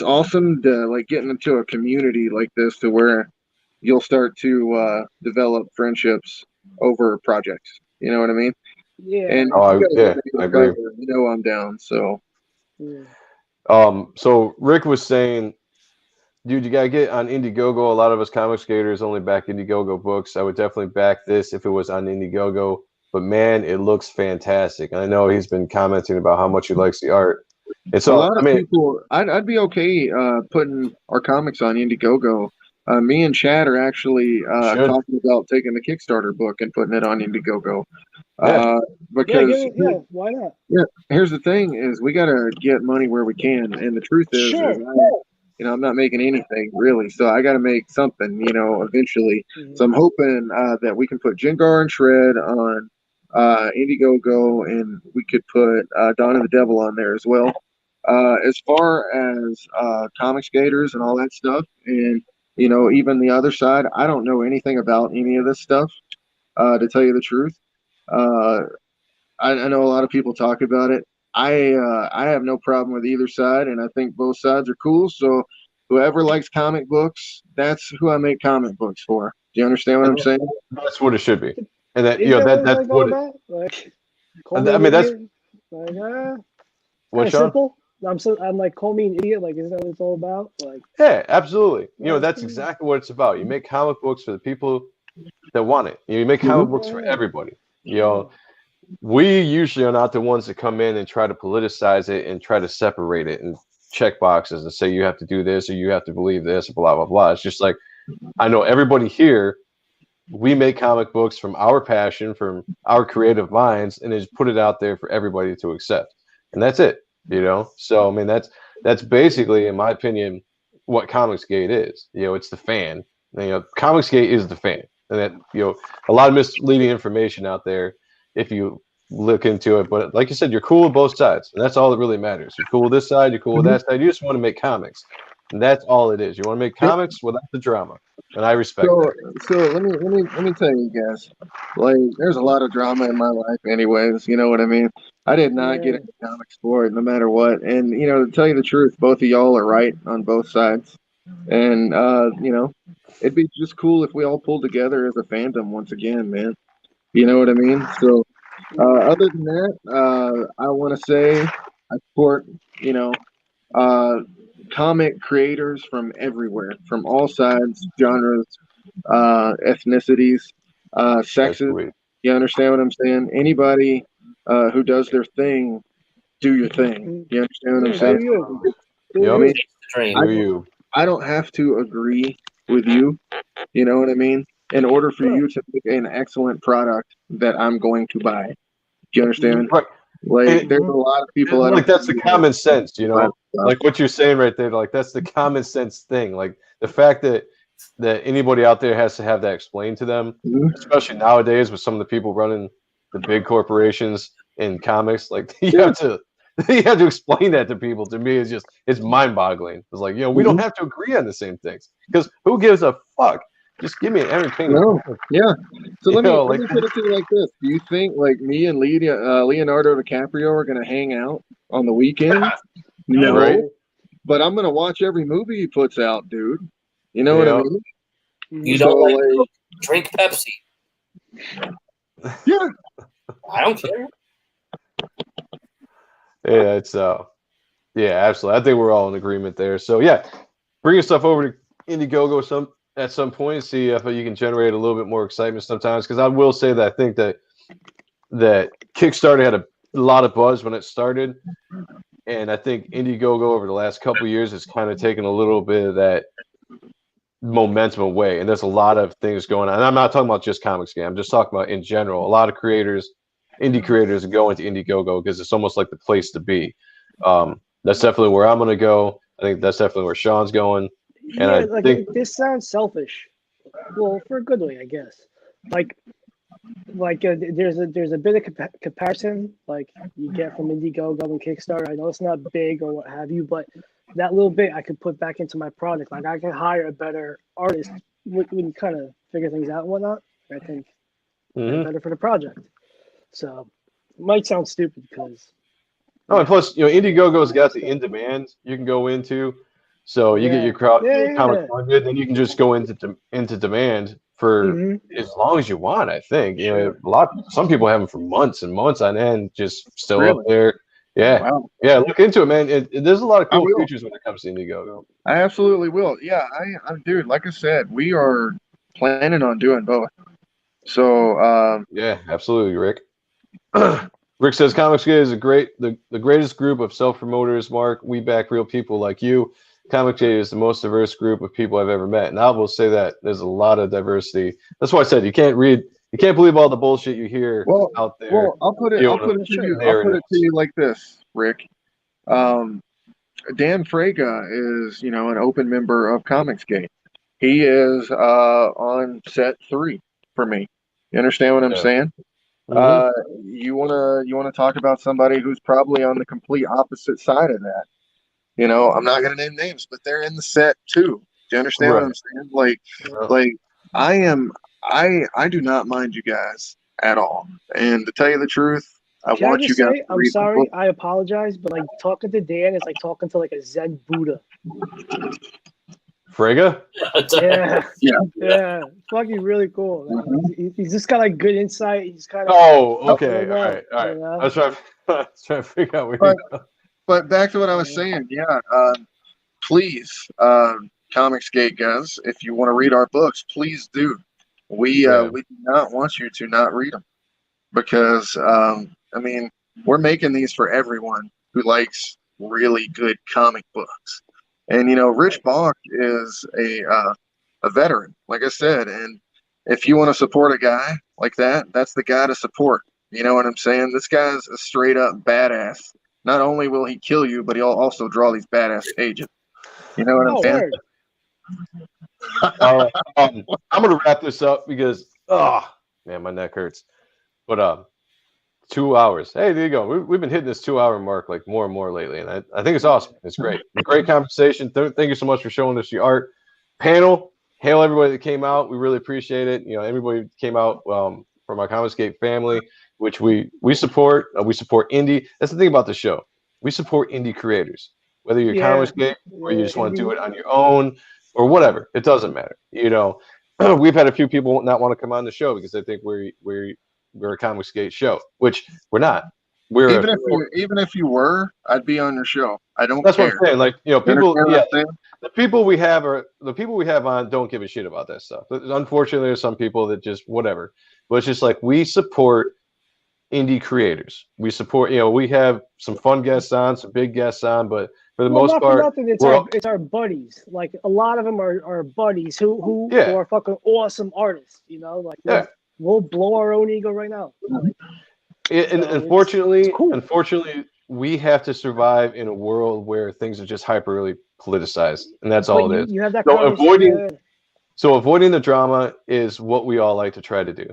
awesome to like getting into a community like this to where you'll start to develop friendships over projects. You know what I mean? Yeah. And I agree. You know I'm down. So. So Rick was saying, dude, you gotta get on Indiegogo. A lot of us comic skaters only back Indiegogo books. I would definitely back this if it was on Indiegogo. But man, it looks fantastic. And I know he's been commenting about how much he likes the art. And so, a lot of people, I'd be okay putting our comics on Indiegogo. Me and Chad are actually talking about taking the Kickstarter book and putting it on Indiegogo. Because why not? Yeah, here's the thing: is we gotta get money where we can, and the truth is you know, I'm not making anything really, so I got to make something, you know, eventually. So I'm hoping that we can put Jengar and Shred on Indiegogo, and we could put Dawn of the Devil on there as well. As far as comic skaters and all that stuff, and you know, even the other side, I don't know anything about any of this stuff, to tell you the truth. I know a lot of people talk about it. I have no problem with either side, and I think both sides are cool. So whoever likes comic books, that's who I make comic books for. Do you understand what I'm saying? That's what it should be, and that, you know, that's what it. I mean, that's what's simple. I'm like, call me an idiot. Like, isn't that what it's all about? Like, yeah, absolutely. You know, that's exactly what it's about. You make comic books for the people that want it. You make comic books for everybody. You know. We usually are not the ones that come in and try to politicize it and try to separate it and check boxes and say you have to do this or you have to believe this, blah, blah, blah. It's just like, I know everybody here, we make comic books from our passion, from our creative minds, and just put it out there for everybody to accept. And that's it, you know? So, I mean, that's basically, in my opinion, what Comicsgate is. You know, it's the fan. And, you know, Comicsgate is the fan. And that, you know, a lot of misleading information out there if you look into it, but like you said, you're cool with both sides, and that's all that really matters. You're cool with this side, you're cool with that side. You just want to make comics, and that's all it is. You want to make comics without the drama, and I respect that. So let me tell you guys, like, there's a lot of drama in my life, anyways. You know what I mean? I did not get into comics for it, no matter what. And you know, to tell you the truth, both of y'all are right on both sides, and you know, it'd be just cool if we all pulled together as a fandom once again, man. You know what I mean? So, other than that, I want to say I support, you know, comic creators from everywhere, from all sides, genres, ethnicities, sexes. You understand what I'm saying? Anybody who does their thing, do your thing. You understand what I'm saying? I mean, I don't have to agree with you. You know what I mean? In order for you to make an excellent product that I'm going to buy. Do you understand? Right. Like, there's a lot of people. Like, that's the common sense, you know? Like what you're saying right there, like, that's the common sense thing. Like, the fact that anybody out there has to have that explained to them, especially nowadays with some of the people running the big corporations in comics, like, you have to you have to explain that to people. To me, it's mind-boggling. It's like, we don't have to agree on the same things, because who gives a fuck? Just give me an entertainment. No, yeah. So let me put it to you like this: do you think like me and Leonardo DiCaprio are gonna hang out on the weekend? No, right? But I'm gonna watch every movie he puts out, dude. You know what I mean? You don't drink Pepsi. Yeah. I don't care. Yeah, it's absolutely. I think we're all in agreement there. So yeah, bring your stuff over to Indiegogo at some point, see if you can generate a little bit more excitement sometimes. Because I will say that I think that Kickstarter had a lot of buzz when it started, and I think Indiegogo over the last couple of years has kind of taken a little bit of that momentum away. And there's a lot of things going on. And I'm not talking about just Comics Game. I'm just talking about in general. A lot of indie creators are going to Indiegogo because it's almost like the place to be. That's definitely where I'm going to go. I think that's definitely where Sean's going. And I think this sounds selfish. Well, for a good way, I guess. There's a bit of comparison like you get from Indiegogo and Kickstarter. I know it's not big or what have you, but that little bit I could put back into my product. Like I can hire a better artist when you kind of figure things out and whatnot. I think better for the project. So it might sound stupid because. Oh, and plus, Indiegogo's got the in demand you can go into, so you get your comic funded, then you can just go into demand for as long as you want. I think some people have them for months and months on end, just still up there. Yeah, yeah. Look into it, man. There's a lot of cool features when it comes to Indiegogo. I absolutely will. Yeah, I dude. Like I said, we are planning on doing both. So yeah, absolutely, Rick. Rick says Comicsgate is the greatest group of self-promoters. Mark, we back real people like you. Comicsgate is the most diverse group of people I've ever met, and I will say that there's a lot of diversity. That's why I said you can't believe all the bullshit you hear out there. Well, I'll put it to you like this, Rick. Dan Frega is, an open member of Comicsgate. He is on set 3 for me. You understand what I'm saying? You wanna talk about somebody who's probably on the complete opposite side of that. I'm not gonna name names, but they're in the set too. Do you understand what I'm saying? Like I do not mind you guys at all. And to tell you the truth, I want you guys. I'm sorry, I apologize, but like talking to Dan is like talking to like a Zen Buddha. Frega? Yeah. Fucking really cool. He's just got like good insight. He's kind of. Oh, okay. All right. I was trying to figure out where you go. But back to what I was saying. Yeah. Please, Comicsgate guys, if you want to read our books, please do. We do not want you to not read them because we're making these for everyone who likes really good comic books. And Rich Bach is a veteran, like I said, and if you want to support a guy like that, that's the guy to support. You know what I'm saying? This guy's a straight up badass. Not only will he kill you, but he'll also draw these badass pages. You know what I'm saying? All right, I'm gonna wrap this up because my neck hurts. But 2 hours. Hey, there you go. We've been hitting this 2 hour mark like more and more lately, and I think it's awesome. It's great. Great conversation. Thank you so much for showing us your art. Panel. Hail everybody that came out. We really appreciate it. Everybody came out from our Comicsgate family, which we support. We support indie. That's the thing about the show. We support indie creators. Whether you're Comicsgate or you just want to do it on your own or whatever, it doesn't matter. We've had a few people not want to come on the show because they think we're a Comicsgate show, which we're not. Even if you were, I'd be on your show. I don't. That's care. what I'm saying. Like people, the people we have on don't give a shit about that stuff. Unfortunately, there's some people that just whatever. But it's just like we support indie creators. We support. We have some fun guests on, some big guests on, but for the most part, it's our buddies. Like a lot of them are buddies who are fucking awesome artists. We'll blow our own ego right now. Unfortunately, we have to survive in a world where things are just hyperly politicized, and that's all it is. You have that avoiding the drama is what we all like to try to do,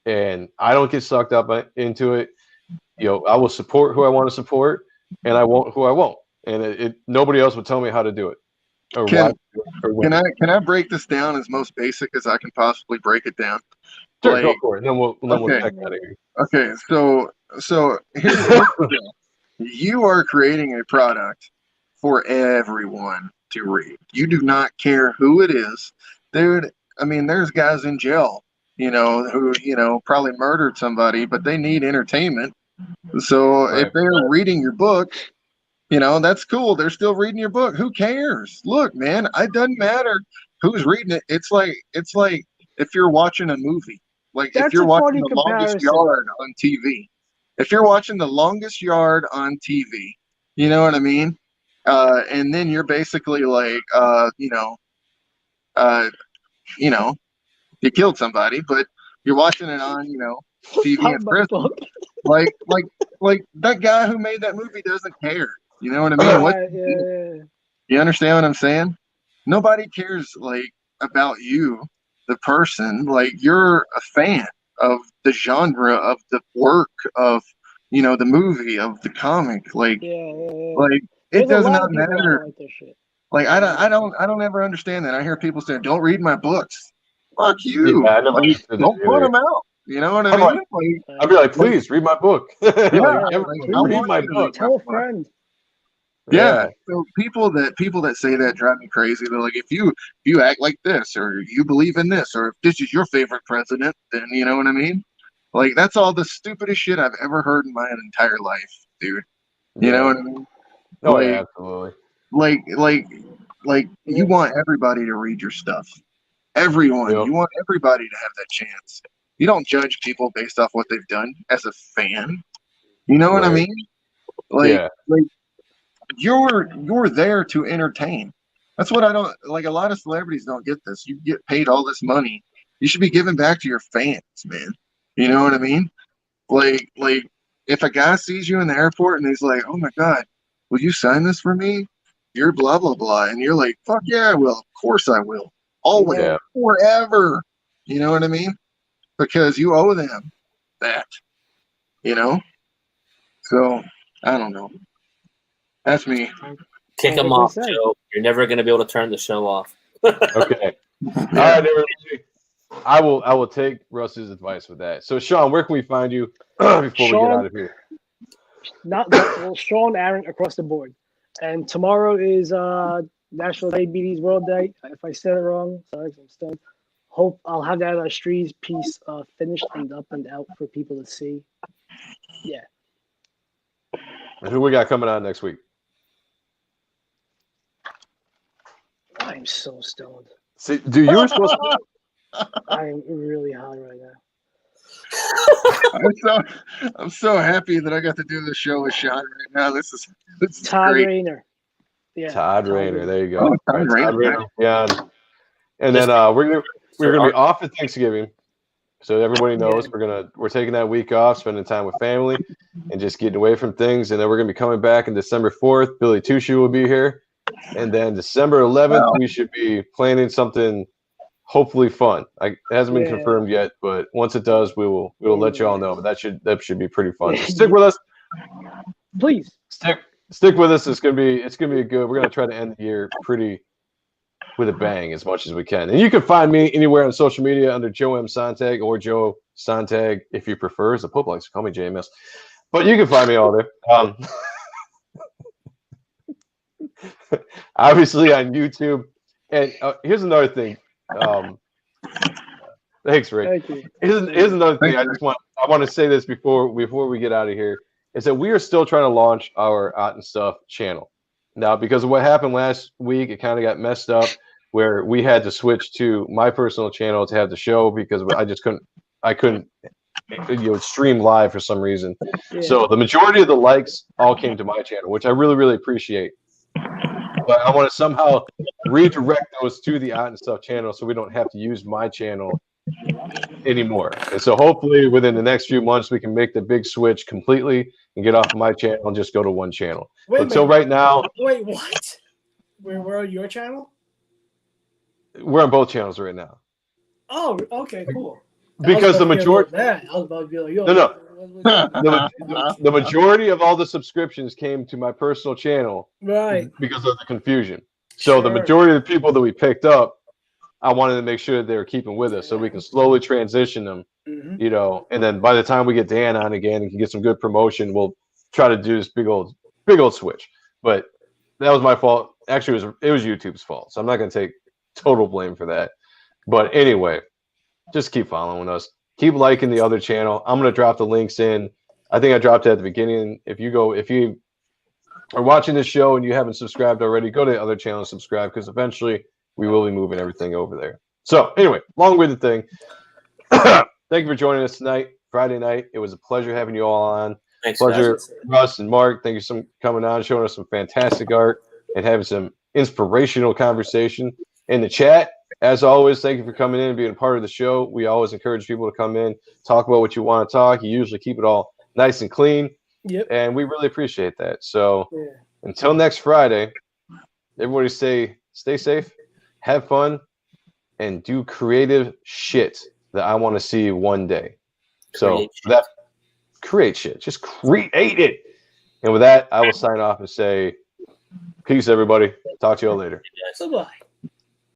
and I don't get sucked up into it. I will support who I want to support, and I won't who I won't, and nobody else would tell me how to do it or Can, why or when. can I break this down as most basic as I can possibly break it down? Sure, go Like, for it. And then we'll okay. check out of here. Okay, so here's the deal. You are creating a product for everyone to read. You do not care who it is, dude. I mean, there's guys in jail, who probably murdered somebody, but they need entertainment. So Right. if they're reading your book, that's cool. They're still reading your book. Who cares? Look, man, it doesn't matter who's reading it. It's like if you're watching a movie, like if you're watching The Longest Yard on TV. If you're watching The Longest Yard on TV, you know what I mean? And then you're basically like, you killed somebody, but you're watching it on, TV in prison. Like that guy who made that movie doesn't care. You know what I mean? You understand what I'm saying? Nobody cares like about you, the person. Like you're a fan of the genre, of the work, of the movie, of the comic. Like it does not matter. Like I don't ever understand that. I hear people saying, "Don't read my books." Fuck you! Yeah, I never don't put them out. You know what I mean? I'd be like, please read my book. Read my book. Tell a friend. Yeah. So people that say that drive me crazy. They're like, if you act like this, or you believe in this, or if this is your favorite president, then you know what I mean? Like that's all the stupidest shit I've ever heard in my entire life, dude. You know what I mean? Oh, yeah, absolutely. Like you want everybody to read your stuff. Everyone. Yep. You want everybody to have that chance. You don't judge people based off what they've done as a fan. You know what I mean? Like you're there to entertain. That's what I don't like. A lot of celebrities don't get this. You get paid all this money. You should be giving back to your fans, man. You know what I mean? Like if a guy sees you in the airport and he's like, "Oh my God, will you sign this for me? You're blah blah blah," and you're like, "Fuck yeah, I will. Of course I will. Always, forever." You know what I mean? Because you owe them that. So I don't know. That's me. Kick them off, Joe. You're never going to be able to turn the show off. Okay. All right, everybody. I will take Russ's advice with that. So, Sean, where can we find you before we get out of here? Sean Ahrendt across the board. And tomorrow is National Diabetes World Day. If I said it wrong, sorry, I'm stoned. Hope I'll have that Streets piece finished and up and out for people to see. Yeah. And who we got coming out next week? I'm so stoned. See, dude, you were supposed to. I'm really high right now. I'm so happy that I got to do this show with Sean right now. This is Todd great. Rayner. Yeah, Todd Rayner. There you go. Oh, Todd Rayner. Yeah. And then we're gonna be off at Thanksgiving, so everybody knows we're taking that week off, spending time with family, and just getting away from things. And then we're gonna be coming back on December 4th. Billy Tucci will be here, and then December 11th we should be planning something hopefully fun. It hasn't been confirmed yet, but once it does, we will let you all know. But that should be pretty fun. Stick with us, please. Stick with us. It's gonna be good. We're gonna try to end the year pretty with a bang as much as we can. And you can find me anywhere on social media under Joe M. Sonntag or Joe Sonntag if you prefer. As the Pope likes to call me JMS. But you can find me all there. Obviously on YouTube. And here's another thing. Thanks, Rick. Thank you. Here's another thing. I want to say this before we get out of here. Is that we are still trying to launch our Art and Stuff channel. Now, because of what happened last week, it kind of got messed up where we had to switch to my personal channel to have the show because I couldn't stream live for some reason. Yeah. So the majority of the likes all came to my channel, which I really, really appreciate. But I want to somehow redirect those to the Art and Stuff channel so we don't have to use my channel anymore. And so hopefully within the next few months we can make the big switch completely and get off my channel and just go to one channel. Until right now. Wait, what? Where are your channel? We're on both channels right now. Oh, okay, cool. Because the majority. I was about to be like, yo, no. The majority of all the subscriptions came to my personal channel, Right. because of the confusion. So the majority of the people that we picked up, I wanted to make sure that they were keeping with us, so we can slowly transition them. Mhm. You know, and then by the time we get Dan on again and can get some good promotion, we'll try to do this big old switch. But that was my fault. Actually, it was YouTube's fault, so I'm not going to take total blame for that. But anyway, just keep following us. Keep liking the other channel. I'm going to drop the links in. I think I dropped it at the beginning. If you are watching this show and you haven't subscribed already, go to the other channel and subscribe, because eventually we will be moving everything over there. So anyway, long-winded thing. Thank you for joining us tonight, Friday night. It was a pleasure having you all on. Thanks, Pleasure, guys. Russ and Mark. Thank you for coming on, showing us some fantastic art, and having some inspirational conversation in the chat. As always, thank you for coming in and being a part of the show. We always encourage people to come in, talk about what you want to talk. You usually keep it all nice and clean. Yep. And we really appreciate that. So until next Friday, everybody stay safe, have fun, and do creative shit that I want to see one day. So create shit. Just create it. And with that, I will sign off and say, peace, everybody. Talk to you all later. Bye-bye.